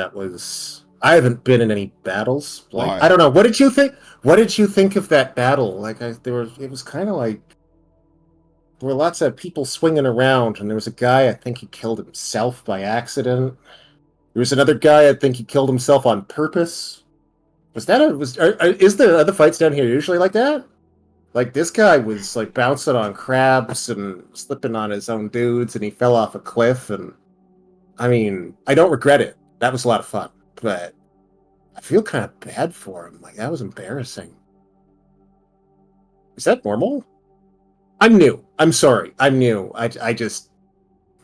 I haven't been in any battles. Like, Why? I don't know. What did you think? What did you think of that battle? Like, it was kind of like there were lots of people swinging around, and there was a guy. I think he killed himself by accident. There was another guy. I think he killed himself on purpose. Is the other fights down here usually like that? Like, this guy was like bouncing on crabs and slipping on his own dudes, and he fell off a cliff. And I mean, I don't regret it. That was a lot of fun. But I feel kind of bad for him. Like, that was embarrassing. Is that normal? I'm new. I'm sorry. I'm new. I just...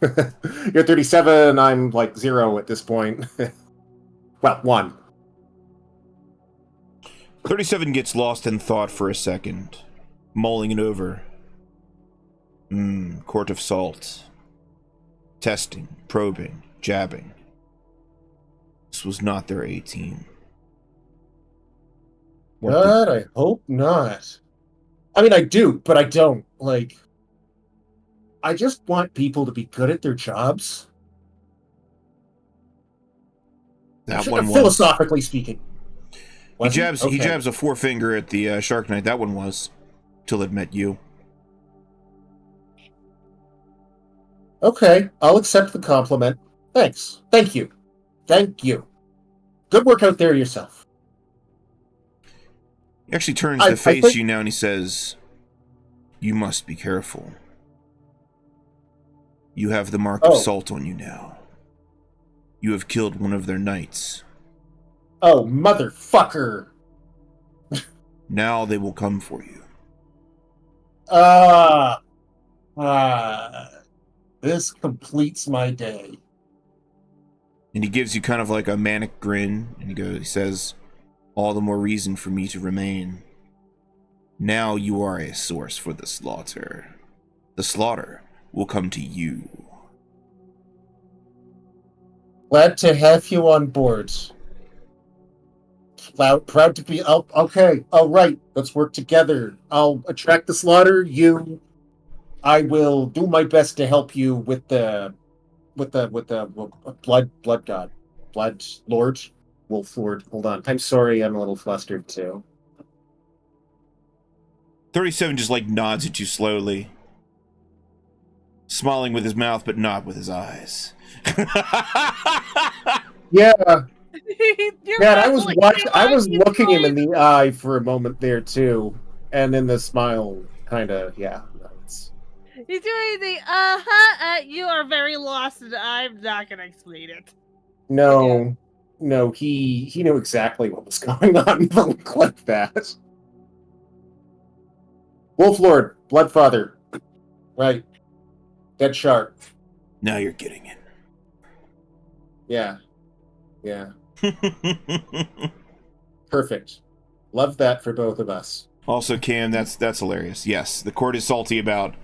You're 37, I'm like 0 at this point. Well, 1. 37 gets lost in thought for a second, mulling it over. Court of Salt. Testing, probing, jabbing. This was not their A-team. God, I hope not. I mean, I do, but I don't. Like, I just want people to be good at their jobs. That one was. Philosophically speaking. He jabs a forefinger at the Shark Knight. That one was. Till it met you. Okay, I'll accept the compliment. Thanks. Thank you. Thank you. Good work out there yourself. He actually turns to face you now and he says, "You must be careful. You have the mark of salt on you now. You have killed one of their knights. Oh, motherfucker! Now they will come for you." This completes my day. And he gives you kind of like a manic grin, and he says, "All the more reason for me to remain. Now you are a source for the slaughter. The slaughter will come to you." Glad to have you on board. Proud to be... Oh, okay, all right, let's work together. I'll attract the slaughter. I will do my best to help you with the blood god, blood lord, wolf lord. Hold on, I'm sorry, I'm a little flustered too. 37 just like nods at you slowly, smiling with his mouth but not with his eyes. Yeah. Yeah, I was looking him in the eye for a moment there too, and then the smile kind of, yeah. He's doing the you are very lost, and I'm not gonna explain it. No, he knew exactly what was going on. Look like that. Wolf Lord, Bloodfather, right? Dead shark. Now you're getting it. Yeah. Perfect. Love that for both of us. Also, Cam, that's hilarious. Yes, the court is salty about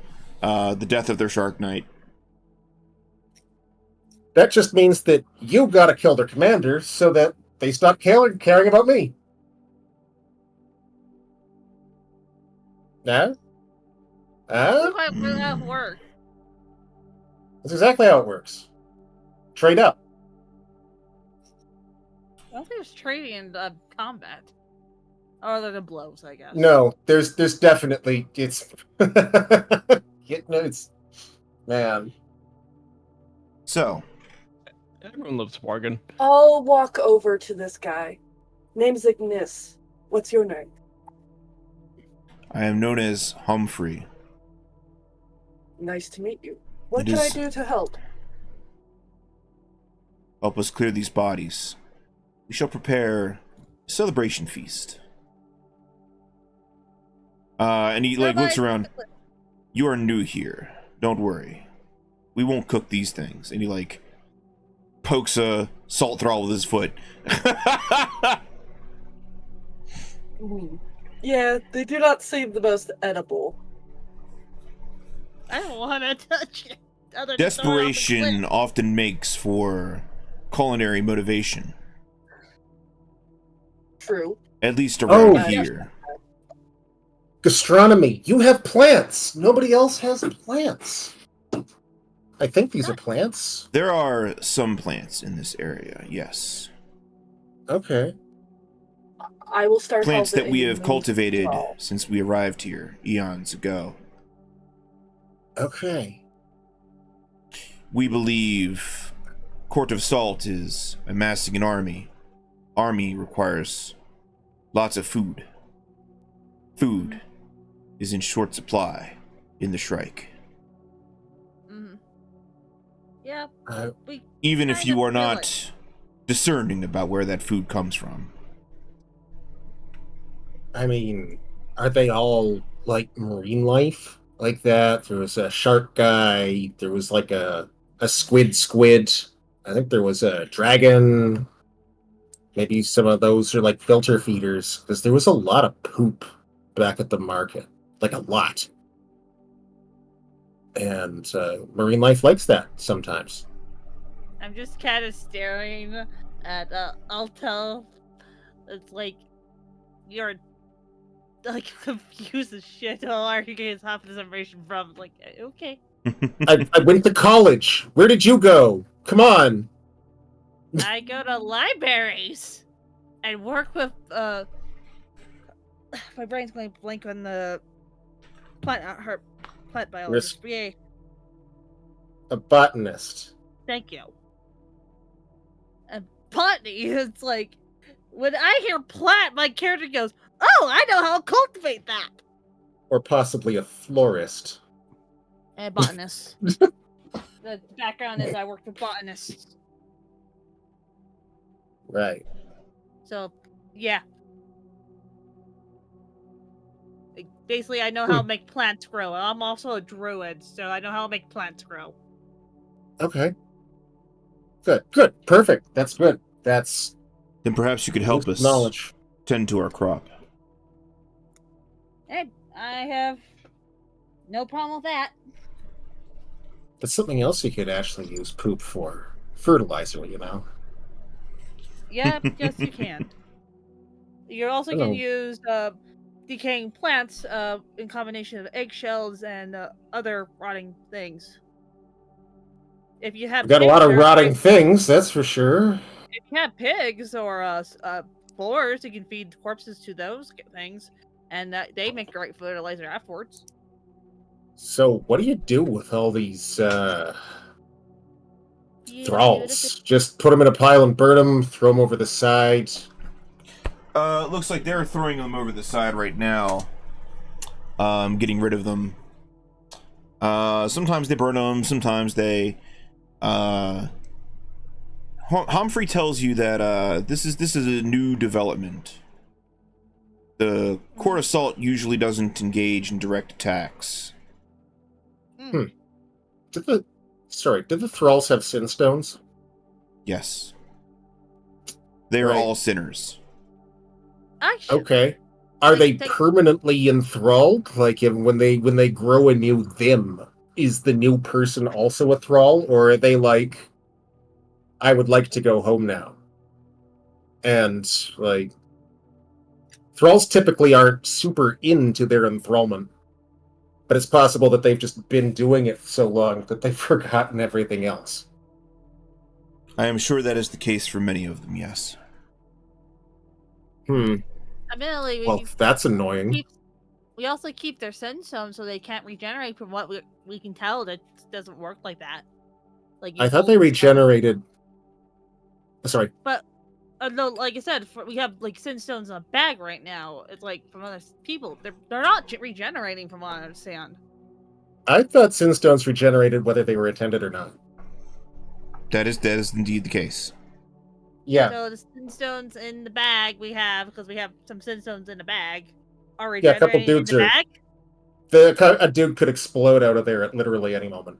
the death of their Shark Knight. That just means that you gotta kill their commander so that they stop caring about me. Nah? That's quite how it works. That's exactly how it works. Trade up. I don't think there's trading in combat. Or other than blows, I guess. No, there's definitely it's man. So, Everyone loves bargain. I'll walk over to this guy. Name's Egnis. What's your name? I am known as Humphrey. Nice to meet you. What can I do to help? Help us clear these bodies. We shall prepare a celebration feast. And he looks around. You are new here. Don't worry. we won't cook these things. And he like pokes a salt thrall with his foot. Yeah, they do not seem the most edible. I don't want to touch it. Desperation often makes for culinary motivation. True. At least around Oh. here. Gastronomy. You have plants. Nobody else has plants. I think these are plants. There are some plants in this area, yes. Okay. I will start Plants that we helping have those cultivated thralls. since we arrived here eons ago. Okay. We believe Court of Salt is amassing an army. Army requires lots of food. Food is in short supply in the Shrike. Yeah, we Even if kind you of are feel not it. discerning about where that food comes from. I mean, are they all like marine life like that? There was a shark guy. There was like a squid. I think there was a dragon. Maybe some of those are like filter feeders, because there was a lot of poop back at the market, like a lot. And marine life likes that sometimes. I'm just kind of staring at Alta. It's like you're like confused as shit. Oh, are you getting half this information from? Like, okay. I went to college. Where did you go? Come on. I go to libraries and work with my brain's going blank on the plant biologist. Yay. A botanist. Thank you. And botany, it's like when I hear plant, my character goes, "Oh, I know how to cultivate that." Or possibly a florist. And botanist. The background is I worked with botanists. Right. So, yeah. Like, basically, I know how to make plants grow. I'm also a druid, so I know how to make plants grow. Okay. Good. Perfect. That's good. That's Then perhaps you could help us knowledge. tend to our crop. Hey, I have no problem with that. That's something else you could actually use poop for. Fertilizer, you know. Yeah, yes, you can. You also can use decaying plants in combination of eggshells and other rotting things. If you have We've got a lot of pigs or rotting things, that's for sure. if you have pigs or boars, you can feed corpses to those things, and they make great fertilizer afterwards. So, what do you do with all these thralls? Beautiful. Just put them in a pile and burn them, throw them over the side. Looks like they're throwing them over the side right now. Getting rid of them. Sometimes they burn them, sometimes they... Humphrey tells you that this is a new development. The Court of Salt usually doesn't engage in direct attacks. Did the thralls have sin stones? Yes. They are Right. all sinners. Actually, Okay. Are they They- permanently enthralled? Like when they grow a new them, is the new person also a thrall, or are they like, I would like to go home now? And like, thralls typically aren't super into their enthrallment, but it's possible that they've just been doing it so long that they've forgotten everything else. I am sure that is the case for many of them, yes. admittedly, Well, that's annoying. we also keep their sin stones so they can't regenerate. From what we can tell, that doesn't work like that. Like I thought they regenerated. Sorry. But no, like I said, we have like sin stones in a bag right now. It's like from other people, they're not regenerating, from what I understand. I thought sin stones regenerated whether they were attended or not. That is indeed the case. Yeah. So the sin stones in the bag we have, because we have some sin stones in the bag, are Yeah, a couple regenerating dudes in the are- bag. A dude could explode out of there at literally any moment.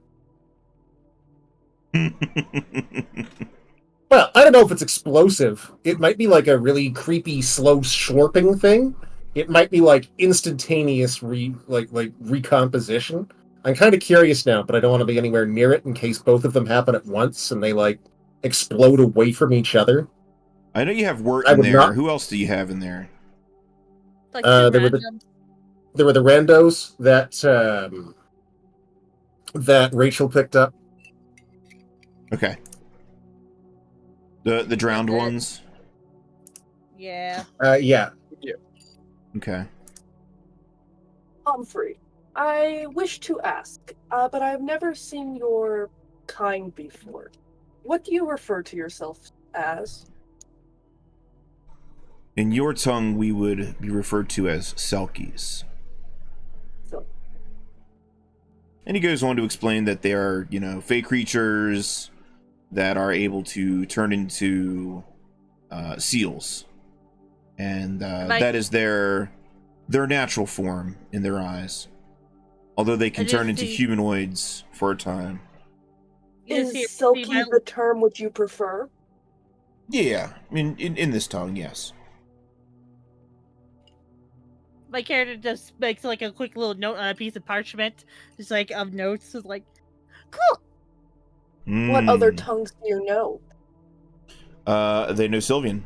Well, I don't know if it's explosive. It might be like a really creepy, slow slurping thing. It might be like instantaneous recomposition. I'm kind of curious now, but I don't want to be anywhere near it in case both of them happen at once and they like explode away from each other. I know you have Wirt I in would there. not- Who else do you have in there? It's like two there were random. There were the randos that Rechael picked up. Okay. The drowned That's it. ones? Yeah. Yeah. Okay. Humphrey, I wish to ask, but I've never seen your kind before. What do you refer to yourself as? In your tongue, we would be referred to as Selkies. So, And he goes on to explain that they are, fey creatures that are able to turn into seals. And that is their natural form in their eyes. Although they can turn into humanoids for a time. is Selkie the term would you prefer? Yeah, in this tongue, yes. My character just makes like a quick little note on a piece of parchment, just like of notes, just like, cool. What other tongues do you know? They know Sylvian.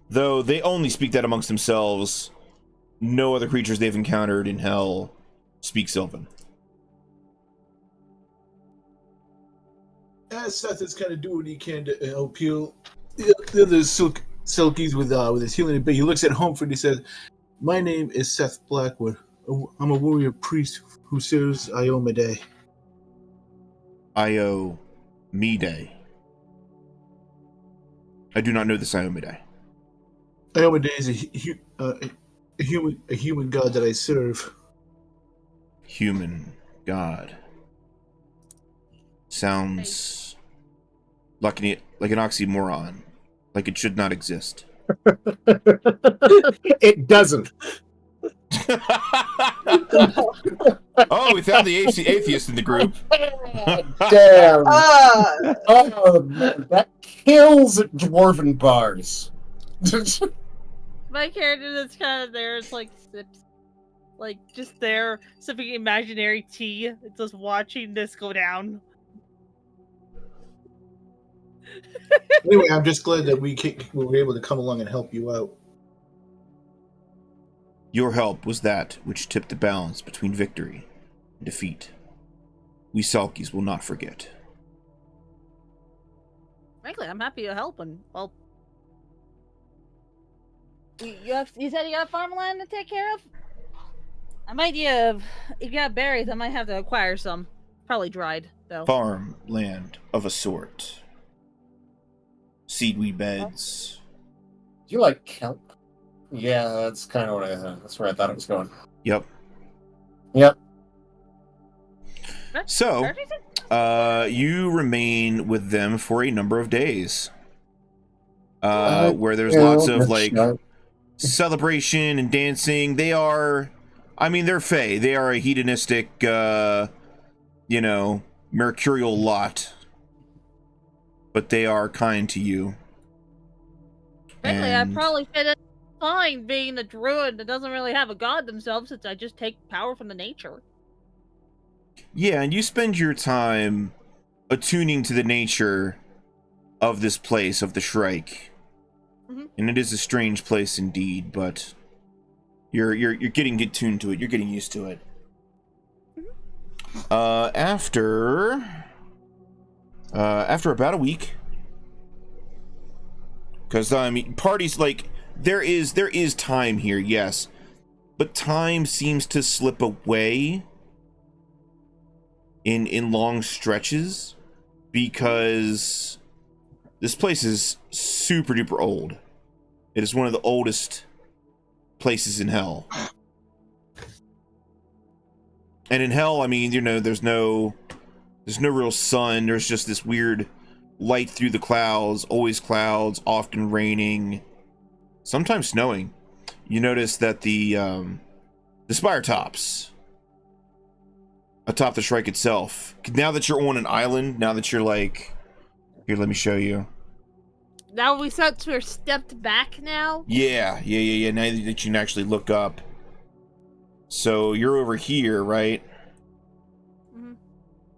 Though they only speak that amongst themselves. No other creatures they've encountered in hell speak Sylvan. Seth is kind of doing what he can to help you. The other Selkies with his healing ability. He looks at Humphrey and he says, "My name is Seth Blackwood. I'm a warrior priest who serves Iomade." Iomade. I do not know this Iomade. Iomade is a human god that I serve. Human god. Sounds like an oxymoron. Like it should not exist. It doesn't. Oh, we found the atheist in the group. Damn. Oh, man, that kills at dwarven bars. My character that's kind of there is like sips, like just there sipping imaginary tea, just watching this go down. Anyway, I'm just glad that we were able to come along and help you out. Your help was that which tipped the balance between victory and defeat. We Selkies will not forget. Frankly, I'm happy to help. And well, you said you got farmland to take care of. I might if you got berries, I might have to acquire some. Probably dried though. Farmland of a sort. Seedweed beds. Do you like kelp? Yeah, that's kind of that's where I thought it was going. Yep. So, you remain with them for a number of days. Where there's lots of like celebration and dancing. They are, they're fey. They are a hedonistic, mercurial lot. But they are kind to you. Frankly, I probably fit in fine being a druid that doesn't really have a god themselves, since I just take power from the nature. Yeah, and you spend your time attuning to the nature of this place, of the Shrike. Mm-hmm. And it is a strange place indeed, but you're getting attuned to it. You're getting used to it. Mm-hmm. After about a week, because parties, like, there is time here, yes, but time seems to slip away in long stretches because this place is super duper old. It is one of the oldest places in hell. And in hell, there's no real sun. There's just this weird light through the clouds, always clouds, often raining, sometimes snowing. You notice that the spire tops atop the Shrike itself. Now that you're on an island, now that you're like, here, let me show you. Now we stepped back now. Yeah. Now that you can actually look up. So you're over here, right? Mm-hmm.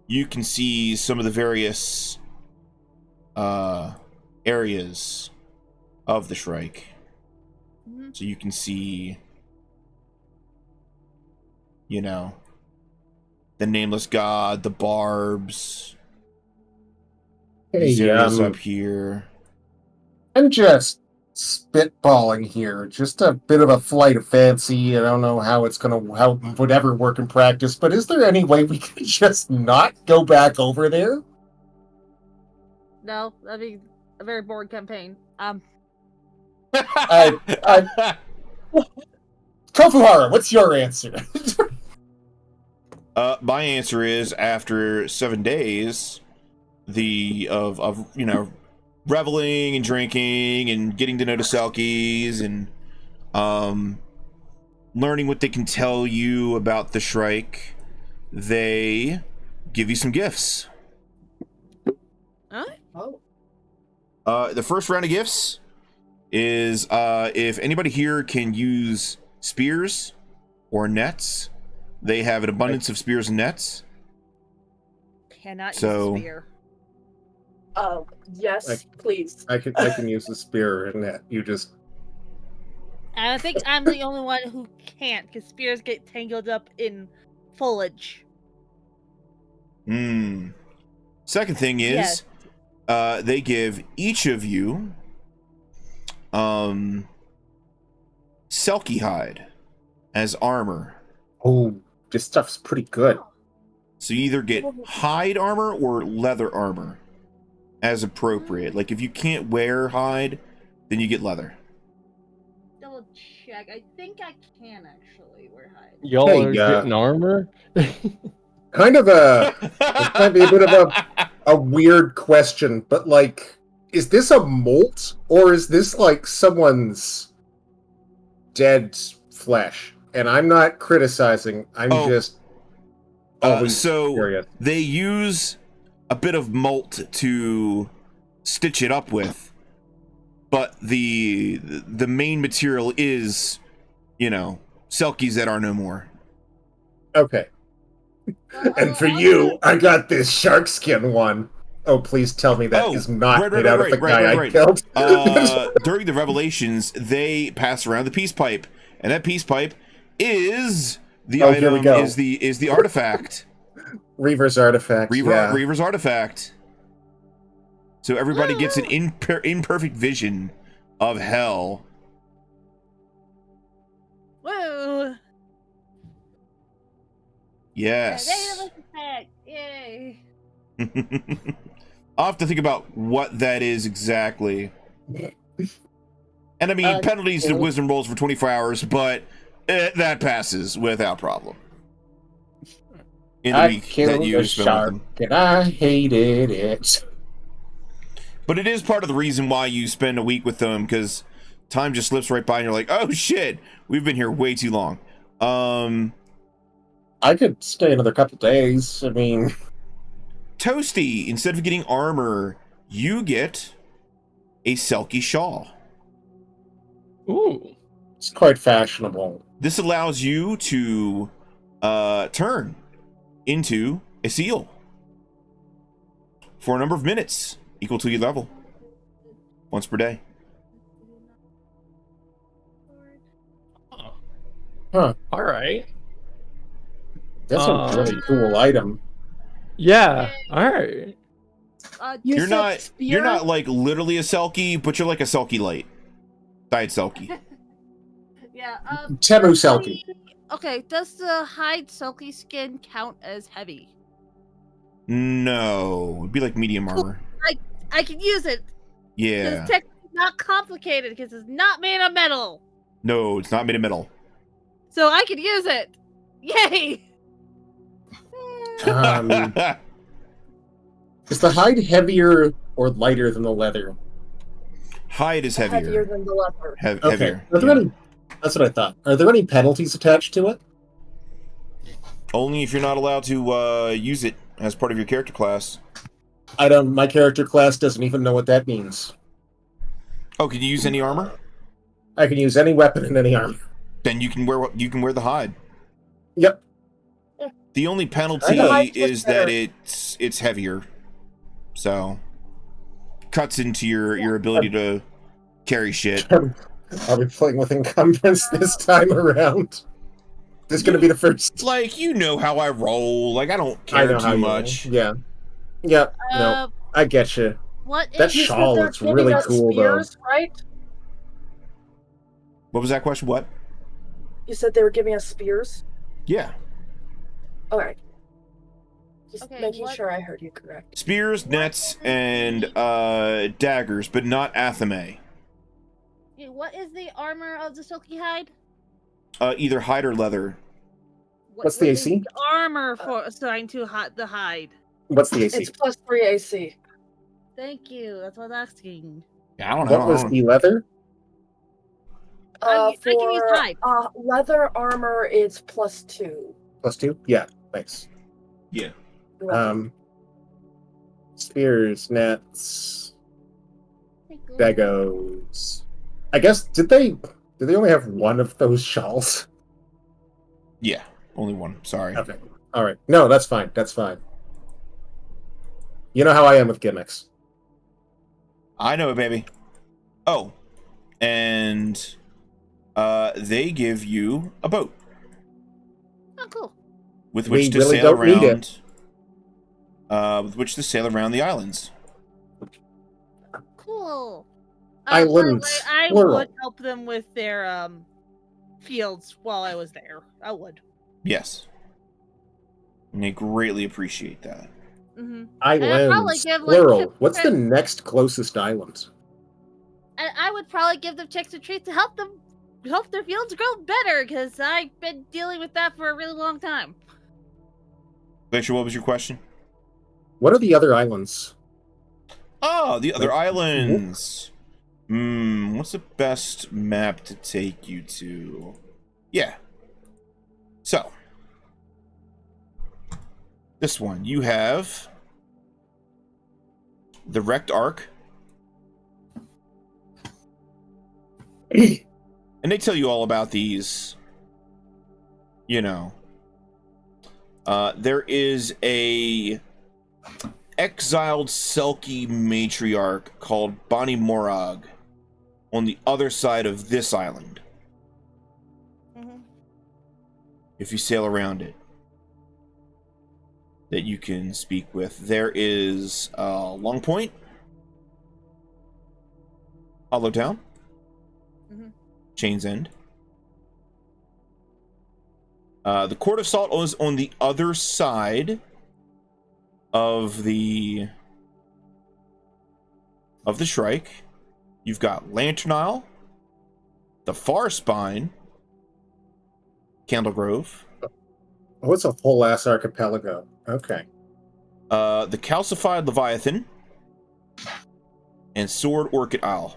You can see some of the various areas of the Shrike. Mm-hmm. So you can see, you know, the Nameless God, the Barbs. These areas up here. I'm just spitballing here. Just a bit of a flight of fancy. I don't know how it would ever work in practice, but is there any way we could just not go back over there? No, that'd be a very boring campaign. Kofuhara, what's your answer? My answer is after 7 days, of you know, reveling and drinking and getting to know the Selkies and learning what they can tell you about the Shrike, they give you some gifts. Huh? Oh. The first round of gifts is if anybody here can use spears or nets, they have an abundance of spears and nets. Cannot use So- a spear. Yes, please. I can use the spear and that. You just And I think I'm the only one who can't, because spears get tangled up in foliage. Second thing is, Yes. they give each of you Selkie hide as armor. oh, this stuff's pretty good. So you either get hide armor or leather armor as appropriate. Like if you can't wear hide, then you get leather. Double check. I think I can actually wear hide. Y'all Hey, are getting armor? Kind of this might be a bit of a weird question, but like, is this a molt or is this like someone's dead flesh? And I'm not criticizing. I'm just always so curious. they use a bit of molt to stitch it up with, but the main material is, you know, Selkies that are no more. Okay. And for you, I got this shark skin one. Oh, please tell me that is not made out of the guy I killed. During the revelations, they pass around the peace pipe, and that peace pipe is the Oh, here we item. go. Is the artifact. Reaver's artifact. Yeah. Reaver's artifact. So everybody gets an imperfect vision of hell. Whoa! Yes. Yay! I'll have to think about what that is exactly. And I mean, penalties to wisdom rolls for 24 hours, but that passes without problem. In the I week that killed you a spend with shark, them. and I hated it. But it is part of the reason why you spend a week with them, because time just slips right by and you're like, oh shit, we've been here way too long. I could stay another couple days. I mean, Toasty, instead of getting armor, you get a Selkie shawl. Ooh. it's quite fashionable. This allows you to turn into a seal for a number of minutes equal to your level, once per day. Huh. All right. That's a really cool item. Yeah. All right. You You're said not spear? you're not like literally a Selkie, but you're like a Selkie light. Diet Selkie. Yeah. Temu Selkie. Okay. Does the hide Selkie skin count as heavy? No, it'd be like medium armor. I can use it. Yeah. It's technically not complicated because it's not made of metal, No, it's not made of metal. so I can use it. Yay! Is the hide heavier or lighter than the leather? Hide is Heavier heavier. than the leopard. Okay. Heavier. Are there any, that's what I thought. Are there any penalties attached to it? Only if you're not allowed to use it as part of your character class. My character class doesn't even know what that means. Oh, can you use any armor? I can use any weapon in any armor. Then you can wear the hide. Yep. The only penalty is that it's heavier, so cuts into your ability to carry shit. I'll be playing with encumbrance this time around. This is going to be the first. Like, you know how I roll. Like, I don't care too much. Yeah. Yeah. No, I get you. That shawl looks really cool, spears, though. Right? What was that question? What? You said they were giving us spears? Yeah. All right. Just Okay, making sure I heard you correct. Spears, nets, and daggers, but not athame. Okay, what is the armor of the Selkie hide? Either hide or leather. What's the AC? Is the armor for assigned to the hide? What's the AC? It's +3 AC. Thank you. That's what I was asking. Yeah, I don't know. What was the leather? I can use For hide. leather armor, it's +2. +2? Yeah, thanks. Yeah. Spears, nets, dagos. I guess, did they only have one of those shawls? Yeah, only one. Sorry. Okay. All right. No, that's fine. That's fine. You know how I am with gimmicks. I know it, baby. Oh, and they give you a boat Oh, cool. with which to really sail don't need around. With which to sail around the islands. Cool. Islands, I plural. would help them with their fields while I was there. I would. Yes. And they greatly appreciate that. Mm-hmm. Islands, plural. What's the next closest island? And I would probably give them checks and treats to help their fields grow better, because I've been dealing with that for a really long time. Glacier, what was your question? What are the other islands? Oh, the other islands. What's the best map to take you to? Yeah. So, this one, you have the Wrecked Ark. And they tell you all about these, you know. There is a exiled Selkie matriarch called Bonnie Morag on the other side of this island. Mm-hmm. If you sail around it, that you can speak with. There is Long Point, Hollow Town, Chain's End. The Court of Salt is on the other side of the Shrike. You've got Lantern Isle, the Far Spine, Candle Grove. Oh, it's a whole ass archipelago. Okay. The Calcified Leviathan, and Sword Orchid Isle.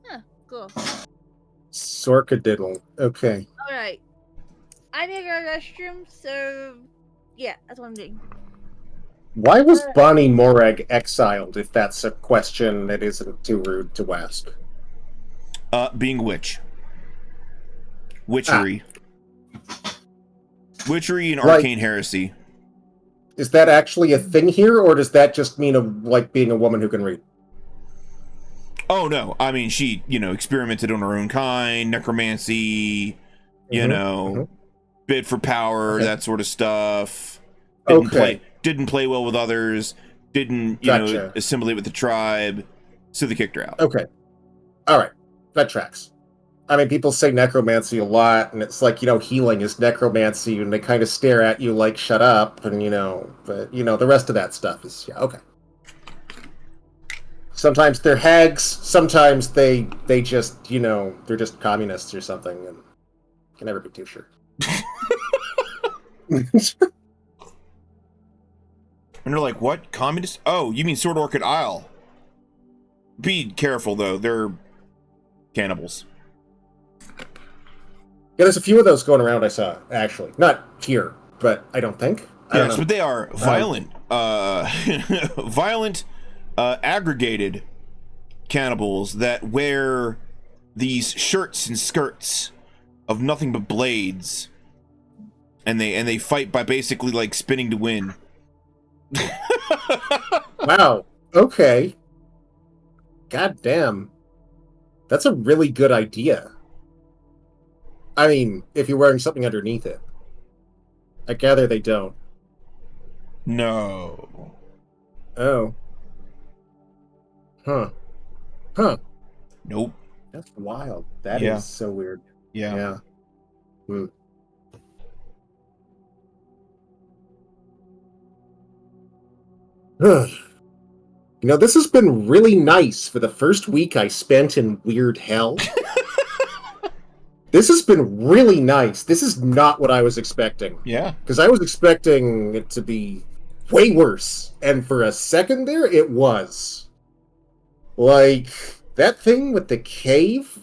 Huh, cool. Sorkadiddle. Okay. Alright. I need to go to the restroom, so yeah, that's what I'm doing. Why was Bonnie Morag exiled, if that's a question that isn't too rude to ask? Being a witch. Witchery. Witchery and arcane heresy. Is that actually a thing here, or does that just mean like being a woman who can read? Oh no, I mean she, experimented on her own kind, necromancy, bid for power, that sort of stuff. Didn't play well with others, didn't, assimilate with the tribe, so they kicked her out. Okay. Alright. That tracks. I mean, people say necromancy a lot, and it's like, healing is necromancy, and they kind of stare at you like, shut up, and, but, the rest of that stuff is, yeah, okay. Sometimes they're hags, sometimes they just, they're just communists or something, and can never be too sure. And they're like, what? Communist? Oh, you mean Sword Orchid Isle. Be careful, though. They're cannibals. Yeah, there's a few of those going around I saw, actually. Not here, but I don't think. I don't Yes, know. but they are violent, violent, aggregated cannibals that wear these shirts and skirts of nothing but blades, and they fight by basically like spinning to win. Wow. Okay. God damn. That's a really good idea. I mean, if you're wearing something underneath it. I gather they don't. No. Oh. Huh. Huh. Nope. That's wild. That Yeah. is so weird. Yeah. Yeah. Hmm. You know, this has been really nice for the first week I spent in Weird Hell. This has been really nice. This is not what I was expecting. Yeah. Because I was expecting it to be way worse. And for a second there, it was. Like, that thing with the cave,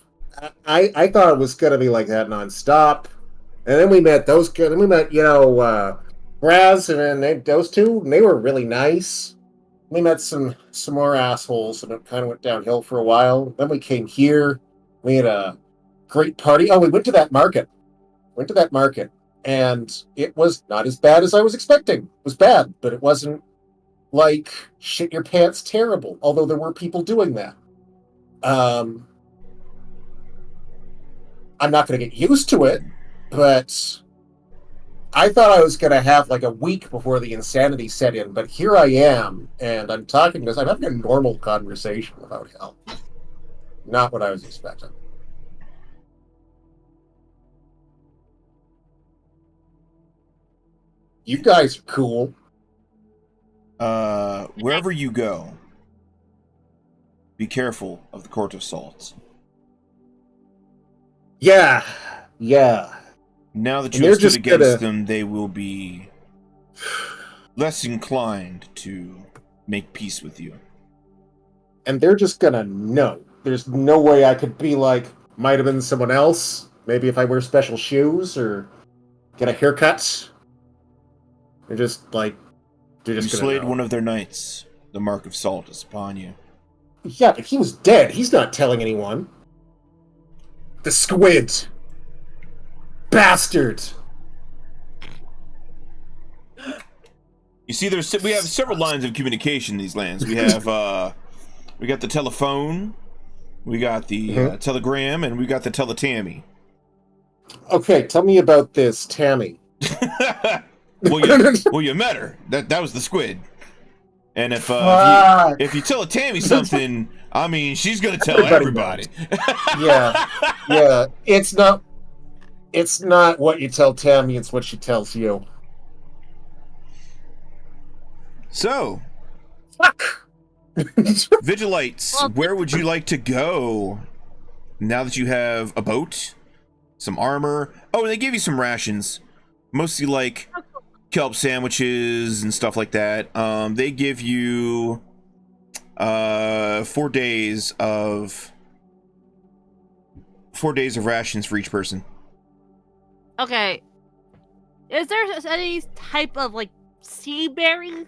I thought it was going to be like that nonstop. And then we met those guys, and we met, Raz, and then those two, and they were really nice. We met some more assholes, and it kind of went downhill for a while. Then we came here. We had a great party. Oh, we went to that market. And it was not as bad as I was expecting. It was bad, but it wasn't like shit your pants terrible, although there were people doing that. I'm not going to get used to it, but I thought I was going to have like a week before the insanity set in, but here I am, and I'm having a normal conversation about hell. Not what I was expecting. You guys are cool. Wherever you go, be careful of the Court of Salts. Yeah. Now that And you have they're stood just against gonna- them, they will be less inclined to make peace with you. And they're just gonna know. There's no way I could be like, might have been someone else. Maybe if I wear special shoes or get a haircut. They're just You gonna slayed know. one of their knights. The mark of salt is upon you. Yeah, but he was dead. He's not telling anyone. The squid. Bastard. You see, we have several lines of communication in these lands. We have, we got the telephone, we got the telegram, and we got the teletammy. Okay, tell me about this Tammy. well, you met her. That was the squid. And if you tell a Tammy something, I mean, she's gonna tell everybody. Yeah. It's not what you tell Tammy, it's what she tells you. So, Fuck. Vigilites, where would you like to go now that you have a boat, some armor? Oh, and they give you some rations, mostly like kelp sandwiches and stuff like that. They give you 4 days of rations for each person. Okay. Is there any type of like sea berry?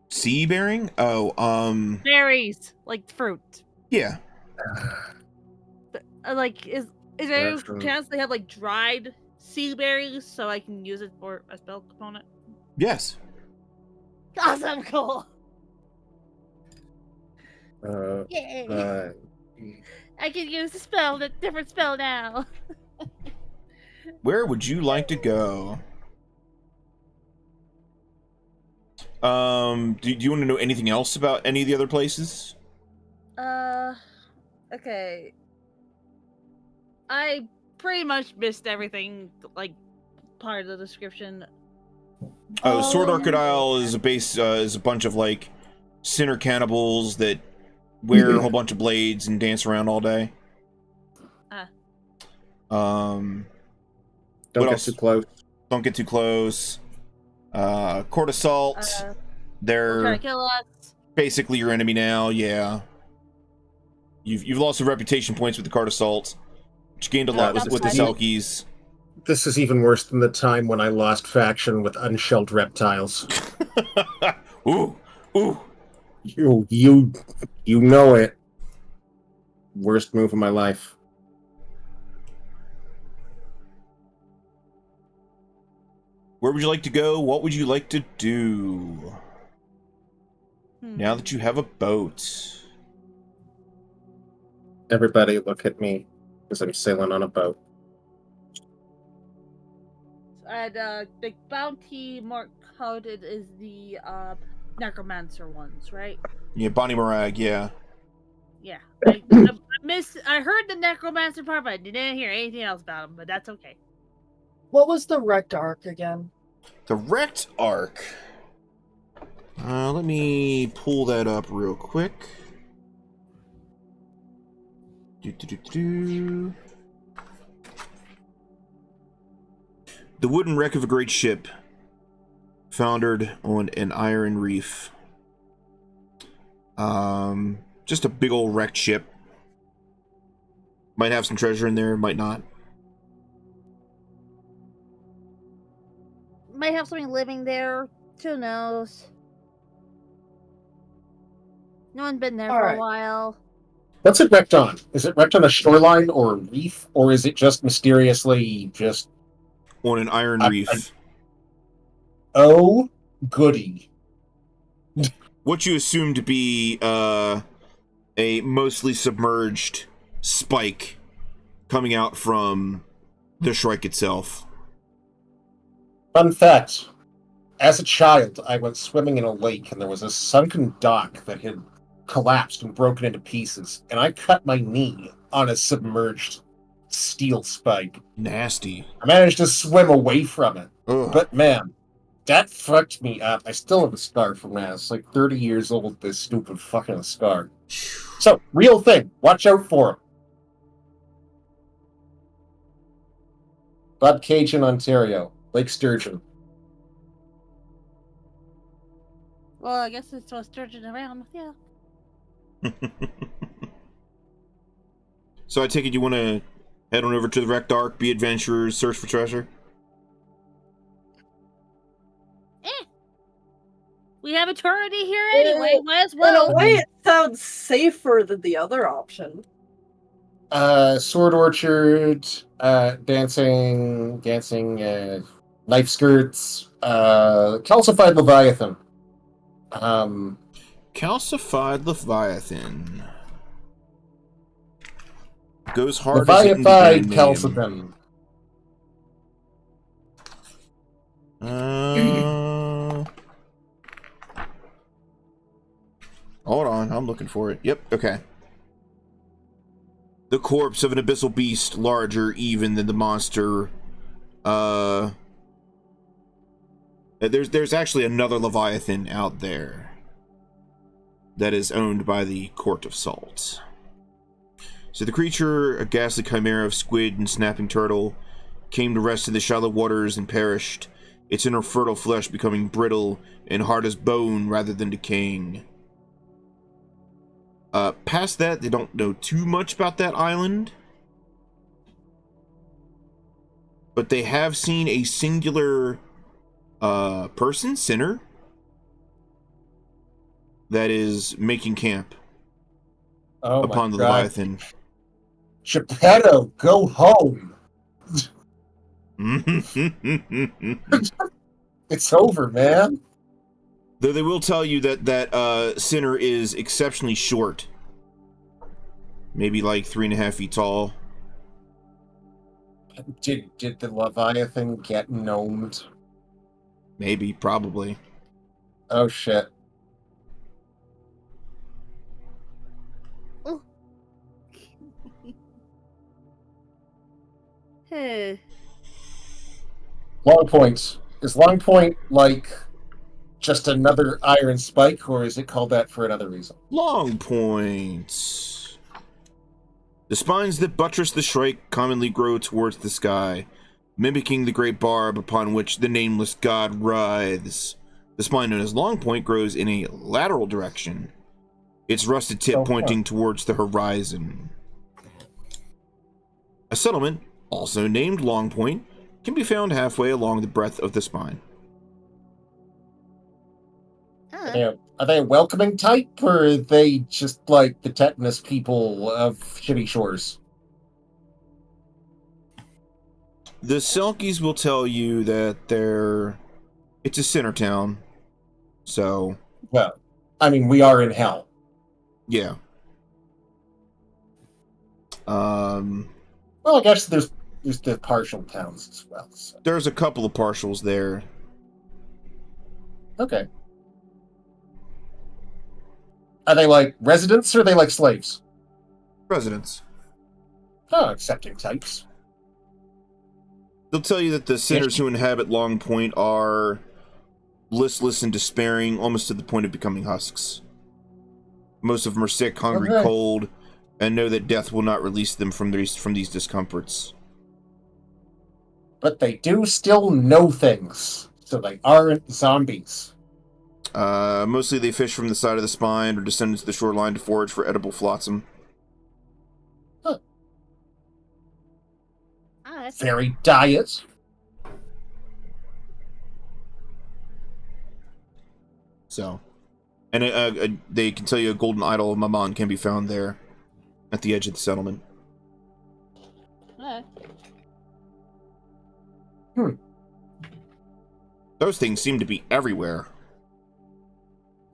Sea bearing? Oh, Berries, like fruit. yeah. Like, is there Yeah, sure. a chance they have like dried sea berries so I can use it for a spell component? Yes. Awesome, cool. Uh, Yay! uh, I can use a different spell now. Where would you like to go? Do you want to know anything else about any of the other places? Okay. I pretty much missed everything, like, part of the description. Oh, Sword Arcadile is a bunch of like sinner cannibals that wear a whole bunch of blades and dance around all day. don't What get else? too close. Don't get too close. Court Assault. Trying They're to kill us. basically your enemy now. Yeah. You've lost some reputation points with the Court Assault. Which gained a lot with the Selkies. This is even worse than the time when I lost faction with unshelled reptiles. Ooh, ooh. You know it. Worst move of my life. Where would you like to go? What would you like to do? Now that you have a boat. Everybody look at me, because I'm sailing on a boat. And the bounty mark coded is the necromancer ones, right? Yeah, Bonnie Morag, yeah. Yeah. I heard the necromancer part, but I didn't hear anything else about them, but that's okay. What was the wrecked arc again? The wrecked arc. Let me pull that up real quick. The wooden wreck of a great ship, foundered on an iron reef. Just a big old wrecked ship. Might have some treasure in there, might not. Might have something living there. Who knows? No one's been there for a while. What's it wrecked on? Is it wrecked on a shoreline or a reef, or is it just mysteriously just on an iron reef? Oh, goody. What you assume to be a mostly submerged spike coming out from the Shrike itself. Fun fact. As a child, I went swimming in a lake, and there was a sunken dock that had collapsed and broken into pieces, and I cut my knee on a submerged steel spike. Nasty. I managed to swim away from it. Ugh. But man, that fucked me up. I still have a scar from that. It's like 30 years old, this stupid fucking scar. So, real thing. Watch out for him. Bob Cage in Ontario. Lake Sturgeon. Well, I guess it's what's sturgeon around, yeah. So I take it you want to head on over to the wrecked ark, be adventurers, search for treasure? We have eternity here anyway, might as well. In a way, it sounds safer than the other option. Sword Orchard, dancing, knife skirts, calcified Leviathan. Calcified Leviathan. Goes hard Leviathan calcified. Hold on, I'm looking for it. Yep, okay. The corpse of an abyssal beast larger even than the monster. There's actually another Leviathan out there that is owned by the Court of Salt. So the creature, a ghastly chimera of squid and snapping turtle, came to rest in the shallow waters and perished, its inner fertile flesh becoming brittle and hard as bone rather than decaying. Past that, they don't know too much about that island. But they have seen a singular person, sinner, that is making camp upon the Leviathan. Geppetto, go home. It's over, man. Though they will tell you that sinner is exceptionally short. Maybe like 3.5 feet tall. Did the Leviathan get gnomed? Maybe, probably. Oh shit. Long points. Is long point like just another iron spike, or is it called that for another reason? Long points. The spines that buttress the Shrike commonly grow towards the sky, mimicking the great barb upon which the nameless god writhes. The spine known as long point grows in a lateral direction, its rusted tip pointing towards the horizon. A settlement, also named Long Point, can be found halfway along the breadth of the spine. Are they a welcoming type, or are they just like the tetanus people of shitty shores? The Selkies will tell you that it's a center town, so... Well, I mean, we are in hell. Yeah. Well, I guess there's the partial towns as well. So. There's a couple of partials there. Okay. Are they like residents, or are they like slaves? Residents. Oh, accepting types. They'll tell you that the sinners who inhabit Long Point are listless and despairing, almost to the point of becoming husks. Most of them are sick, hungry, cold, and know that death will not release them from these discomforts. But they do still know things, so they aren't zombies. Mostly they fish from the side of the spine or descend to the shoreline to forage for edible flotsam. Huh. Oh, that's Varied diet. So, and they can tell you a golden idol of Mammon can be found there at the edge of the settlement. Those things seem to be everywhere.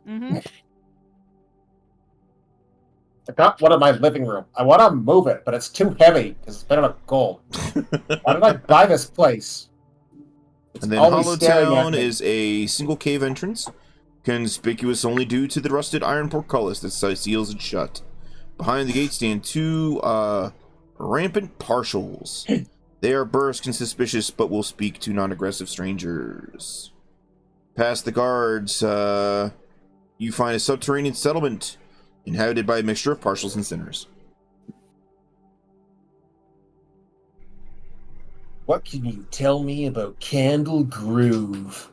Mm-hmm. I got one in my living room. I want to move it, but it's too heavy because it's made out of gold. Why did I buy this place? It's And then always Hollow staring at Town me. is a single cave entrance, conspicuous only due to the rusted iron portcullis that seals it shut. Behind the gate stand two rampant partials. They are brusque and suspicious, but will speak to non-aggressive strangers. Past the guards, you find a subterranean settlement inhabited by a mixture of partials and sinners. What can you tell me about Candle Grove?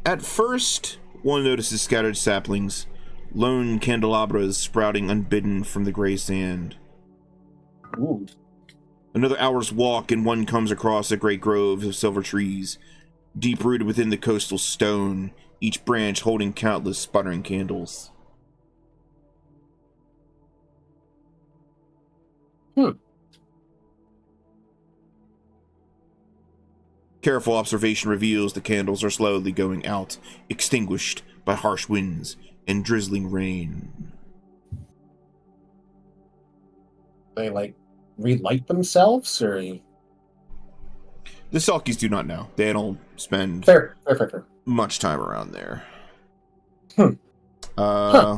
At first, one notices scattered saplings, lone candelabras sprouting unbidden from the gray sand. Ooh. Another hour's walk, and one comes across a great grove of silver trees, deep-rooted within the coastal stone, each branch holding countless sputtering candles. Careful observation reveals the candles are slowly going out, extinguished by harsh winds and drizzling rain. They, like, relight themselves, or... The Selkies do not know. They don't spend Fair. much time around there. Huh.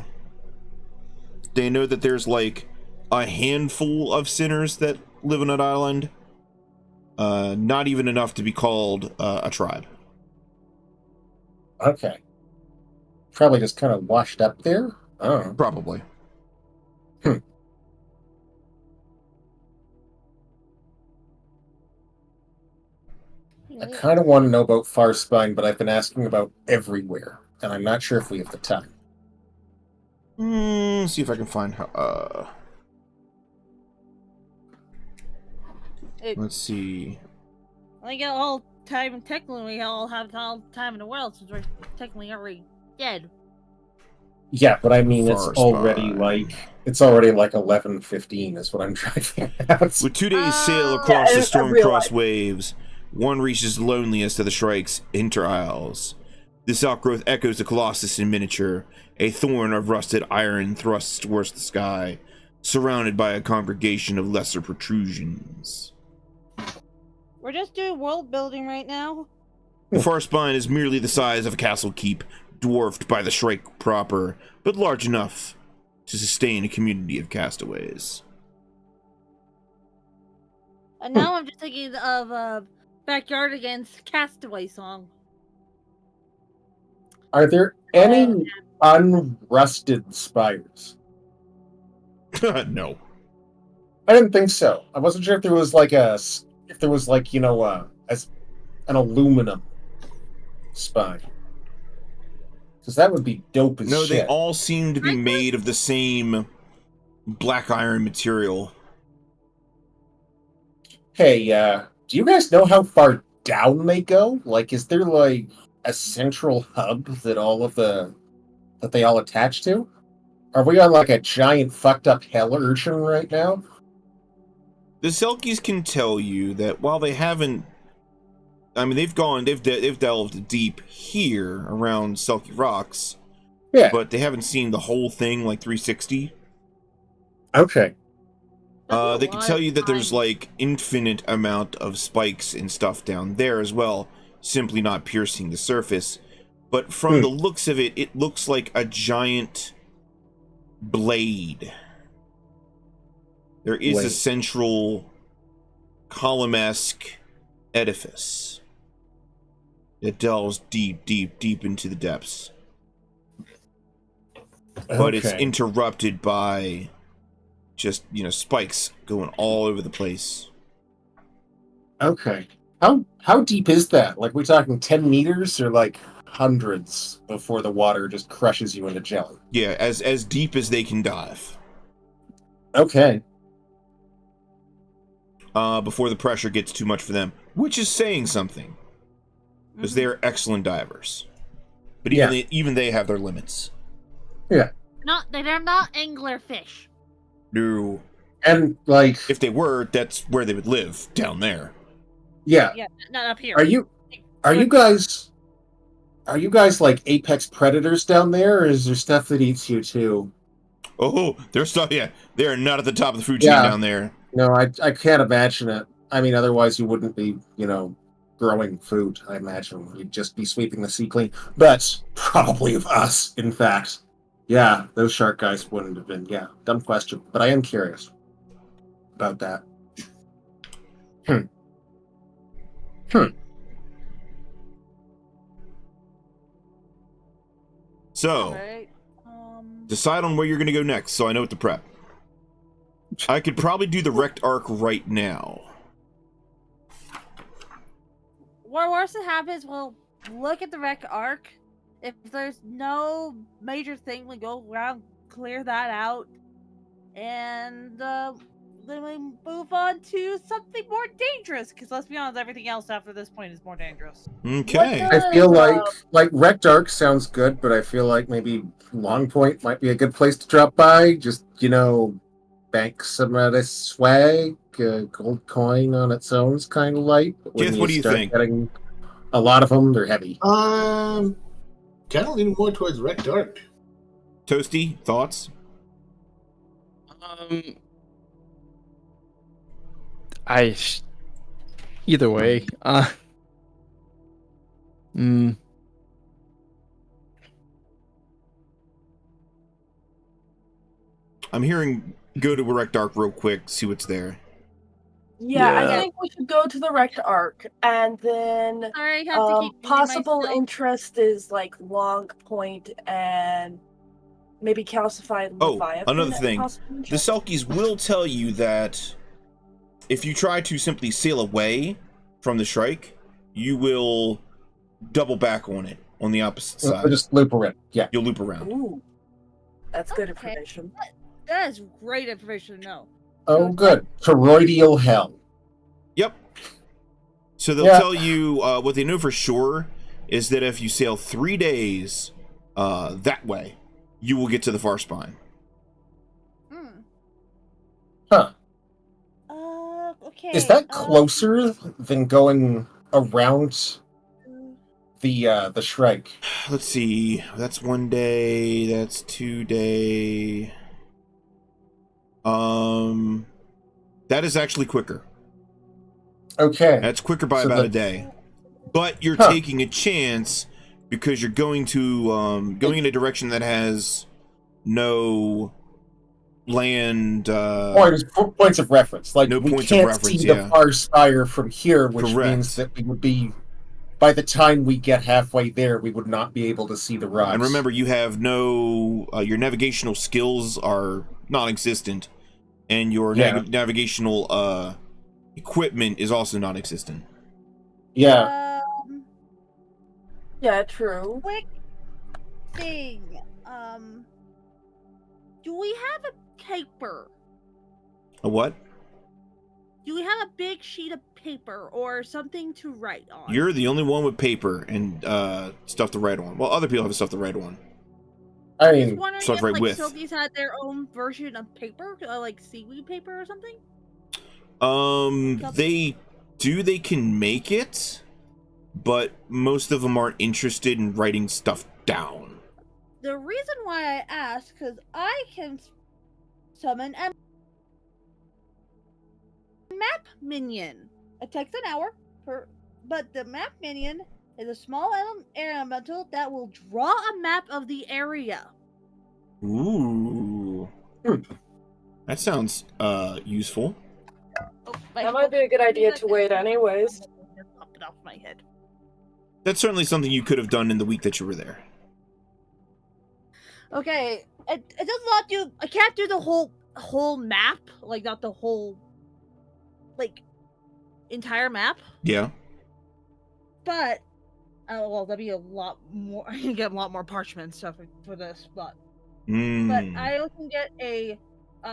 They know that there's like a handful of sinners that live on an island. Not even enough to be called a tribe. Okay. Probably just kind of washed up there? Oh. Probably. I kind of want to know about Farspine, but I've been asking about everywhere, and I'm not sure if we have the time. See if I can find how. Let's see. We got all time, technically we all have all the time in the world since we're technically already dead. Yeah, but I mean, it's Farspine. already like 11:15 is what I'm driving at. With 2 days sail across yeah, the I storm-crossed waves, one reaches the loneliest of the Shrikes, Inter Isles. This outgrowth echoes the Colossus in miniature, a thorn of rusted iron thrusts towards the sky, surrounded by a congregation of lesser protrusions. We're just doing world building right now. The Farspine is merely the size of a castle keep, dwarfed by the Shrike proper, but large enough to sustain a community of castaways. And now I'm just thinking of Backyard Against Castaway song. Are there any unrusted spires? No. I didn't think so. I wasn't sure if there was like as an aluminum spine. Because that would be dope as No, shit. they all seem to be made of the same black iron material. Hey, do you guys know how far down they go? Like, is there like a central hub that they all attach to? Are we on like a giant fucked up hell urchin right now? The Selkies can tell you that while they haven't, I mean, they've delved deep here around Selkie Rocks, Yeah. but they haven't seen the whole thing like 360. Okay. They can tell you that there's like infinite amount of spikes and stuff down there as well, simply not piercing the surface. But from the looks of it, it looks like a giant blade. There is a central column-esque edifice that delves deep, deep, deep into the depths. But it's interrupted by just, spikes going all over the place. Okay. How deep is that? Like, we talking 10 meters or like hundreds before the water just crushes you into jelly? Yeah, as deep as they can dive. Okay. Before the pressure gets too much for them, which is saying something, because they're excellent divers. But even they have their limits. Yeah. They're not anglerfish. No. And like, if they were, that's where they would live, down there. Yeah. Yeah, not up here. Are you guys like apex predators down there, or is there stuff that eats you too? Oh, there's stuff. Yeah, they are not at the top of the food chain down there. No, I can't imagine it. I mean, otherwise you wouldn't be, growing food. I imagine you'd just be sweeping the sea clean. But probably of us, in fact. Yeah, those shark guys wouldn't have been. Yeah, dumb question, but I am curious about that. So, decide on where you're going to go next, so I know what to prep. I could probably do the wrecked arc right now. Worst that happens, we'll look at the wrecked arc. If there's no major thing, we go around, clear that out, and then we move on to something more dangerous. Because let's be honest, everything else after this point is more dangerous. Okay. I feel like wrecked arc sounds good, but I feel like maybe Long Point might be a good place to drop by. Just bank some of this swag, gold coin on its own is kind of light. But when Jeff, what do you think? Getting a lot of them, they're heavy. Kind of leaning more towards Red Dark. Toasty, thoughts? Either way. I'm hearing go to Wrecked Arc real quick, see what's there. Yeah, I think we should go to the wrecked arc, and then possible interest is like Long Point and maybe calcified Leviathan. Oh, another thing. The Selkies will tell you that if you try to simply sail away from the Shrike, you will double back on it on the opposite side. Just loop around. Yeah. You'll loop around. Ooh. That's good information. That is great information to know. Oh, good. Toroidal hell. Yep. So they'll tell you what they know for sure is that if you sail 3 days that way, you will get to the far spine. Huh. Okay. Is that closer than going around the Shrike? Let's see. That's 1 day. That's 2 day. That is actually quicker. Okay. That's quicker by about a day. But you're taking a chance because you're going to going in a direction that has no land points of reference. Like, no we points can't of reference, see the far spire from here, which means that we would be, by the time we get halfway there, we would not be able to see the rocks. And remember, you have no your navigational skills are non-existent, and your navigational equipment is also non-existent. Yeah. Yeah, true. Quick thing. Do we have a caper? A what? Do we have a big sheet of paper or something to write on? You're the only one with paper and stuff to write on. Well, other people have stuff to write on. I mean, stuff to write with. Selkies had their own version of paper, like seaweed paper or something. They can make it, but most of them aren't interested in writing stuff down. The reason why I ask, because I can summon a map minion. It takes an hour, but the map minion is a small elemental that will draw a map of the area. Ooh. That sounds useful. Oh, that might be a good idea to wait anyways. Pop it off my head. That's certainly something you could have done in the week that you were there. Okay, it does not do. I can't do the whole map, like not the whole, like, entire map. Yeah. But, well, that'd be a lot more. I can get a lot more parchment and stuff for this, but I can get a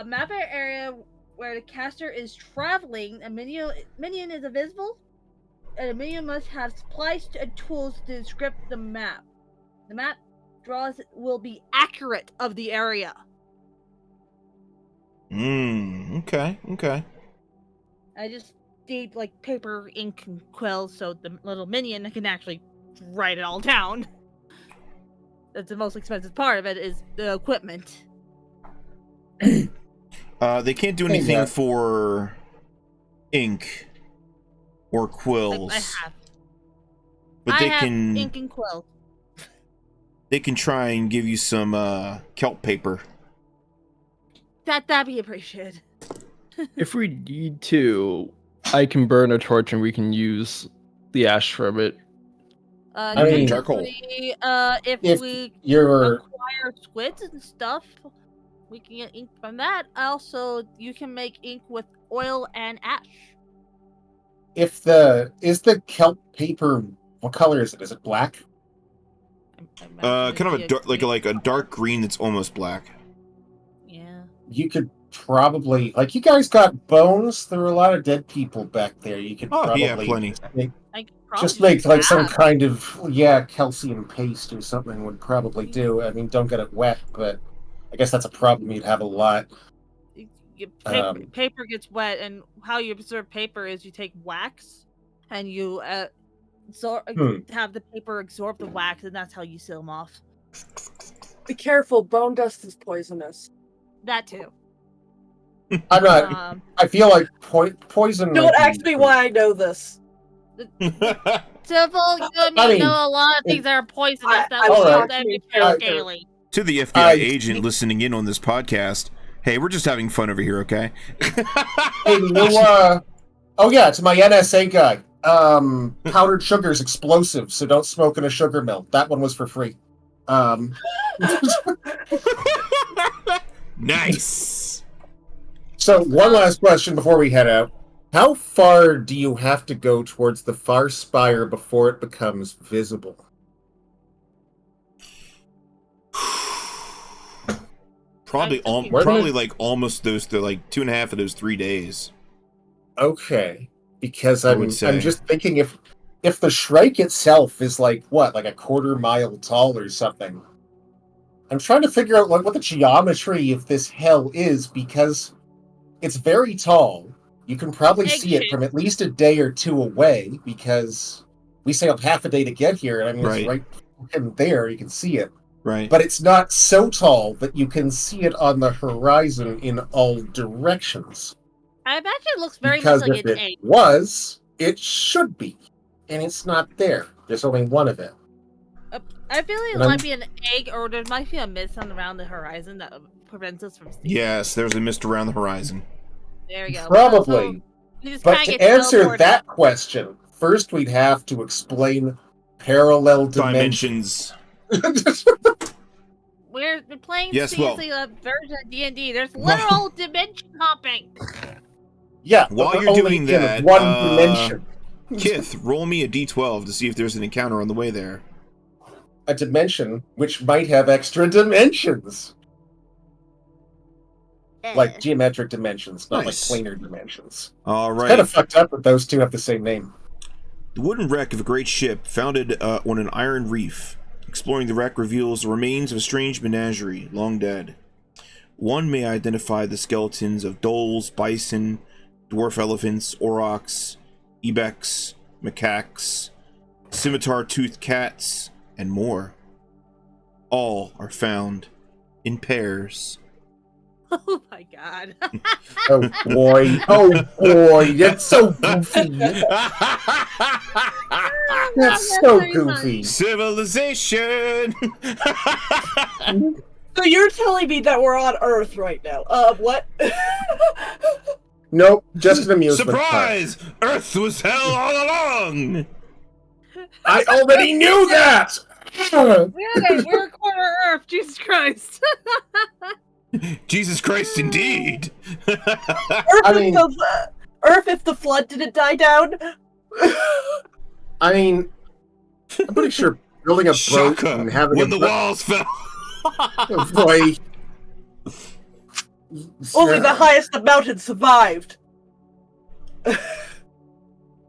map area where the caster is traveling. A minion is invisible, and a minion must have supplies and tools to script the map. The map draws will be accurate of the area. Okay. I just need like paper, ink, and quills so the little minion can actually write it all down. That's the most expensive part of it is the equipment. They can't do anything for ink or quills. I have. But they can ink and quill. They can try and give you some kelp paper. That'd be appreciated. If we need to, I can burn a torch and we can use the ash from it. I mean, charcoal. If we acquire squids and stuff, we can get ink from that. Also, you can make ink with oil and ash. Is the kelp paper, what color is it? Is it black? Kind of a dark green that's almost black. Yeah. You could probably, like, you guys got bones. There were a lot of dead people back there. You could probably plenty. Make like some kind of calcium paste or something would probably do. I mean, don't get it wet, but I guess that's a problem. You'd have a lot. Paper gets wet, and how you preserve paper is you take wax and you have the paper absorb the wax, and that's how you seal them off. Be careful, bone dust is poisonous. That too. I'm not. I feel like poison. Don't ask me why I know this. Simple. You know a lot of things that are poisonous that we use daily. To the FBI agent listening in on this podcast, hey, we're just having fun over here, okay? Hey, to my NSA guy. Powdered sugar's explosive, so don't smoke in a sugar mill. That one was for free. Nice. So one last question before we head out. How far do you have to go towards the far spire before it becomes visible? Probably like almost those 2.5 of those 3 days. Okay, because I'm just thinking if the Shrike itself is like a quarter mile tall or something. I'm trying to figure out what the geometry of this hell is, because it's very tall. You can probably see it from at least a day or two away, because we sailed half a day to get here, and I mean, it's right fucking there, you can see it. Right. But it's not so tall that you can see it on the horizon in all directions. I imagine it looks very much like an egg. It should be. And it's not there. There's only one of it. I feel like it might be an egg, or there might be a mist around the horizon that prevents us from seeing. Yes, there's a mist around the horizon. There we go. Probably. But to answer that question, first we'd have to explain parallel dimensions. We're playing seriously a version of D&D. There's literal dimension hopping. Yeah, while you're doing that, one dimension. Kith, roll me a d12 to see if there's an encounter on the way there. A dimension which might have extra dimensions. like geometric dimensions, not Nice. like planar dimensions. All right. It's kind of fucked up that those two have the same name. The wooden wreck of a great ship founded on an iron reef. Exploring the wreck reveals the remains of a strange menagerie, long dead. One may identify the skeletons of doles, bison, dwarf elephants, aurochs, ibex, macaques, scimitar-toothed cats, and more. All are found in pairs. Oh my god. Oh boy. Oh boy. That's so goofy. That's so goofy. Civilization! So you're telling me that we're on Earth right now? What? Nope, just an amusement Surprise! Park. Earth was hell all along! I already knew that! We're a corner Earth, Jesus Christ. Jesus Christ, indeed! Earth if the flood didn't die down? I mean, I'm pretty sure building a boat and having when the walls fell. Oh boy. Only the highest of mountains survived.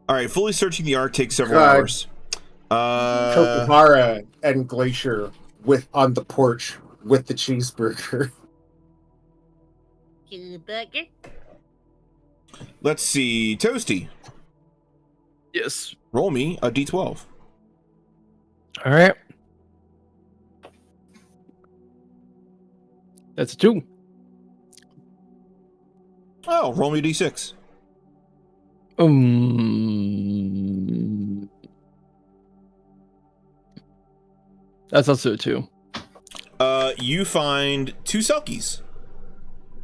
Alright, fully searching the Ark takes several hours. Kofuhara and Glacier on the porch with the cheeseburger. Cheeseburger. Let's see. Toasty. Yes. Roll me a d12. All right. That's a 2. Oh, roll me a d6. That's also a 2. You find 2 Selkies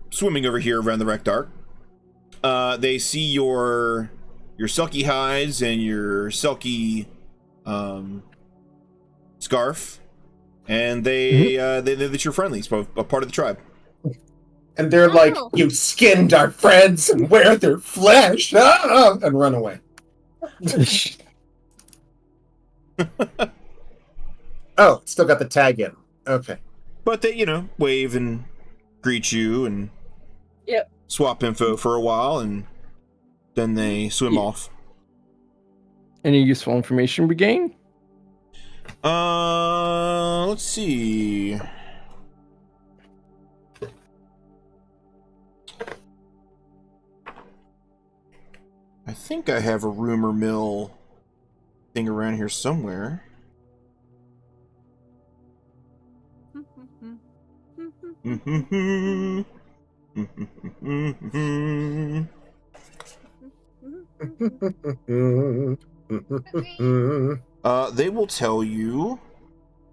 swimming over here around the wrecked Ark. They see your Selkie hides and your Selkie scarf, and they that you're friendly, a part of the tribe. And they're like, "You skinned our friends and wear their flesh," and run away. Oh, still got the tag in. Okay. But they, wave and greet you and swap info for a while, and then they swim off. Any useful information we gain? Let's see. I think I have a rumor mill thing around here somewhere. They will tell you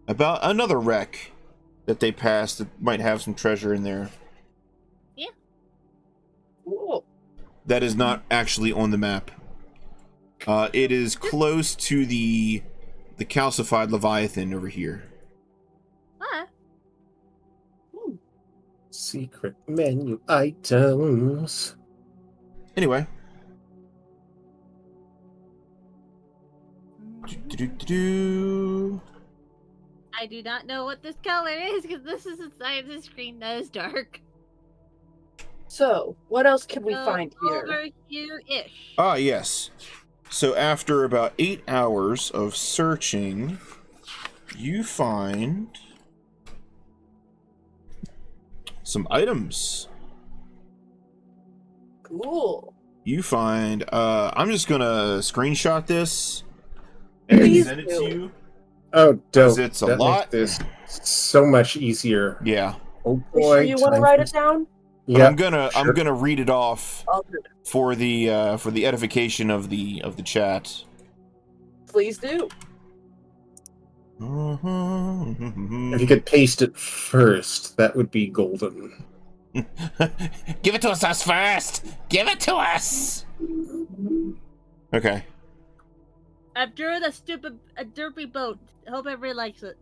about another wreck that they passed that might have some treasure in there. Yeah. Cool. That is not actually on the map. It is close to the calcified Leviathan over here. Secret menu items. Anyway. I do not know what this color is because this is inside the screen that is dark. So, what else can we find here? Over here-ish. Ah, yes. So after about 8 hours of searching, you find some items. Cool. You find, I'm just gonna screenshot this and send it to you. Oh, dope. It's a lot. This so much easier. Yeah. Oh boy. You sure you want to write it down? Yeah. I'm gonna read it off for the edification of the chat. Please do. If you could paste it first, that would be golden. Give it to us first! Give it to us! Okay. I've drew a derpy boat. Hope everybody likes it.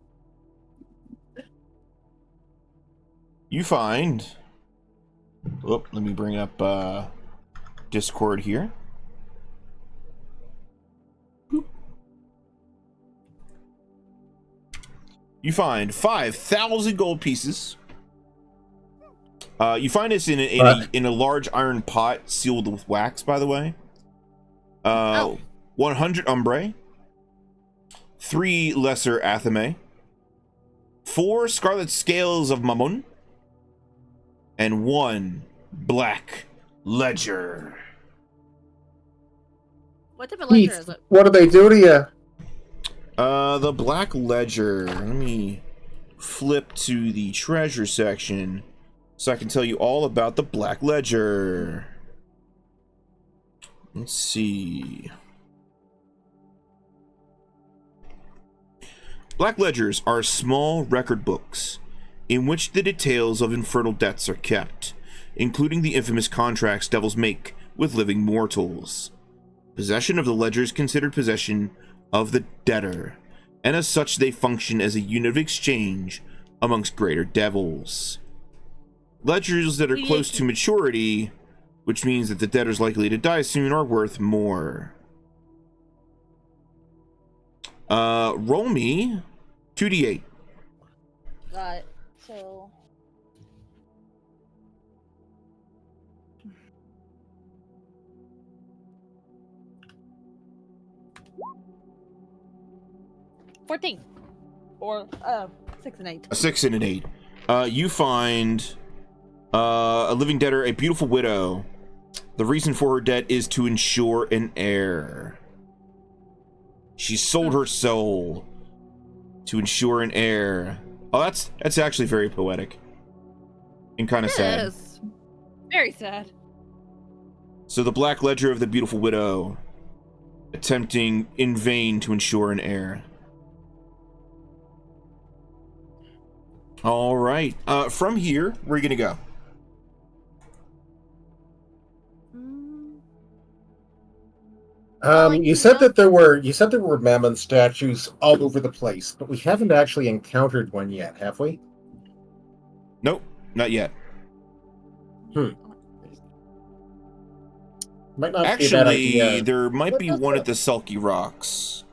You find... Oh, let me bring up Discord here. You find 5,000 gold pieces, You find this in a large iron pot sealed with wax, by the way. 100 umbrae, 3 lesser athame, 4 scarlet scales of mammon, and 1 black ledger. What type of ledger is it? What do they do to you? The black ledger. Let me flip to the treasure section so I can tell you all about the black ledger. Let's see. Black ledgers are small record books in which the details of infernal debts are kept, including the infamous contracts devils make with living mortals. Possession of the ledger is considered possession of the debtor, and as such they function as a unit of exchange amongst greater devils. Ledgers that are close to maturity, which means that the debtor is likely to die soon, are worth more. Roll me 2d8. Got it. So... $14. Or 6 and 8. A 6 and an 8. You find a living debtor, a beautiful widow. The reason for her debt is to ensure an heir. She sold her soul to ensure an heir. Oh, that's actually very poetic and kind of sad. It is. Very sad. So the black ledger of the beautiful widow, attempting in vain to ensure an heir. All right. From here, where are you gonna go? You said that there were mammoth statues all over the place, but we haven't actually encountered one yet, have we? Nope, not yet. Might not actually, be a bad idea. There might be one at the Selkie Rocks.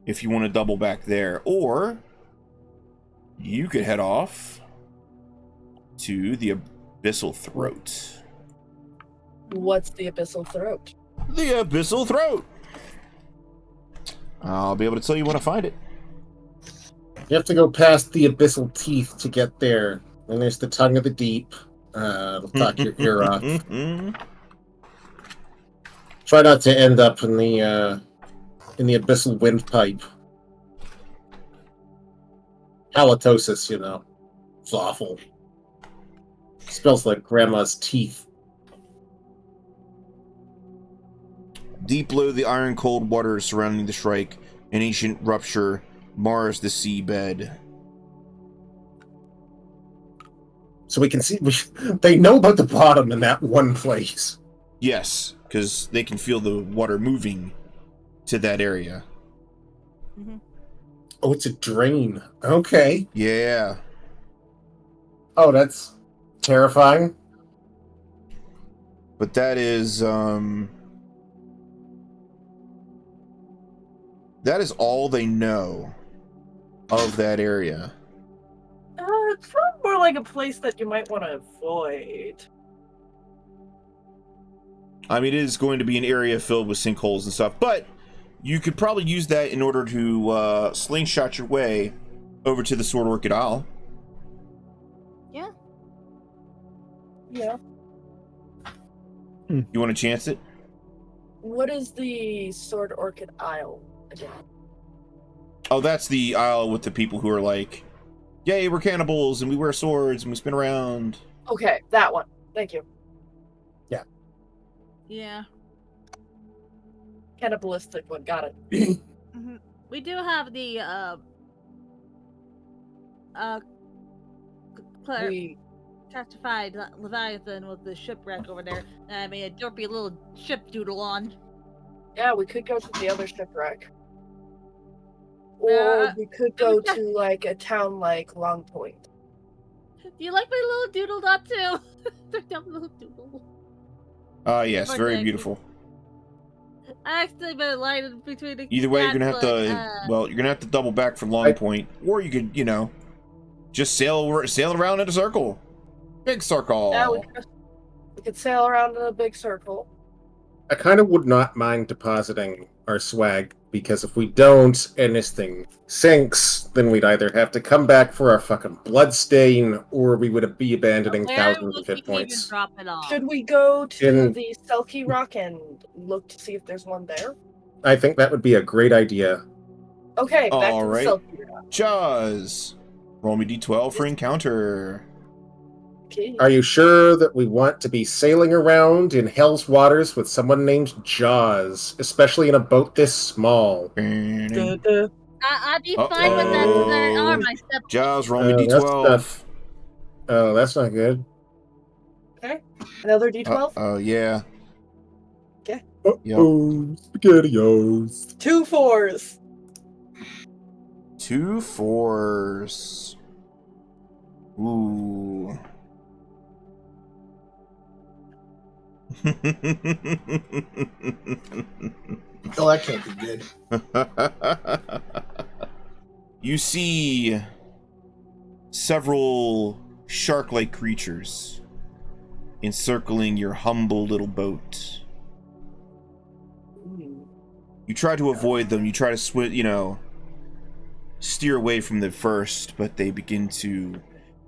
If you want to double back there, or you could head off to the Abyssal Throat. What's the Abyssal Throat? The Abyssal Throat. I'll be able to tell you when to find it. You have to go past the Abyssal Teeth to get there. And there's the Tongue of the Deep. It'll knock your ear off. Try not to end up in the Abyssal Windpipe. Halitosis, you know. It's awful. Smells like grandma's teeth. Deep below the iron-cold waters surrounding the Shrike, an ancient rupture mars the seabed. So we can see... They know about the bottom in that one place. Yes, because they can feel the water moving to that area. Mm-hmm. Oh, it's a drain. Okay. Yeah. Oh, that's terrifying. But that is, that is all they know of that area. It sounds more like a place that you might want to avoid. I mean, it is going to be an area filled with sinkholes and stuff, but you could probably use that in order to slingshot your way over to the Sword Orchid Isle. Yeah. Yeah. You want to chance it? What is the Sword Orchid Isle again? Oh, that's the isle with the people who are like, yay, we're cannibals, and we wear swords, and we spin around. Okay, that one. Thank you. Yeah. Yeah. Cannibalistic one, got it. Mm-hmm. We do have the, testified Leviathan with the shipwreck over there. I mean, a derpy little ship doodle on. Yeah, we could go to the other shipwreck. Or we could go to, like, a town like Long Point. Do you like my little doodle dot too? They're dumb little doodle. Yes, very beautiful. I actually been lying between the Either way, you're gonna have to. Well, you're gonna have to double back from Long Point, or you could, you know, Just sail around in a circle. Big circle. Yeah, we could sail around in a big circle. I kind of would not mind depositing our swag, because if we don't and this thing sinks, then we'd either have to come back for our fucking bloodstain, or we would be abandoning thousands of hit points. Should we go to the Selkie Rock and look to see if there's one there? I think that would be a great idea. Okay, back all to right. the Selkie Rock. Jaws. Roll me d12 for encounter. Okay. Are you sure that we want to be sailing around in Hell's waters with someone named Jaws, especially in a boat this small? I'd be fine with that so that I arm myself. Jaws, roll me d12. That's not good. Okay. Another d12? Oh, yeah. Okay. Uh-oh, SpaghettiOs. 2 4s. 2 4s. Ooh. Oh, that can't be good. You see several shark-like creatures encircling your humble little boat. You try to avoid them. You try to steer away from them first, but they begin to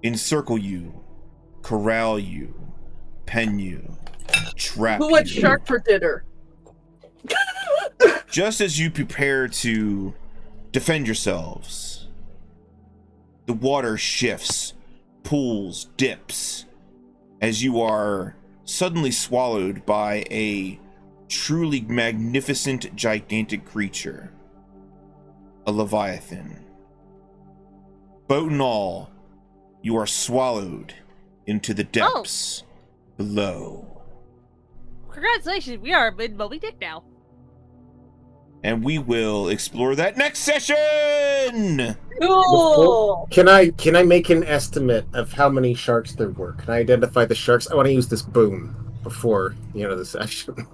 encircle you, corral you, pen you, trap you. Who went shark for dinner? Just as you prepare to defend yourselves, the water shifts, pulls, dips, as you are suddenly swallowed by a truly magnificent, gigantic creature. A Leviathan. Boat and all, you are swallowed into the depths below. Congratulations, we are in Moby Dick now. And we will explore that next session! Cool! Can I make an estimate of how many sharks there were? Can I identify the sharks? I want to use this boon before the end of the session.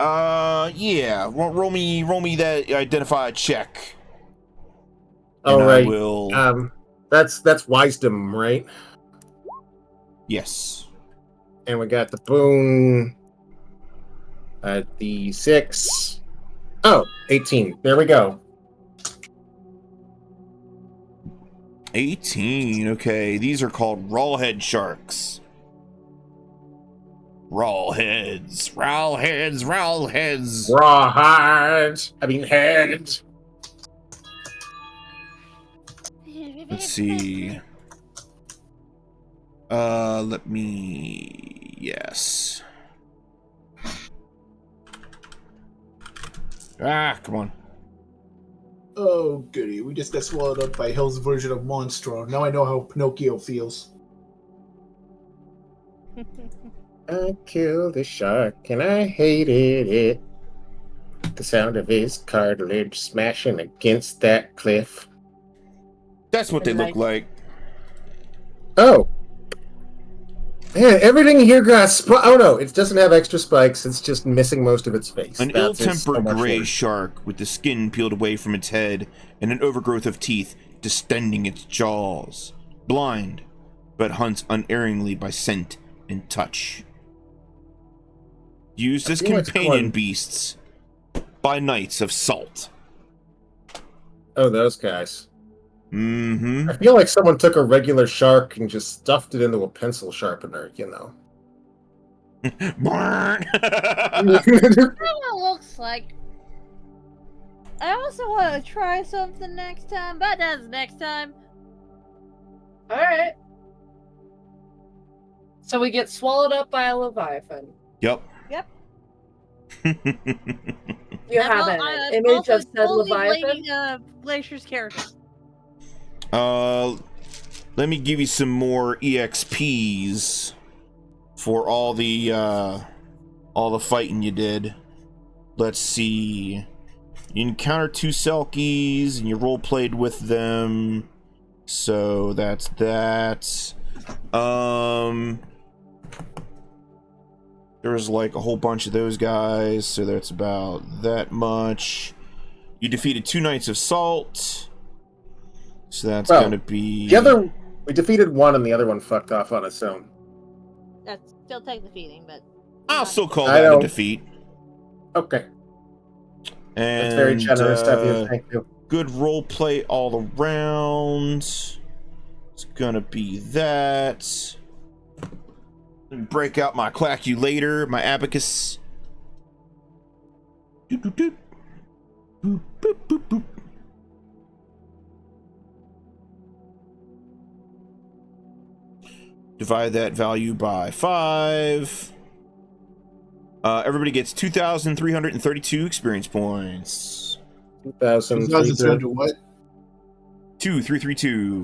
Yeah. Roll me that identify check. All right. I will... That's wisdom, right? Yes. And we got the boon at the 6. Oh, 18. There we go. 18. Okay, these are called rawhead sharks. Rawheads. Rawheads. Rawhide. I mean, head. Let's see. Yes. Come on. Oh, goody. We just got swallowed up by Hell's version of Monstro. Now I know how Pinocchio feels. I killed a shark and I hated it. The sound of his cartilage smashing against that cliff. That's what they look like. Oh. Man, everything here got oh no, it doesn't have extra spikes, it's just missing most of its face. An ill-tempered gray shark with the skin peeled away from its head and an overgrowth of teeth distending its jaws. Blind, but hunts unerringly by scent and touch. Used as companion beasts by knights of salt. Oh, those guys. Mm-hmm. I feel like someone took a regular shark and just stuffed it into a pencil sharpener, you know. Burn! That's what it looks like. I also want to try something next time, but that's next time. Alright. So we get swallowed up by a Leviathan. Yep. You have an image of said Leviathan? Glacier's character. Let me give you some more EXPs for all the fighting you did. Let's see. You encountered 2 Selkies and you role-played with them. So that's that. There's like a whole bunch of those guys, so that's about that much. You defeated 2 Knights of Salt. So that's gonna be... We defeated one and the other one fucked off on its own. That's still technically defeating, but... I'll still call that a defeat. Okay. And, that's very generous of you, thank you. Good role play all around. It's gonna be that. Let me break out my calculator, my abacus. Doop, doop, doop. Boop, boop, boop, boop. Divide that value by 5. Everybody gets 2,332 experience points. 2,332 what? 2,332.